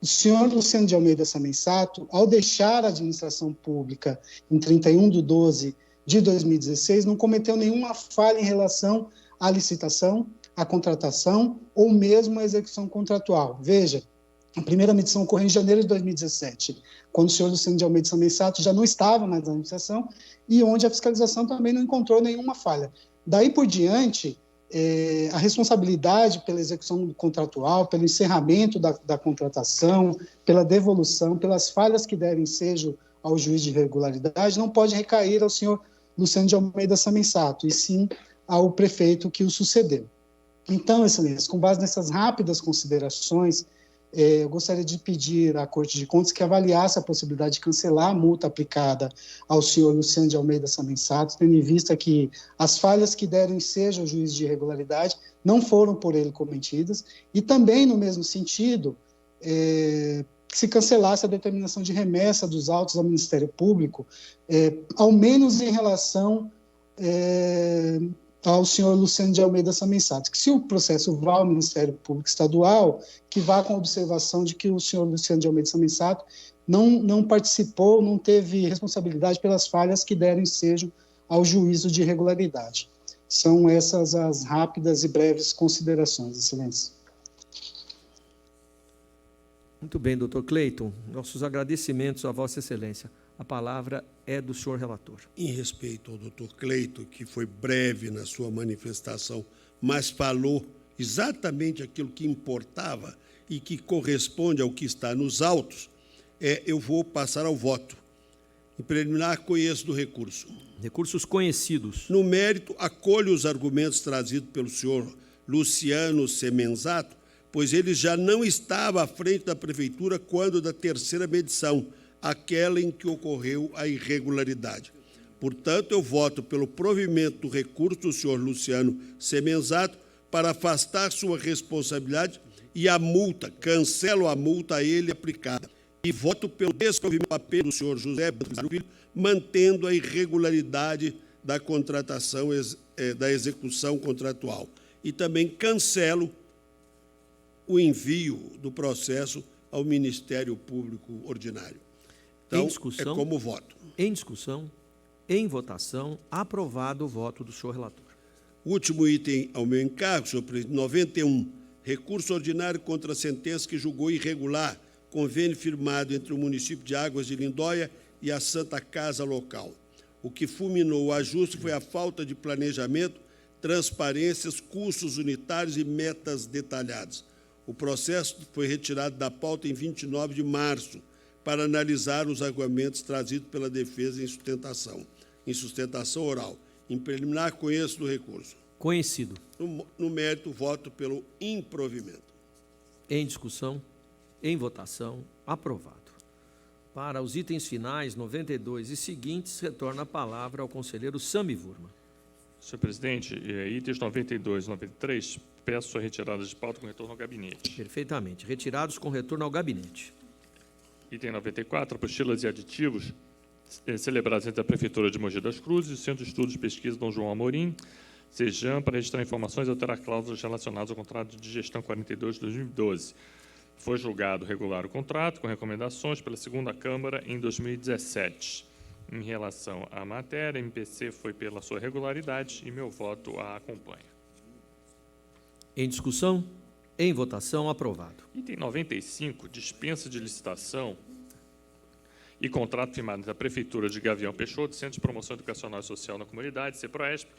o senhor Luciano de Almeida Semensato, ao deixar a administração pública em 31/12/2016, não cometeu nenhuma falha em relação à licitação, à contratação ou mesmo à execução contratual. Veja, a primeira medição ocorreu em janeiro de 2017, quando o senhor Luciano de Almeida Semensato já não estava mais na administração e onde a fiscalização também não encontrou nenhuma falha. Daí por diante, a responsabilidade pela execução contratual, pelo encerramento da contratação, pela devolução, pelas falhas que derem ensejo ao juiz de irregularidade, não pode recair ao senhor Luciano de Almeida Semensato, e sim ao prefeito que o sucedeu. Então, excelência, com base nessas rápidas considerações, eu gostaria de pedir à Corte de Contas que avaliasse a possibilidade de cancelar a multa aplicada ao senhor Luciano de Almeida Semensato, tendo em vista que as falhas que deram ensejo ao juiz de irregularidade não foram por ele cometidas, e também, no mesmo sentido, que se cancelasse a determinação de remessa dos autos ao Ministério Público, ao menos em relação ao senhor Luciano de Almeida Semensato, que se o processo vá ao Ministério Público Estadual, que vá com a observação de que o senhor Luciano de Almeida Semensato não participou, não teve responsabilidade pelas falhas que deram ensejo ao juízo de irregularidade. São essas as rápidas e breves considerações, excelência. Muito bem, doutor Cleiton. Nossos agradecimentos a Vossa Excelência. A palavra é do senhor relator. Em respeito ao doutor Cleiton, que foi breve na sua manifestação, mas falou exatamente aquilo que importava e que corresponde ao que está nos autos, eu vou passar ao voto. Em preliminar, conheço do recurso. Recursos conhecidos. No mérito, acolho os argumentos trazidos pelo senhor Luciano Semensato, pois ele já não estava à frente da prefeitura quando da terceira medição, aquela em que ocorreu a irregularidade. Portanto, eu voto pelo provimento do recurso do senhor Luciano Semensato para afastar sua responsabilidade e a multa, cancelo a multa a ele aplicada. E voto pelo desprovimento do papel do senhor José Filho, mantendo a irregularidade da contratação, da execução contratual. E também cancelo o envio do processo ao Ministério Público Ordinário. Então, é como voto. Em discussão, em votação, aprovado o voto do senhor relator. O último item ao meu encargo, senhor presidente, 91, recurso ordinário contra a sentença que julgou irregular convênio firmado entre o município de Águas de Lindóia e a Santa Casa local. O que fulminou o ajuste foi a falta de planejamento, transparências, custos unitários e metas detalhadas. O processo foi retirado da pauta em 29 de março para analisar os argumentos trazidos pela defesa em sustentação oral. Em preliminar, conheço do recurso. Conhecido. No mérito, voto pelo improvimento. Em discussão, em votação, aprovado. Para os itens finais, 92 e seguintes, retorna a palavra ao conselheiro Sami Vurma. Senhor presidente, itens 92 e 93, peço a retirada de pauta com retorno ao gabinete. Perfeitamente. Retirados com retorno ao gabinete. Item 94, apostilas e aditivos celebrados entre a Prefeitura de Mogi das Cruzes e o Centro de Estudos e Pesquisa Dom João Amorim, SEJAM, para registrar informações e alterar cláusulas relacionadas ao contrato de gestão 42 de 2012. Foi julgado regular o contrato, com recomendações pela segunda Câmara em 2017. Em relação à matéria, a MPC foi pela sua regularidade e meu voto a acompanha. Em discussão, em votação, aprovado. Item 95, dispensa de licitação e contrato firmado entre a Prefeitura de Gavião Peixoto, Centro de Promoção Educacional e Social na Comunidade, CEPROESP,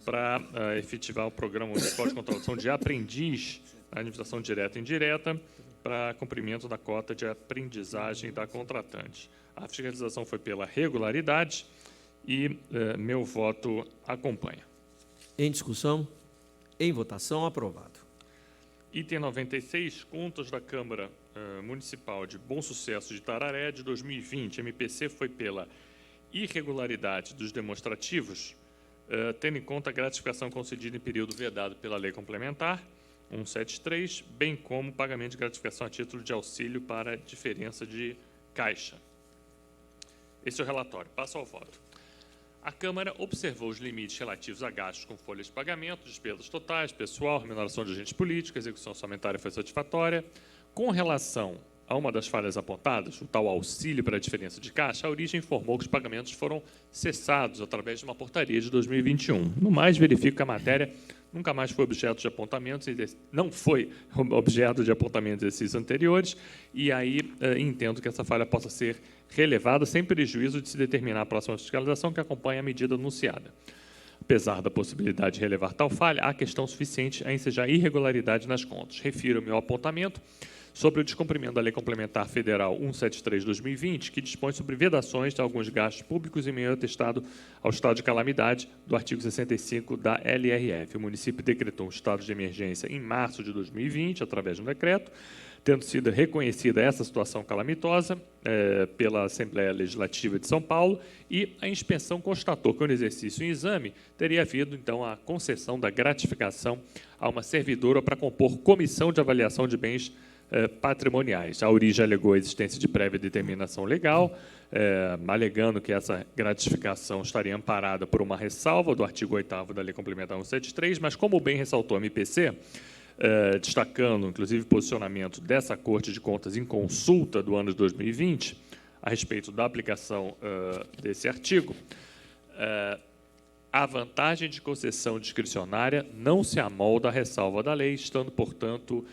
para efetivar o Programa Municipal de Contratação de Aprendiz, na administração direta e indireta, para cumprimento da cota de aprendizagem da contratante. A fiscalização foi pela regularidade e meu voto acompanha. Em discussão, em votação, aprovado. Item 96, contas da Câmara Municipal de Bom Sucesso de Tararé de 2020. A MPC foi pela irregularidade dos demonstrativos, tendo em conta a gratificação concedida em período vedado pela Lei Complementar 173, bem como o pagamento de gratificação a título de auxílio para diferença de caixa. Esse é o relatório. Passo ao voto. A Câmara observou os limites relativos a gastos com folhas de pagamento, despesas totais, pessoal, remuneração de agentes políticos, execução orçamentária foi satisfatória. Com relação a uma das falhas apontadas, o tal auxílio para a diferença de caixa, a origem informou que os pagamentos foram cessados através de uma portaria de 2021. No mais, verifico que a matéria nunca mais foi objeto de apontamentos, não foi objeto de apontamentos de exercícios anteriores, e aí entendo que essa falha possa ser relevada sem prejuízo de se determinar a próxima fiscalização que acompanha a medida anunciada. Apesar da possibilidade de relevar tal falha, há questão suficiente a ensejar irregularidade nas contas. Refiro-me ao apontamento sobre o descumprimento da Lei Complementar Federal 173/2020, que dispõe sobre vedações de alguns gastos públicos em meio atestado ao estado de calamidade do artigo 65 da LRF. O município decretou um estado de emergência em março de 2020, através de um decreto, tendo sido reconhecida essa situação calamitosa pela Assembleia Legislativa de São Paulo, e a inspeção constatou que no exercício em exame teria havido, então, a concessão da gratificação a uma servidora para compor comissão de avaliação de bens patrimoniais. A origem alegou a existência de prévia determinação legal, alegando que essa gratificação estaria amparada por uma ressalva do artigo 8º da Lei Complementar 173, mas, como bem ressaltou a MPC, destacando, inclusive, o posicionamento dessa Corte de Contas em consulta do ano de 2020, a respeito da aplicação desse artigo, a vantagem de concessão discricionária não se amolda à ressalva da lei, estando, portanto,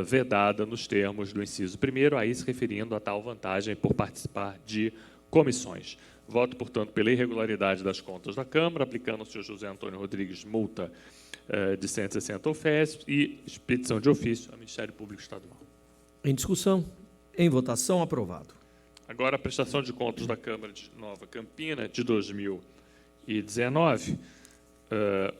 vedada nos termos do inciso 1º, aí se referindo a tal vantagem por participar de comissões. Voto, portanto, pela irregularidade das contas da Câmara, aplicando ao senhor José Antônio Rodrigues multa de 160 UFES e expedição de ofício ao Ministério Público Estadual. Em discussão, em votação, aprovado. Agora, a prestação de contas da Câmara de Nova Campina de 2019,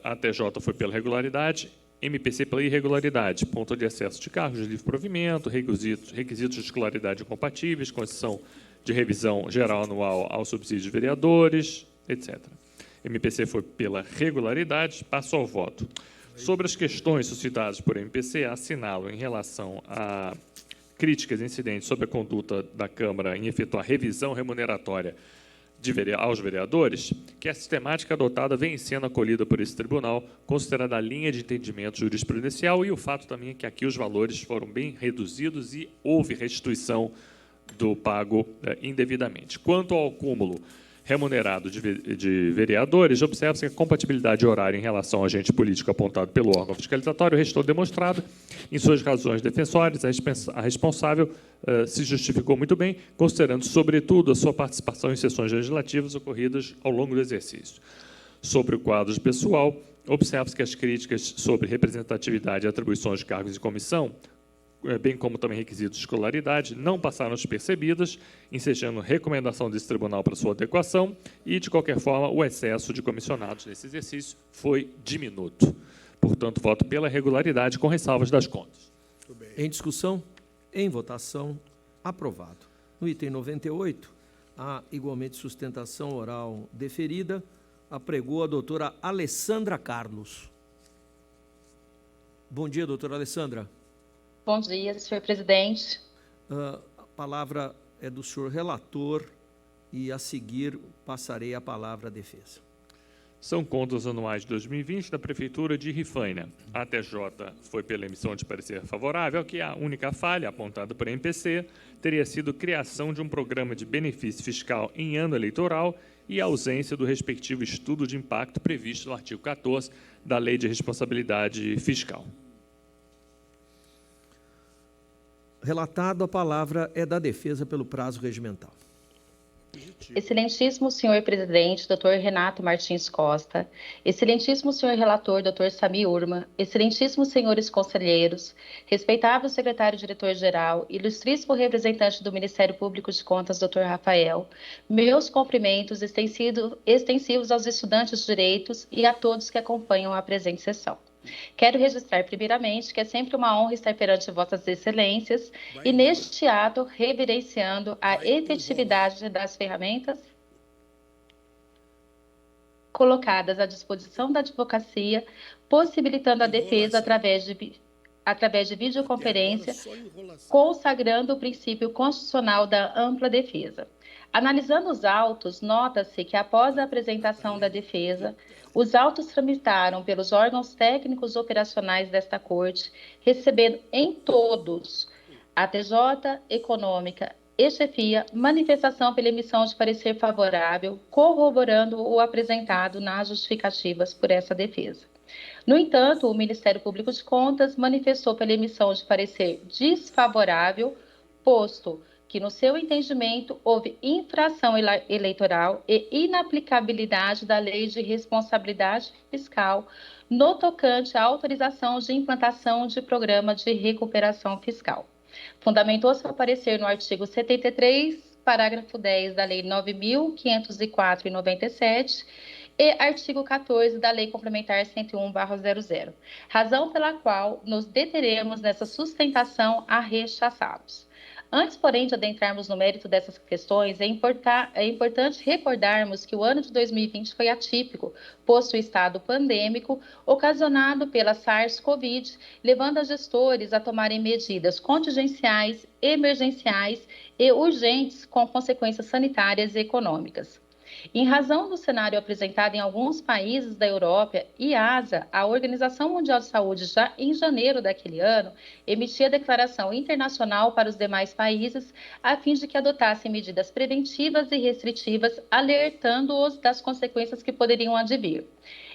a TJ foi pela regularidade, MPC pela irregularidade, ponto de acesso de cargos de livre provimento, requisitos de escolaridade incompatíveis, concessão de revisão geral anual aos subsídios de vereadores, etc. MPC foi pela regularidade, passo ao voto. Sobre as questões suscitadas por MPC, assinalo em relação a críticas incidentes sobre a conduta da Câmara em efetuar revisão remuneratória aos vereadores, que a sistemática adotada vem sendo acolhida por esse tribunal, considerada a linha de entendimento jurisprudencial, e o fato também é que aqui os valores foram bem reduzidos e houve restituição do pago indevidamente. Quanto ao acúmulo remunerado de vereadores, observa-se que a compatibilidade horária em relação ao agente político apontado pelo órgão fiscalizatório restou demonstrada em suas razões defensórias. A responsável se justificou muito bem, considerando, sobretudo, a sua participação em sessões legislativas ocorridas ao longo do exercício. Sobre o quadro de pessoal, observa-se que as críticas sobre representatividade e atribuições de cargos de comissão, bem como também requisitos de escolaridade, não passaram despercebidas, ensejando recomendação desse tribunal para sua adequação e, de qualquer forma, o excesso de comissionados nesse exercício foi diminuto. Portanto, voto pela regularidade com ressalvas das contas. Em discussão? Em votação, aprovado. No item 98, há igualmente sustentação oral deferida. Apregou a doutora Alessandra Carlos. Bom dia, doutora Alessandra. Bom dia, senhor presidente. A palavra é do senhor relator e, a seguir, passarei a palavra à defesa. São contas anuais de 2020 da Prefeitura de Rifaina. A TJ foi pela emissão de parecer favorável, que a única falha apontada por MPC teria sido criação de um programa de benefício fiscal em ano eleitoral e a ausência do respectivo estudo de impacto previsto no artigo 14 da Lei de Responsabilidade Fiscal. Relatado, a palavra é da defesa pelo prazo regimental. Excelentíssimo senhor presidente, doutor Renato Martins Costa, excelentíssimo senhor relator, doutor Sami Urma, excelentíssimos senhores conselheiros, respeitável secretário-diretor-geral, ilustríssimo representante do Ministério Público de Contas, doutor Rafael, meus cumprimentos extensivos aos estudantes de direitos e a todos que acompanham a presente sessão. Quero registrar primeiramente que é sempre uma honra estar perante vossas excelências e neste ato reverenciando a efetividade das ferramentas colocadas à disposição da advocacia, possibilitando a defesa através de videoconferência, consagrando o princípio constitucional da ampla defesa. Analisando os autos, nota-se que após a apresentação da defesa, os autos tramitaram pelos órgãos técnicos operacionais desta Corte, recebendo em todos a TJ, Econômica e Chefia, manifestação pela emissão de parecer favorável, corroborando o apresentado nas justificativas por essa defesa. No entanto, o Ministério Público de Contas manifestou pela emissão de parecer desfavorável, posto que, no seu entendimento, houve infração eleitoral e inaplicabilidade da Lei de Responsabilidade Fiscal no tocante à autorização de implantação de programa de recuperação fiscal. Fundamentou seu parecer no artigo 73, parágrafo 10 da Lei 9.504/97 e artigo 14 da Lei Complementar 101/00, razão pela qual nos deteremos nessa sustentação a rechaçá-los. Antes, porém, de adentrarmos no mérito dessas questões, é importante recordarmos que o ano de 2020 foi atípico, posto o estado pandêmico ocasionado pela SARS-CoV, levando as gestores a tomarem medidas contingenciais, emergenciais e urgentes com consequências sanitárias e econômicas. Em razão do cenário apresentado em alguns países da Europa e Ásia, a Organização Mundial de Saúde, já em janeiro daquele ano, emitia declaração internacional para os demais países a fim de que adotassem medidas preventivas e restritivas, alertando-os das consequências que poderiam advir.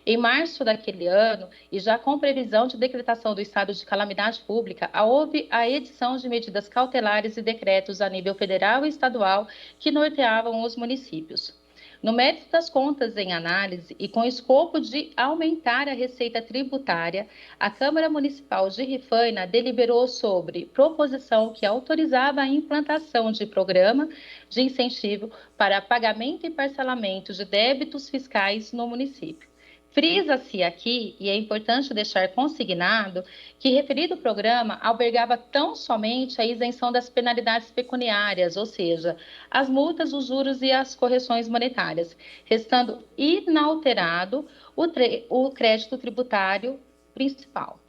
Em março daquele ano, e já com previsão de decretação do estado de calamidade pública, houve a edição de medidas cautelares e decretos a nível federal e estadual que norteavam os municípios. No mérito das contas em análise e com o escopo de aumentar a receita tributária, a Câmara Municipal de Rifaina deliberou sobre proposição que autorizava a implantação de programa de incentivo para pagamento e parcelamento de débitos fiscais no município. Frisa-se aqui, e é importante deixar consignado, que referido programa albergava tão somente a isenção das penalidades pecuniárias, ou seja, as multas, os juros e as correções monetárias, restando inalterado o crédito tributário principal.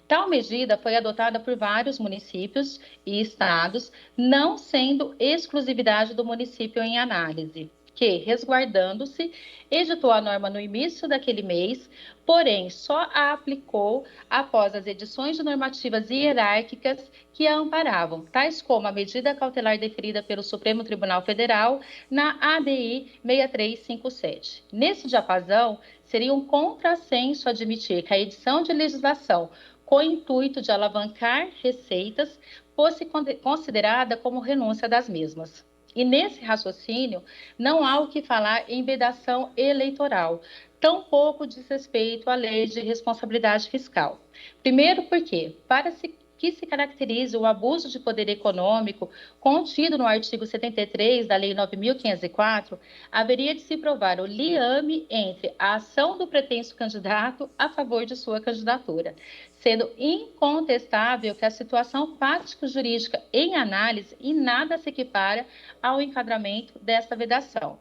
Tal medida foi adotada por vários municípios e estados, não sendo exclusividade do município em análise, que, resguardando-se, editou a norma no início daquele mês, porém só a aplicou após as edições de normativas hierárquicas que a amparavam, tais como a medida cautelar deferida pelo Supremo Tribunal Federal na ADI 6357. Nesse diapasão, seria um contrassenso admitir que a edição de legislação com o intuito de alavancar receitas fosse considerada como renúncia das mesmas. E nesse raciocínio, não há o que falar em vedação eleitoral, tampouco diz respeito à lei de responsabilidade fiscal. Primeiro porque, que se caracterize o abuso de poder econômico contido no artigo 73 da Lei 9.504, haveria de se provar o liame entre a ação do pretenso candidato a favor de sua candidatura, sendo incontestável que a situação fático-jurídica em análise em nada se equipara ao enquadramento desta vedação.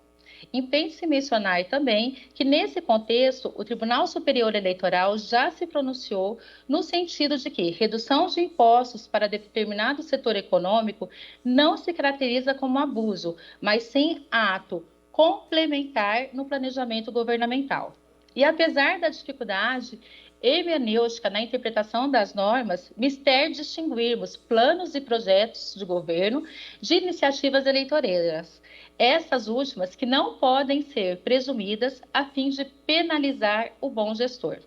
Impensa mencionar também que, nesse contexto, o Tribunal Superior Eleitoral já se pronunciou no sentido de que redução de impostos para determinado setor econômico não se caracteriza como abuso, mas sim ato complementar no planejamento governamental. E apesar da dificuldade hermenêutica na interpretação das normas, mister distinguirmos planos e projetos de governo de iniciativas eleitoreiras. Essas últimas que não podem ser presumidas a fim de penalizar o bom gestor.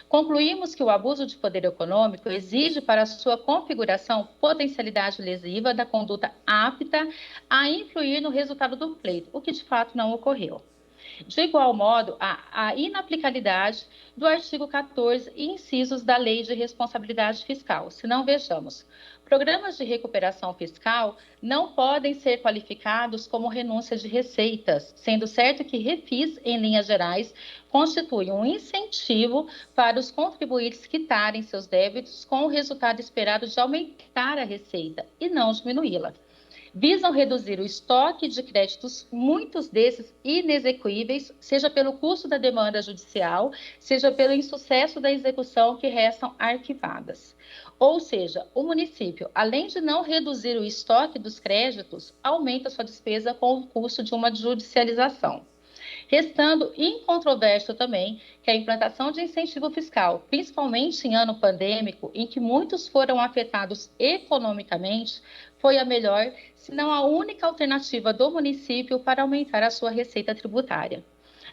Concluímos que o abuso de poder econômico exige para sua configuração potencialidade lesiva da conduta apta a influir no resultado do pleito, o que de fato não ocorreu. De igual modo, a inaplicabilidade do artigo 14 e incisos da Lei de Responsabilidade Fiscal. Se não, vejamos. Programas de recuperação fiscal não podem ser qualificados como renúncia de receitas, sendo certo que refis, em linhas gerais, constitui um incentivo para os contribuintes quitarem seus débitos com o resultado esperado de aumentar a receita e não diminuí-la. Visam reduzir o estoque de créditos, muitos desses inexequíveis, seja pelo custo da demanda judicial, seja pelo insucesso da execução, que restam arquivadas. Ou seja, o município, além de não reduzir o estoque dos créditos, aumenta sua despesa com o custo de uma judicialização. Restando incontroverso também que a implantação de incentivo fiscal, principalmente em ano pandêmico, em que muitos foram afetados economicamente, foi a melhor, se não a única alternativa do município para aumentar a sua receita tributária.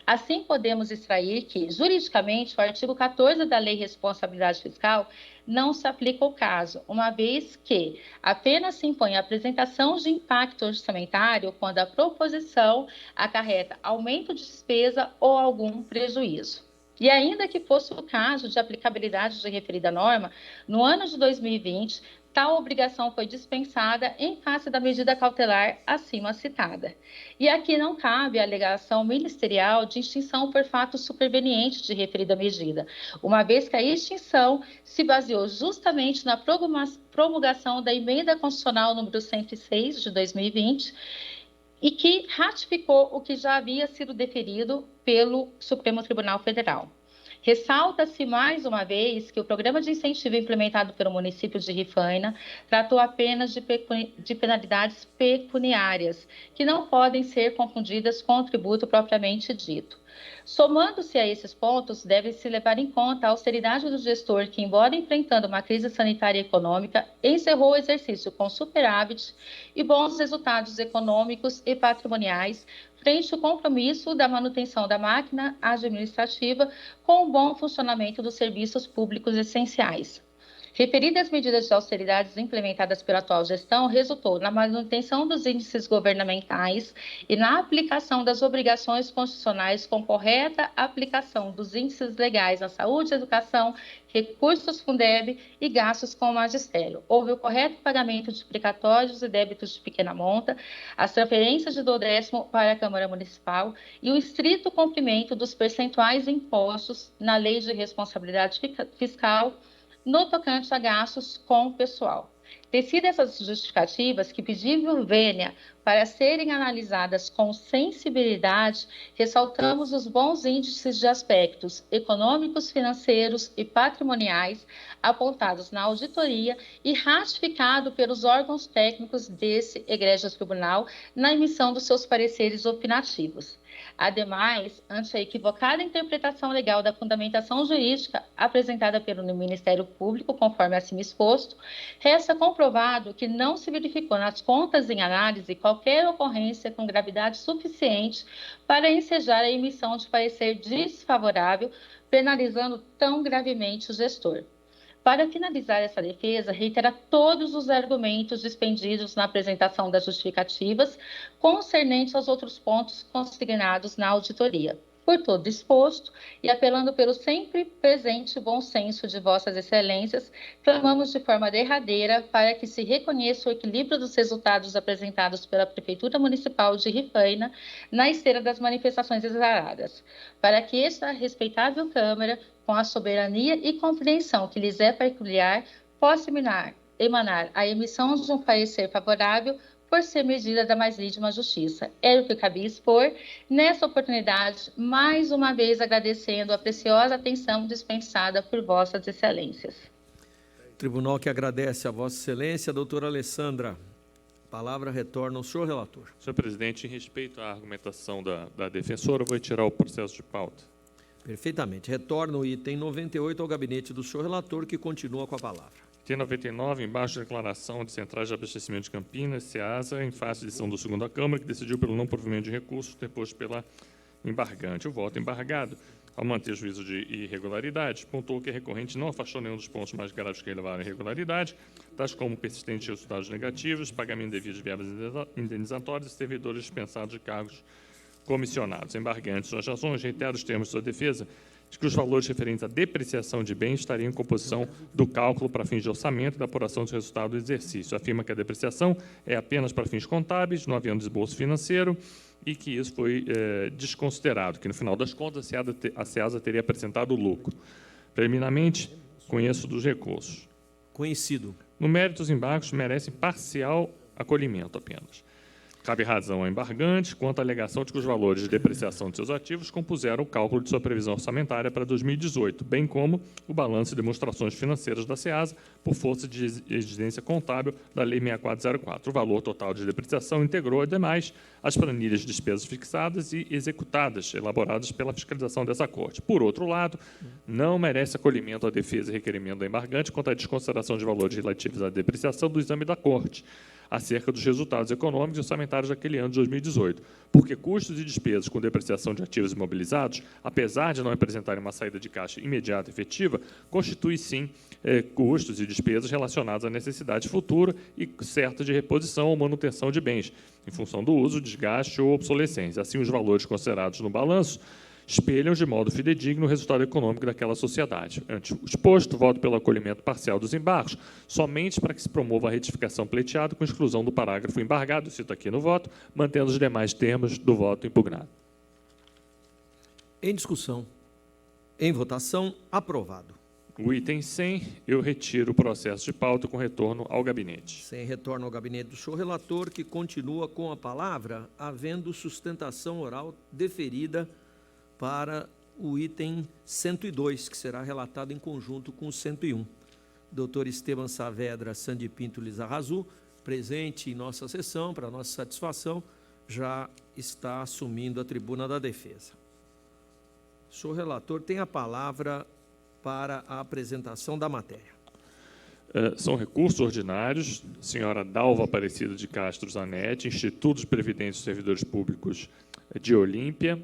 Assim, podemos extrair que, juridicamente, o artigo 14 da Lei de Responsabilidade Fiscal não se aplica ao caso, uma vez que apenas se impõe a apresentação de impacto orçamentário quando a proposição acarreta aumento de despesa ou algum prejuízo. E ainda que fosse o caso de aplicabilidade de referida norma, no ano de 2020, tal obrigação foi dispensada em face da medida cautelar acima citada. E aqui não cabe a alegação ministerial de extinção por fato superveniente de referida medida, uma vez que a extinção se baseou justamente na promulgação da Emenda Constitucional número 106 de 2020, e que ratificou o que já havia sido deferido pelo Supremo Tribunal Federal. Ressalta-se mais uma vez que o programa de incentivo implementado pelo município de Rifaina tratou apenas de penalidades pecuniárias, que não podem ser confundidas com o tributo propriamente dito. Somando-se a esses pontos, deve-se levar em conta a austeridade do gestor que, embora enfrentando uma crise sanitária e econômica, encerrou o exercício com superávit e bons resultados econômicos e patrimoniais, frente ao compromisso da manutenção da máquina administrativa com o bom funcionamento dos serviços públicos essenciais. Referidas medidas de austeridade implementadas pela atual gestão resultou na manutenção dos índices governamentais e na aplicação das obrigações constitucionais com correta aplicação dos índices legais na saúde, educação, recursos Fundeb e gastos com o magistério. Houve o correto pagamento de precatórios e débitos de pequena monta, as transferências de 12º para a Câmara Municipal e o estrito cumprimento dos percentuais impostos na Lei de Responsabilidade Fiscal no tocante a gastos com o pessoal. Tecidas essas justificativas que pedível vênia para serem analisadas com sensibilidade, ressaltamos os bons índices de aspectos econômicos, financeiros e patrimoniais apontados na auditoria e ratificado pelos órgãos técnicos desse egrégio tribunal na emissão dos seus pareceres opinativos. Ademais, ante a equivocada interpretação legal da fundamentação jurídica apresentada pelo Ministério Público, conforme acima exposto, resta comprovado que não se verificou nas contas em análise qualquer ocorrência com gravidade suficiente para ensejar a emissão de parecer desfavorável, penalizando tão gravemente o gestor. Para finalizar essa defesa, reitera todos os argumentos dispendidos na apresentação das justificativas concernentes aos outros pontos consignados na auditoria. Por todo exposto e apelando pelo sempre presente bom senso de Vossas Excelências, clamamos de forma derradeira para que se reconheça o equilíbrio dos resultados apresentados pela Prefeitura Municipal de Rifaina na esteira das manifestações exaradas, para que esta respeitável Câmara, com a soberania e compreensão que lhes é peculiar, possa emanar a emissão de um parecer favorável por ser medida da mais lídima justiça. É o que cabia expor. Nessa oportunidade, mais uma vez agradecendo a preciosa atenção dispensada por Vossas Excelências. Tribunal que agradece a Vossa Excelência. Doutora Alessandra, a palavra retorna ao senhor relator. Senhor presidente, em respeito à argumentação da defensora, eu vou retirar o processo de pauta. Perfeitamente. Retorna o item 98 ao gabinete do senhor relator, que continua com a palavra. Item 99, embaixo da declaração de Centrais de Abastecimento de Campinas, CEASA, em face de decisão da segunda Câmara, que decidiu pelo não provimento de recursos deposto pela embargante. O voto embargado, ao manter juízo de irregularidade, pontuou que a recorrente não afastou nenhum dos pontos mais graves que relevaram a irregularidade, tais como persistentes resultados negativos, pagamento devido de verbas indenizatórias e servidores dispensados de cargos comissionados. Embargante, suas razões, reitera os termos de sua defesa, de que os valores referentes à depreciação de bens estariam em composição do cálculo para fins de orçamento e da apuração dos resultados do exercício. Afirma que a depreciação é apenas para fins contábeis, não havendo desbolso financeiro, e que isso foi desconsiderado, que, no final das contas, a CEASA teria apresentado lucro. Preliminarmente, conheço dos recursos. Conhecido. No mérito, os embargos merecem parcial acolhimento apenas. Cabe razão ao embargante quanto à alegação de que os valores de depreciação de seus ativos compuseram o cálculo de sua previsão orçamentária para 2018, bem como o balanço e demonstrações financeiras da CEASA por força de exigência contábil da Lei 6404. O valor total de depreciação integrou, ademais, as planilhas de despesas fixadas e executadas, elaboradas pela fiscalização dessa Corte. Por outro lado, não merece acolhimento a defesa e requerimento da embargante quanto à desconsideração de valores relativos à depreciação do exame da Corte, acerca dos resultados econômicos e orçamentários daquele ano de 2018, porque custos e despesas com depreciação de ativos imobilizados, apesar de não representarem uma saída de caixa imediata e efetiva, constituem, sim, custos e despesas relacionados à necessidade futura e certa de reposição ou manutenção de bens, em função do uso, desgaste ou obsolescência. Assim, os valores considerados no balanço espelham de modo fidedigno o resultado econômico daquela sociedade. Ante o exposto, voto pelo acolhimento parcial dos embargos, somente para que se promova a retificação pleiteada com exclusão do parágrafo embargado, cito aqui no voto, mantendo os demais termos do voto impugnado. Em discussão. Em votação, aprovado. O item 100, eu retiro o processo de pauta com retorno ao gabinete. Sem retorno ao gabinete do senhor relator, que continua com a palavra, havendo sustentação oral deferida para o item 102, que será relatado em conjunto com o 101. Doutor Esteban Saavedra Sandi Pinto Lizarrazu, presente em nossa sessão, para nossa satisfação, já está assumindo a tribuna da defesa. O senhor relator tem a palavra para a apresentação da matéria. São recursos ordinários, senhora Dalva Aparecida de Castro Zanetti, Instituto de Previdência dos Servidores Públicos de Olímpia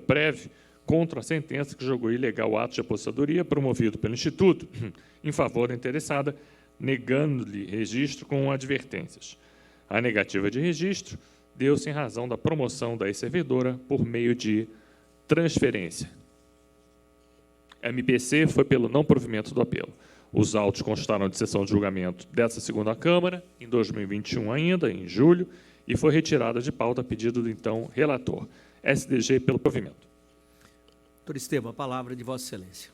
Prev, contra a sentença que julgou ilegal o ato de aposentadoria promovido pelo Instituto em favor da interessada, negando-lhe registro com advertências. A negativa de registro deu-se em razão da promoção da ex-servidora por meio de transferência. A MPC foi pelo não provimento do apelo. Os autos constaram de sessão de julgamento dessa segunda Câmara, em 2021 ainda, em julho, e foi retirada de pauta a pedido do então relator. SDG pelo provimento. Doutor Esteban, a palavra de Vossa Excelência.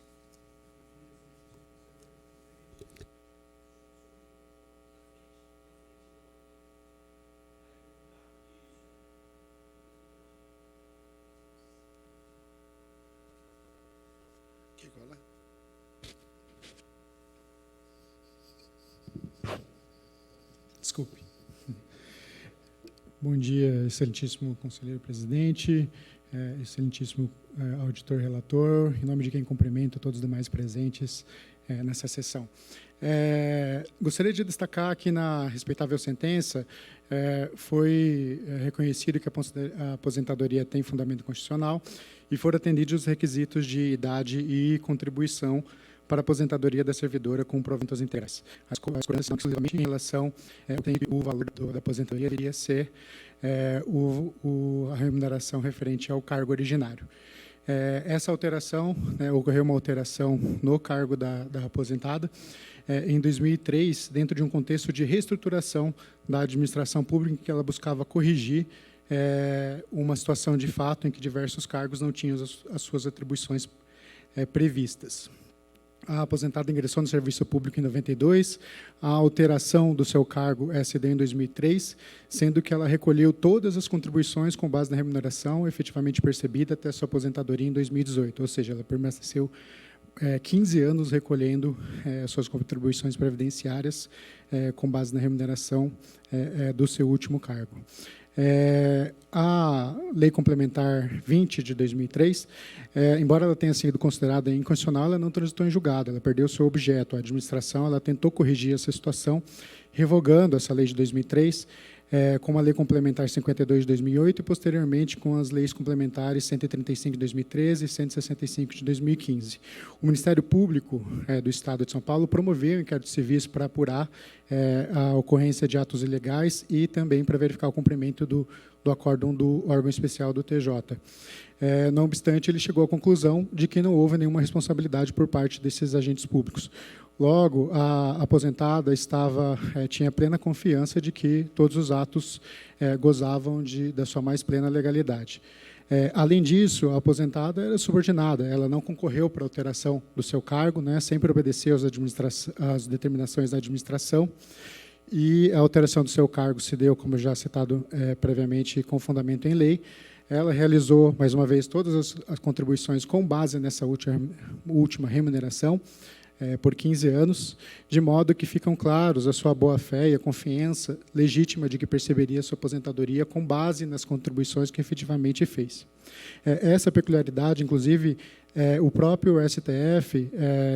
Desculpe. Bom dia, excelentíssimo conselheiro presidente, excelentíssimo auditor relator, em nome de quem cumprimento todos os demais presentes nessa sessão. Gostaria de destacar que na respeitável sentença foi reconhecido que a aposentadoria tem fundamento constitucional e foram atendidos os requisitos de idade e contribuição para a aposentadoria da servidora com proventos integrais. As cobranças não exclusivamente em relação ao tempo e o valor da aposentadoria deveria ser a remuneração referente ao cargo originário. Essa alteração, ocorreu uma alteração no cargo da aposentada em 2003, dentro de um contexto de reestruturação da administração pública, em que ela buscava corrigir uma situação de fato em que diversos cargos não tinham as suas atribuições previstas. A aposentada ingressou no serviço público em 92, a alteração do seu cargo se deu em 2003, sendo que ela recolheu todas as contribuições com base na remuneração efetivamente percebida até sua aposentadoria em 2018, ou seja, ela permaneceu 15 anos recolhendo suas contribuições previdenciárias com base na remuneração do seu último cargo. A Lei Complementar 20 de 2003, embora ela tenha sido considerada inconstitucional, ela não transitou em julgado, ela perdeu seu objeto. A administração ela tentou corrigir essa situação, revogando essa lei de 2003, com a Lei Complementar 52 de 2008 e, posteriormente, com as leis complementares 135 de 2013 e 165 de 2015. O Ministério Público do Estado de São Paulo promoveu inquéritos civis para apurar a ocorrência de atos ilegais e também para verificar o cumprimento do acórdão do órgão especial do TJ. Não obstante, ele chegou à conclusão de que não houve nenhuma responsabilidade por parte desses agentes públicos. Logo, a aposentada tinha plena confiança de que todos os atos gozavam da sua mais plena legalidade. Além disso, a aposentada era subordinada, ela não concorreu para a alteração do seu cargo, sempre obedeceu às determinações da administração, e a alteração do seu cargo se deu, como já citado previamente, com fundamento em lei. Ela realizou, mais uma vez, todas as contribuições com base nessa última remuneração, por 15 anos, de modo que ficam claros a sua boa-fé e a confiança legítima de que perceberia sua aposentadoria com base nas contribuições que efetivamente fez. Essa peculiaridade, inclusive, o próprio STF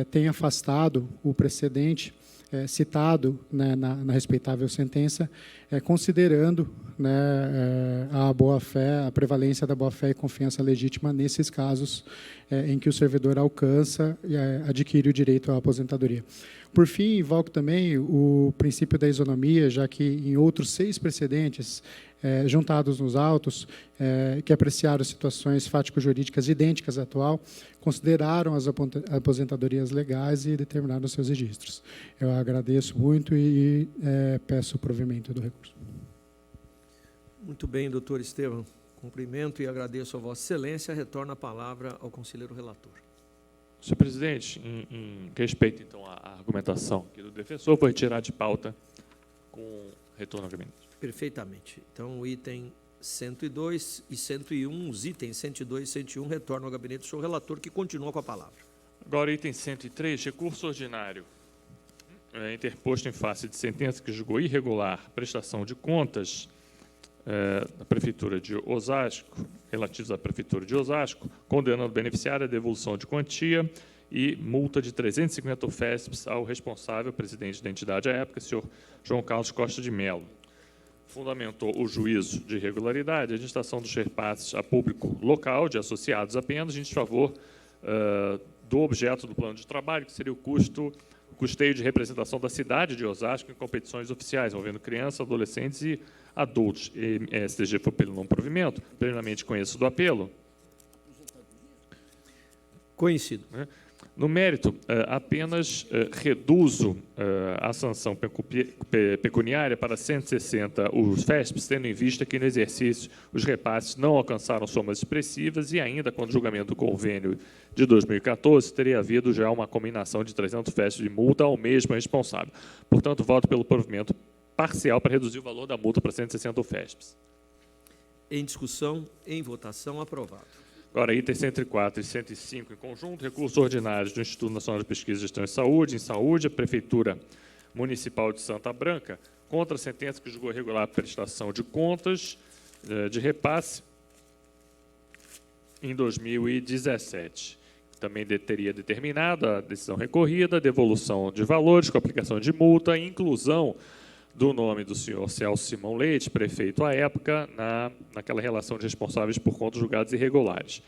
tem afastado o precedente citado na respeitável sentença, considerando a boa-fé, a prevalência da boa-fé e confiança legítima nesses casos em que o servidor alcança e adquire o direito à aposentadoria. Por fim, invoco também o princípio da isonomia, já que em outros 6 precedentes juntados nos autos, que apreciaram situações fático-jurídicas idênticas à atual, consideraram as aposentadorias legais e determinaram seus registros. Eu agradeço muito e peço o provimento do recurso. Muito bem, doutor Estevam. Cumprimento e agradeço a Vossa Excelência. Retorno a palavra ao conselheiro relator. Senhor presidente, em respeito, então, à argumentação aqui do defensor, vou retirar de pauta com retorno ao gabinete. Perfeitamente. Então, o item 102 e 101, os itens 102 e 101, retornam ao gabinete do senhor relator, que continua com a palavra. Agora, item 103, recurso ordinário. Interposto em face de sentença que julgou irregular prestação de contas da Prefeitura de Osasco, relativos à Prefeitura de Osasco, condenando o beneficiário à devolução de quantia e multa de 350 UFESPs ao responsável, presidente da entidade à época, senhor João Carlos Costa de Mello. Fundamentou o juízo de irregularidade, a administração dos repasses a público local, de associados apenas, em desfavor do objeto do plano de trabalho, que seria o custeio de representação da cidade de Osasco em competições oficiais, envolvendo crianças, adolescentes e adultos. STG foi pelo não provimento, plenamente conheço do apelo. Conhecido. No mérito, apenas reduzo a sanção pecuniária para 160 os FESPs, tendo em vista que no exercício os repasses não alcançaram somas expressivas e ainda com o julgamento do convênio de 2014 teria havido já uma combinação de 300 FESPs de multa ao mesmo responsável. Portanto, voto pelo provimento parcial para reduzir o valor da multa para 160 FESPs. Em discussão, em votação, aprovado. Agora, itens 104 e 105 em conjunto, recursos ordinários do Instituto Nacional de Pesquisa e Gestão em Saúde, a Prefeitura Municipal de Santa Branca, contra a sentença que julgou irregular a prestação de contas de repasse em 2017. Também teria determinado a decisão recorrida, a devolução de valores com aplicação de multa e inclusão do nome do senhor Celso Simão Leite, prefeito à época, naquela relação de responsáveis por contas julgadas irregulares.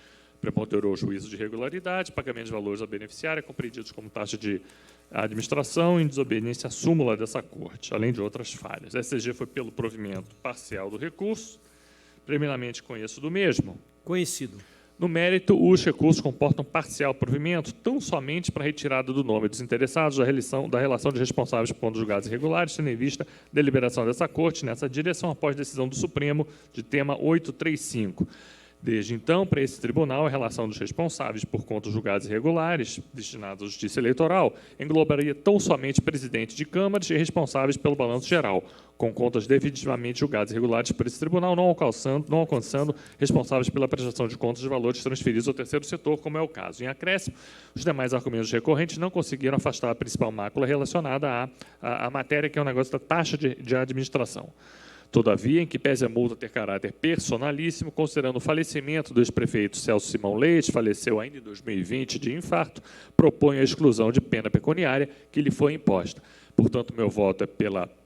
preponderou o juízo de irregularidade, pagamento de valores à beneficiária compreendidos como taxa de administração em desobediência à súmula dessa Corte, além de outras falhas. A SCG foi pelo provimento parcial do recurso, preliminarmente conheço do mesmo. Conhecido. No mérito, os recursos comportam parcial provimento, tão somente para a retirada do nome dos interessados da relação de responsáveis por contas julgadas irregulares, tendo em vista a deliberação dessa Corte nessa direção após decisão do Supremo de tema 835. Desde então, para esse tribunal, a relação dos responsáveis por contas julgadas irregulares, destinados à Justiça Eleitoral, englobaria tão somente presidente de câmaras e responsáveis pelo balanço geral, com contas definitivamente julgadas irregulares por esse tribunal, não alcançando responsáveis pela prestação de contas de valores transferidos ao terceiro setor, como é o caso. Em acréscimo, os demais argumentos recorrentes não conseguiram afastar a principal mácula relacionada à matéria, que é o negócio da taxa de administração. Todavia, em que pese a multa ter caráter personalíssimo, considerando o falecimento do ex-prefeito Celso Simão Leite, faleceu ainda em 2020 de infarto, proponho a exclusão de pena pecuniária que lhe foi imposta. Portanto, meu voto é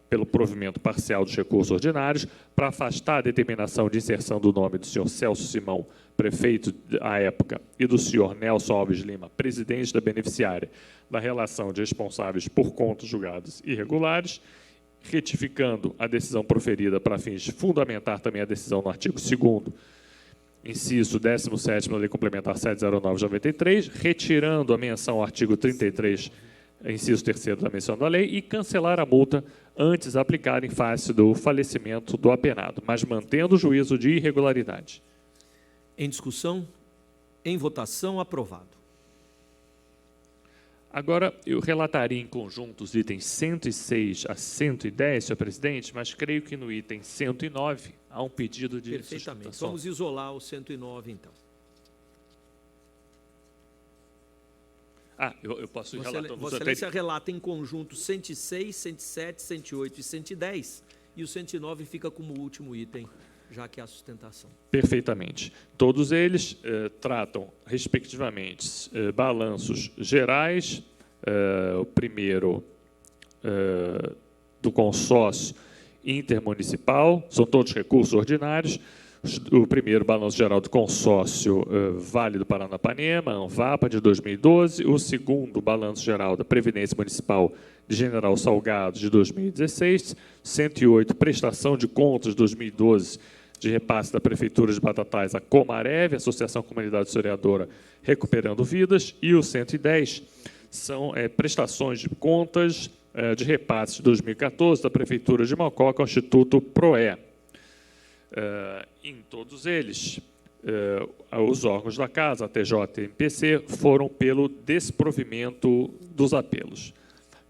pelo provimento parcial dos recursos ordinários, para afastar a determinação de inserção do nome do senhor Celso Simão, prefeito à época, e do senhor Nelson Alves Lima, presidente da beneficiária, da relação de responsáveis por contas julgadas irregulares, retificando a decisão proferida para fins de fundamentar também a decisão no artigo 2º, inciso 17º da Lei Complementar 709 de 93, retirando a menção ao artigo 33, inciso 3º da menção da lei, e cancelar a multa antes aplicada em face do falecimento do apenado, mas mantendo o juízo de irregularidade. Em discussão, em votação, aprovado. Agora, eu relataria em conjunto os itens 106 a 110, senhor presidente, mas creio que no item 109 há um pedido de Perfeitamente. sustentação. Vamos isolar o 109, então. Eu posso ir relatando Vossa Excelência relata em conjunto 106, 107, 108 e 110, e o 109 fica como último item, já que há sustentação. Perfeitamente. Todos eles tratam, respectivamente, balanços gerais, o primeiro do consórcio intermunicipal, são todos recursos ordinários, o primeiro balanço geral do consórcio Vale do Paranapanema, ANVAPA, de 2012, o segundo balanço geral da Previdência Municipal de General Salgado, de 2016, 108, prestação de contas de 2012, de repasse da Prefeitura de Batatais à Comarev, Associação Comunidade Historiadora Recuperando Vidas, e o 110 são prestações de contas de repasse de 2014 da Prefeitura de Mococa ao Instituto PROE. Em todos eles, os órgãos da Casa, a TJ e MPC, foram pelo desprovimento dos apelos.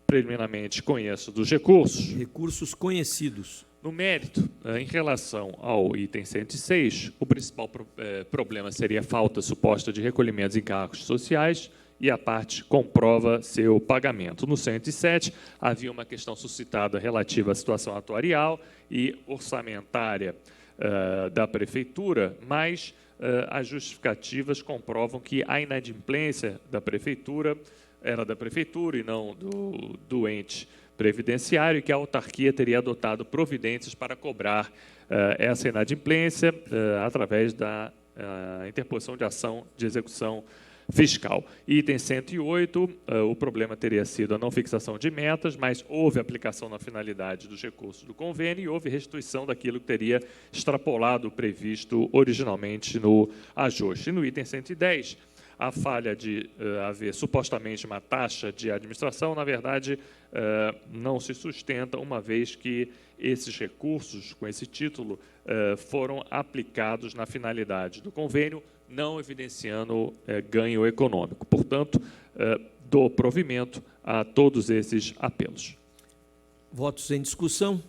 Preliminarmente, conheço dos recursos. Recursos conhecidos. No mérito, em relação ao item 106, o principal problema seria a falta suposta de recolhimentos em encargos sociais e a parte comprova seu pagamento. No 107, havia uma questão suscitada relativa à situação atuarial e orçamentária da Prefeitura, mas as justificativas comprovam que a inadimplência da Prefeitura era da Prefeitura e não do ente previdenciário, e que a autarquia teria adotado providências para cobrar essa inadimplência através da interposição de ação de execução fiscal. Item 108, o problema teria sido a não fixação de metas, mas houve aplicação na finalidade dos recursos do convênio e houve restituição daquilo que teria extrapolado o previsto originalmente no ajuste. E no item 110, a falha de haver supostamente uma taxa de administração, na verdade, não se sustenta, uma vez que esses recursos, com esse título, foram aplicados na finalidade do convênio, não evidenciando ganho econômico. Portanto, dou provimento a todos esses apelos. Votos em discussão,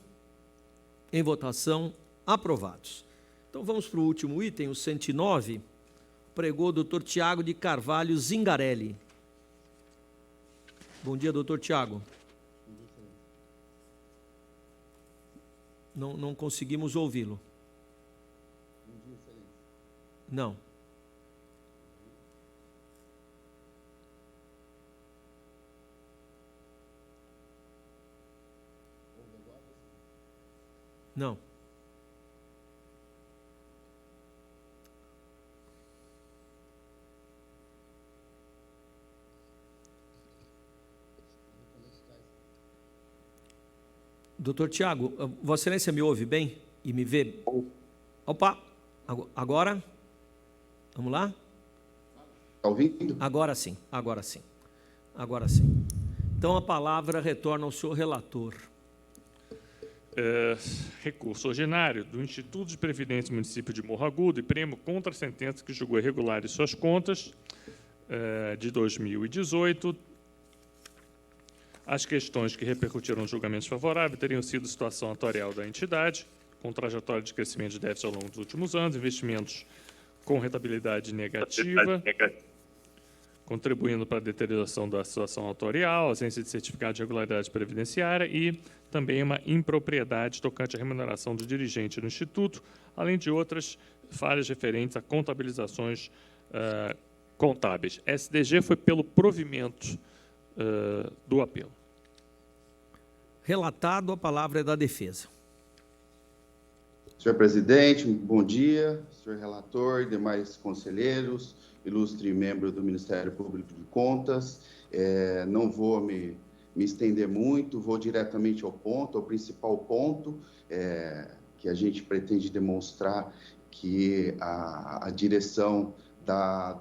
em votação, aprovados. Então, vamos para o último item, o 109, pregou o doutor Tiago de Carvalho Zingarelli. Bom dia, doutor Tiago. Não conseguimos ouvi-lo. Não. Não. Doutor Tiago, Vossa Excelência me ouve bem e me vê? Opa, agora? Vamos lá? Está ouvindo? Agora sim, agora sim. Agora sim. Então a palavra retorna ao senhor relator. Recurso ordinário do Instituto de Previdência do município de Morro Agudo e prêmio contra a sentença que julgou irregulares suas contas de 2018. As questões que repercutiram no julgamento favorável teriam sido situação atuarial da entidade, com trajetória de crescimento de déficit ao longo dos últimos anos, investimentos com rentabilidade negativa, contribuindo para a deterioração da situação autorial, ausência de certificado de regularidade previdenciária e também uma impropriedade tocante à remuneração do dirigente do Instituto, além de outras falhas referentes a contabilizações contábeis. SDG foi pelo provimento do apelo. Relatado, a palavra é da defesa. Senhor presidente, bom dia, senhor relator, demais conselheiros, ilustre membro do Ministério Público de Contas. Não vou me estender muito, vou diretamente ao ponto, ao principal ponto que a gente pretende demonstrar que a direção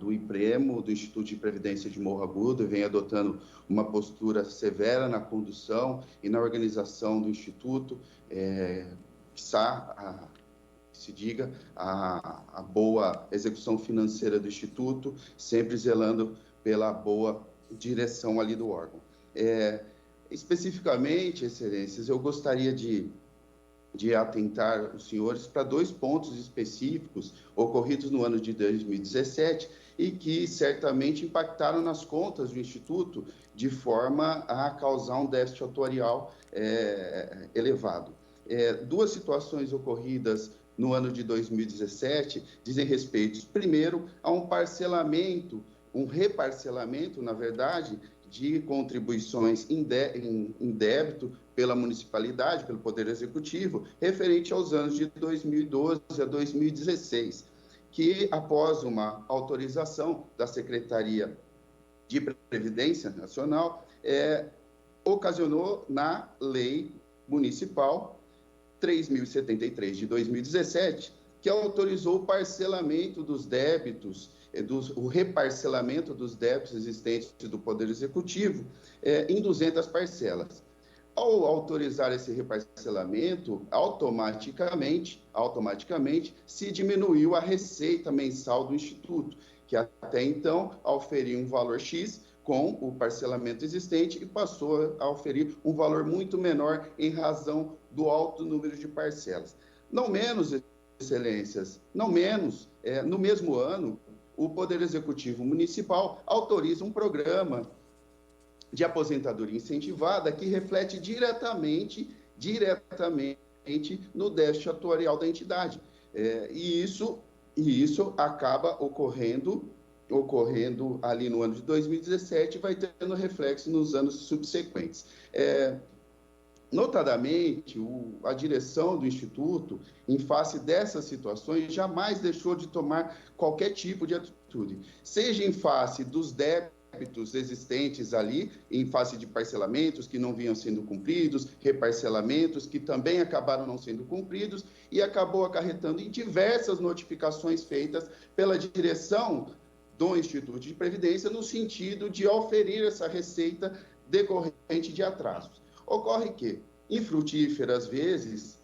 do IPREMO, do Instituto de Previdência de Morro Agudo, vem adotando uma postura severa na condução e na organização do Instituto, se diga, a boa execução financeira do Instituto, sempre zelando pela boa direção ali do órgão. Especificamente, excelências, eu gostaria de atentar os senhores para 2 pontos específicos ocorridos no ano de 2017 e que certamente impactaram nas contas do Instituto de forma a causar um déficit atuarial elevado. 2 situações ocorridas no ano de 2017 dizem respeito, primeiro, a um reparcelamento, na verdade, de contribuições em débito pela municipalidade, pelo Poder Executivo, referente aos anos de 2012 a 2016, que, após uma autorização da Secretaria de Previdência Nacional, ocasionou na Lei Municipal 3.073 de 2017, que autorizou o parcelamento dos débitos, o reparcelamento dos débitos existentes do Poder Executivo em 200 parcelas. Ao autorizar esse reparcelamento, automaticamente se diminuiu a receita mensal do Instituto, que até então oferia um valor X com o parcelamento existente e passou a oferir um valor muito menor em razão do alto número de parcelas. Não menos, excelências, no mesmo ano, o Poder Executivo Municipal autoriza um programa de aposentadoria incentivada que reflete diretamente no déficit atuarial da entidade. E isso acaba ocorrendo ali no ano de 2017 e vai tendo reflexo nos anos subsequentes. Notadamente, a direção do Instituto, em face dessas situações, jamais deixou de tomar qualquer tipo de atitude, seja em face dos débitos existentes ali, em face de parcelamentos que não vinham sendo cumpridos, reparcelamentos que também acabaram não sendo cumpridos e acabou acarretando em diversas notificações feitas pela direção do Instituto de Previdência no sentido de oferir essa receita decorrente de atrasos. Ocorre que, infrutíferas vezes,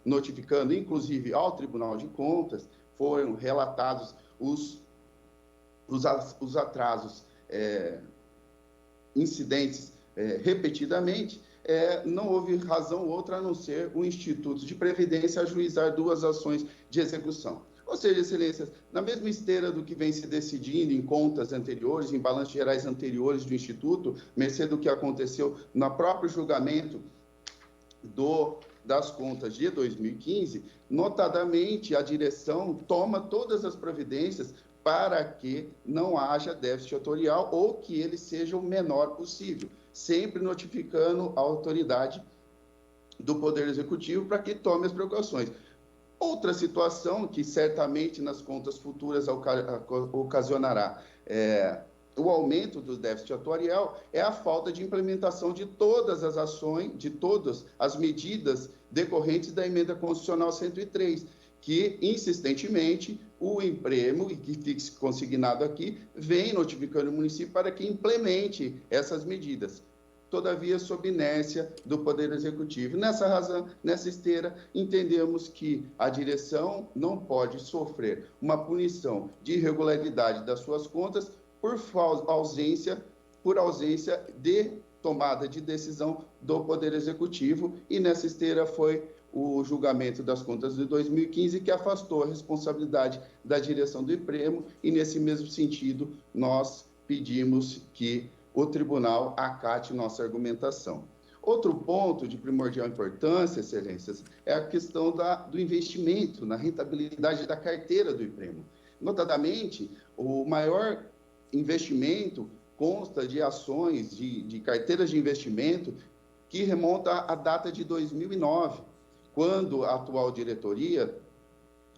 notificando, inclusive, ao Tribunal de Contas, foram relatados os atrasos incidentes repetidamente, não houve razão outra a não ser o Instituto de Previdência ajuizar 2 ações de execução. Ou seja, excelências, na mesma esteira do que vem se decidindo em contas anteriores, em balanços gerais anteriores do Instituto, mercê do que aconteceu no próprio julgamento das contas de 2015, notadamente a direção toma todas as providências para que não haja déficit atuarial ou que ele seja o menor possível, sempre notificando a autoridade do Poder Executivo para que tome as precauções. Outra situação que certamente nas contas futuras ocasionará o aumento do déficit atuarial é a falta de implementação de todas as ações, de todas as medidas decorrentes da Emenda Constitucional 103, que, insistentemente, o Impremo, e que fique consignado aqui, vem notificando o município para que implemente essas medidas. Todavia, sob inércia do Poder Executivo. Nessa razão, nessa esteira, entendemos que a direção não pode sofrer uma punição de irregularidade das suas contas por ausência de tomada de decisão do Poder Executivo, e nessa esteira foi o julgamento das contas de 2015, que afastou a responsabilidade da direção do Impremo, e nesse mesmo sentido nós pedimos que o tribunal acate nossa argumentação. Outro ponto de primordial importância, excelências, é a questão do investimento na rentabilidade da carteira do Impremo. Notadamente, o maior investimento consta de ações, de carteiras de investimento que remonta à data de 2009, quando a atual diretoria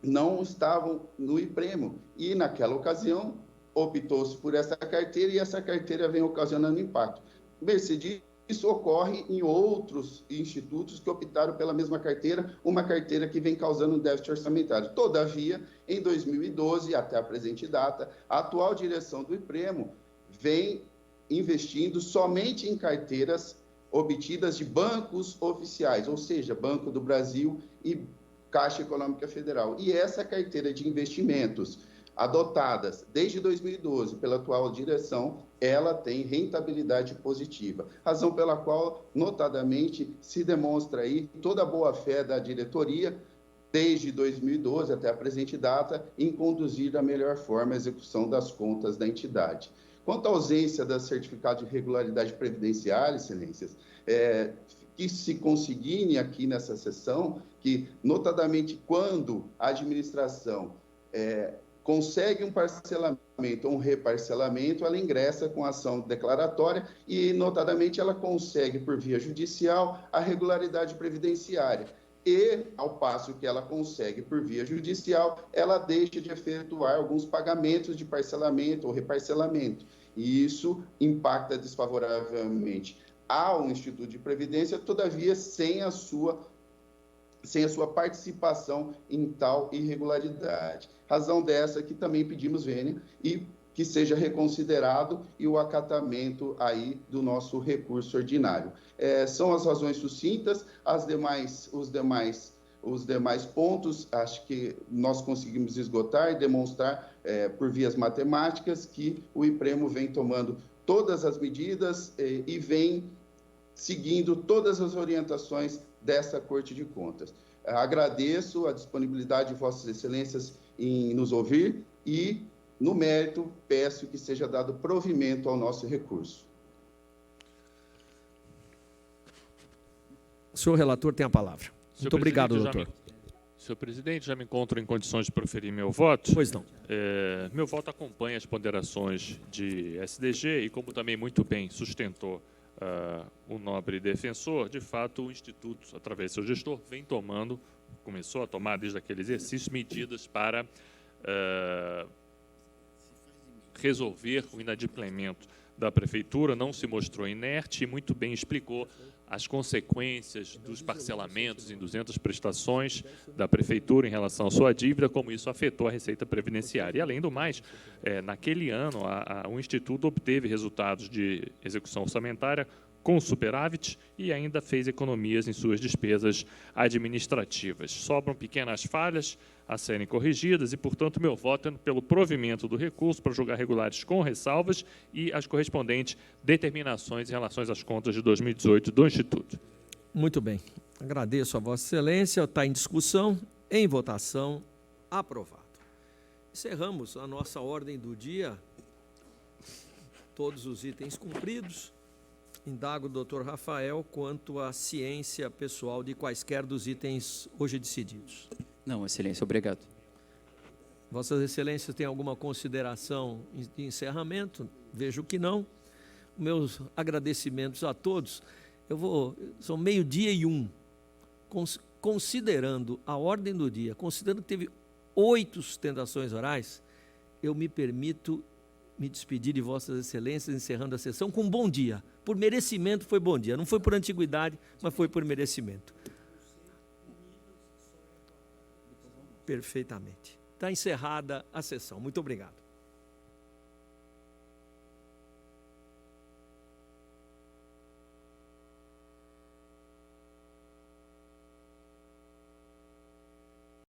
não estavam no Impremo. E, naquela ocasião, optou-se por essa carteira, e essa carteira vem ocasionando impacto. Mercê isso ocorre em outros institutos que optaram pela mesma carteira, uma carteira que vem causando um déficit orçamentário. Todavia, em 2012, até a presente data, a atual direção do Impremo vem investindo somente em carteiras obtidas de bancos oficiais, ou seja, Banco do Brasil e Caixa Econômica Federal. E essa carteira de investimentos adotadas desde 2012 pela atual direção, ela tem rentabilidade positiva, razão pela qual, notadamente, se demonstra aí toda a boa-fé da diretoria, desde 2012 até a presente data, em conduzir da melhor forma a execução das contas da entidade. Quanto à ausência da certificado de regularidade previdenciária, excelências, que se consigne aqui nessa sessão, que, notadamente, quando a administração consegue um parcelamento ou um reparcelamento, ela ingressa com ação declaratória e, notadamente, ela consegue, por via judicial, a regularidade previdenciária. E, ao passo que ela consegue por via judicial, ela deixa de efetuar alguns pagamentos de parcelamento ou reparcelamento. E isso impacta desfavoravelmente ao Instituto de Previdência, todavia sem a sua participação em tal irregularidade. Razão dessa que também pedimos vênia e que seja reconsiderado e o acatamento aí do nosso recurso ordinário. São as razões sucintas, os demais pontos, acho que nós conseguimos esgotar e demonstrar por vias matemáticas que o Impremo vem tomando todas as medidas e vem seguindo todas as orientações dessa Corte de Contas. Agradeço a disponibilidade de Vossas Excelências em nos ouvir e, no mérito, peço que seja dado provimento ao nosso recurso. O senhor relator tem a palavra. Muito obrigado, doutor. Senhor presidente, já me encontro em condições de proferir meu voto. Pois não. Meu voto acompanha as ponderações de SDG e, como também muito bem sustentou o nobre defensor, de fato, o Instituto, através do seu gestor, começou a tomar, desde aquele exercício, medidas para resolver o inadimplemento da Prefeitura, não se mostrou inerte e muito bem explicou as consequências dos parcelamentos em 200 prestações da Prefeitura em relação à sua dívida, como isso afetou a Receita Previdenciária. E, além do mais, naquele ano, o Instituto obteve resultados de execução orçamentária com superávit e ainda fez economias em suas despesas administrativas. Sobram pequenas falhas a serem corrigidas e, portanto, meu voto é pelo provimento do recurso para julgar regulares com ressalvas e as correspondentes determinações em relação às contas de 2018 do Instituto. Muito bem. Agradeço a Vossa Excelência. Está em discussão, em votação, aprovado. Encerramos a nossa ordem do dia. Todos os itens cumpridos. Indago o doutor Rafael quanto à ciência pessoal de quaisquer dos itens hoje decididos. Não, Excelência, obrigado. Vossas Excelências têm alguma consideração de encerramento? Vejo que não. Meus agradecimentos a todos. São 12:01. Considerando a ordem do dia, considerando que teve 8 sustentações orais, eu me permito me despedir de Vossas Excelências, encerrando a sessão com um bom dia. Por merecimento foi bom dia. Não foi por antiguidade, mas foi por merecimento. Perfeitamente. Está encerrada a sessão. Muito obrigado.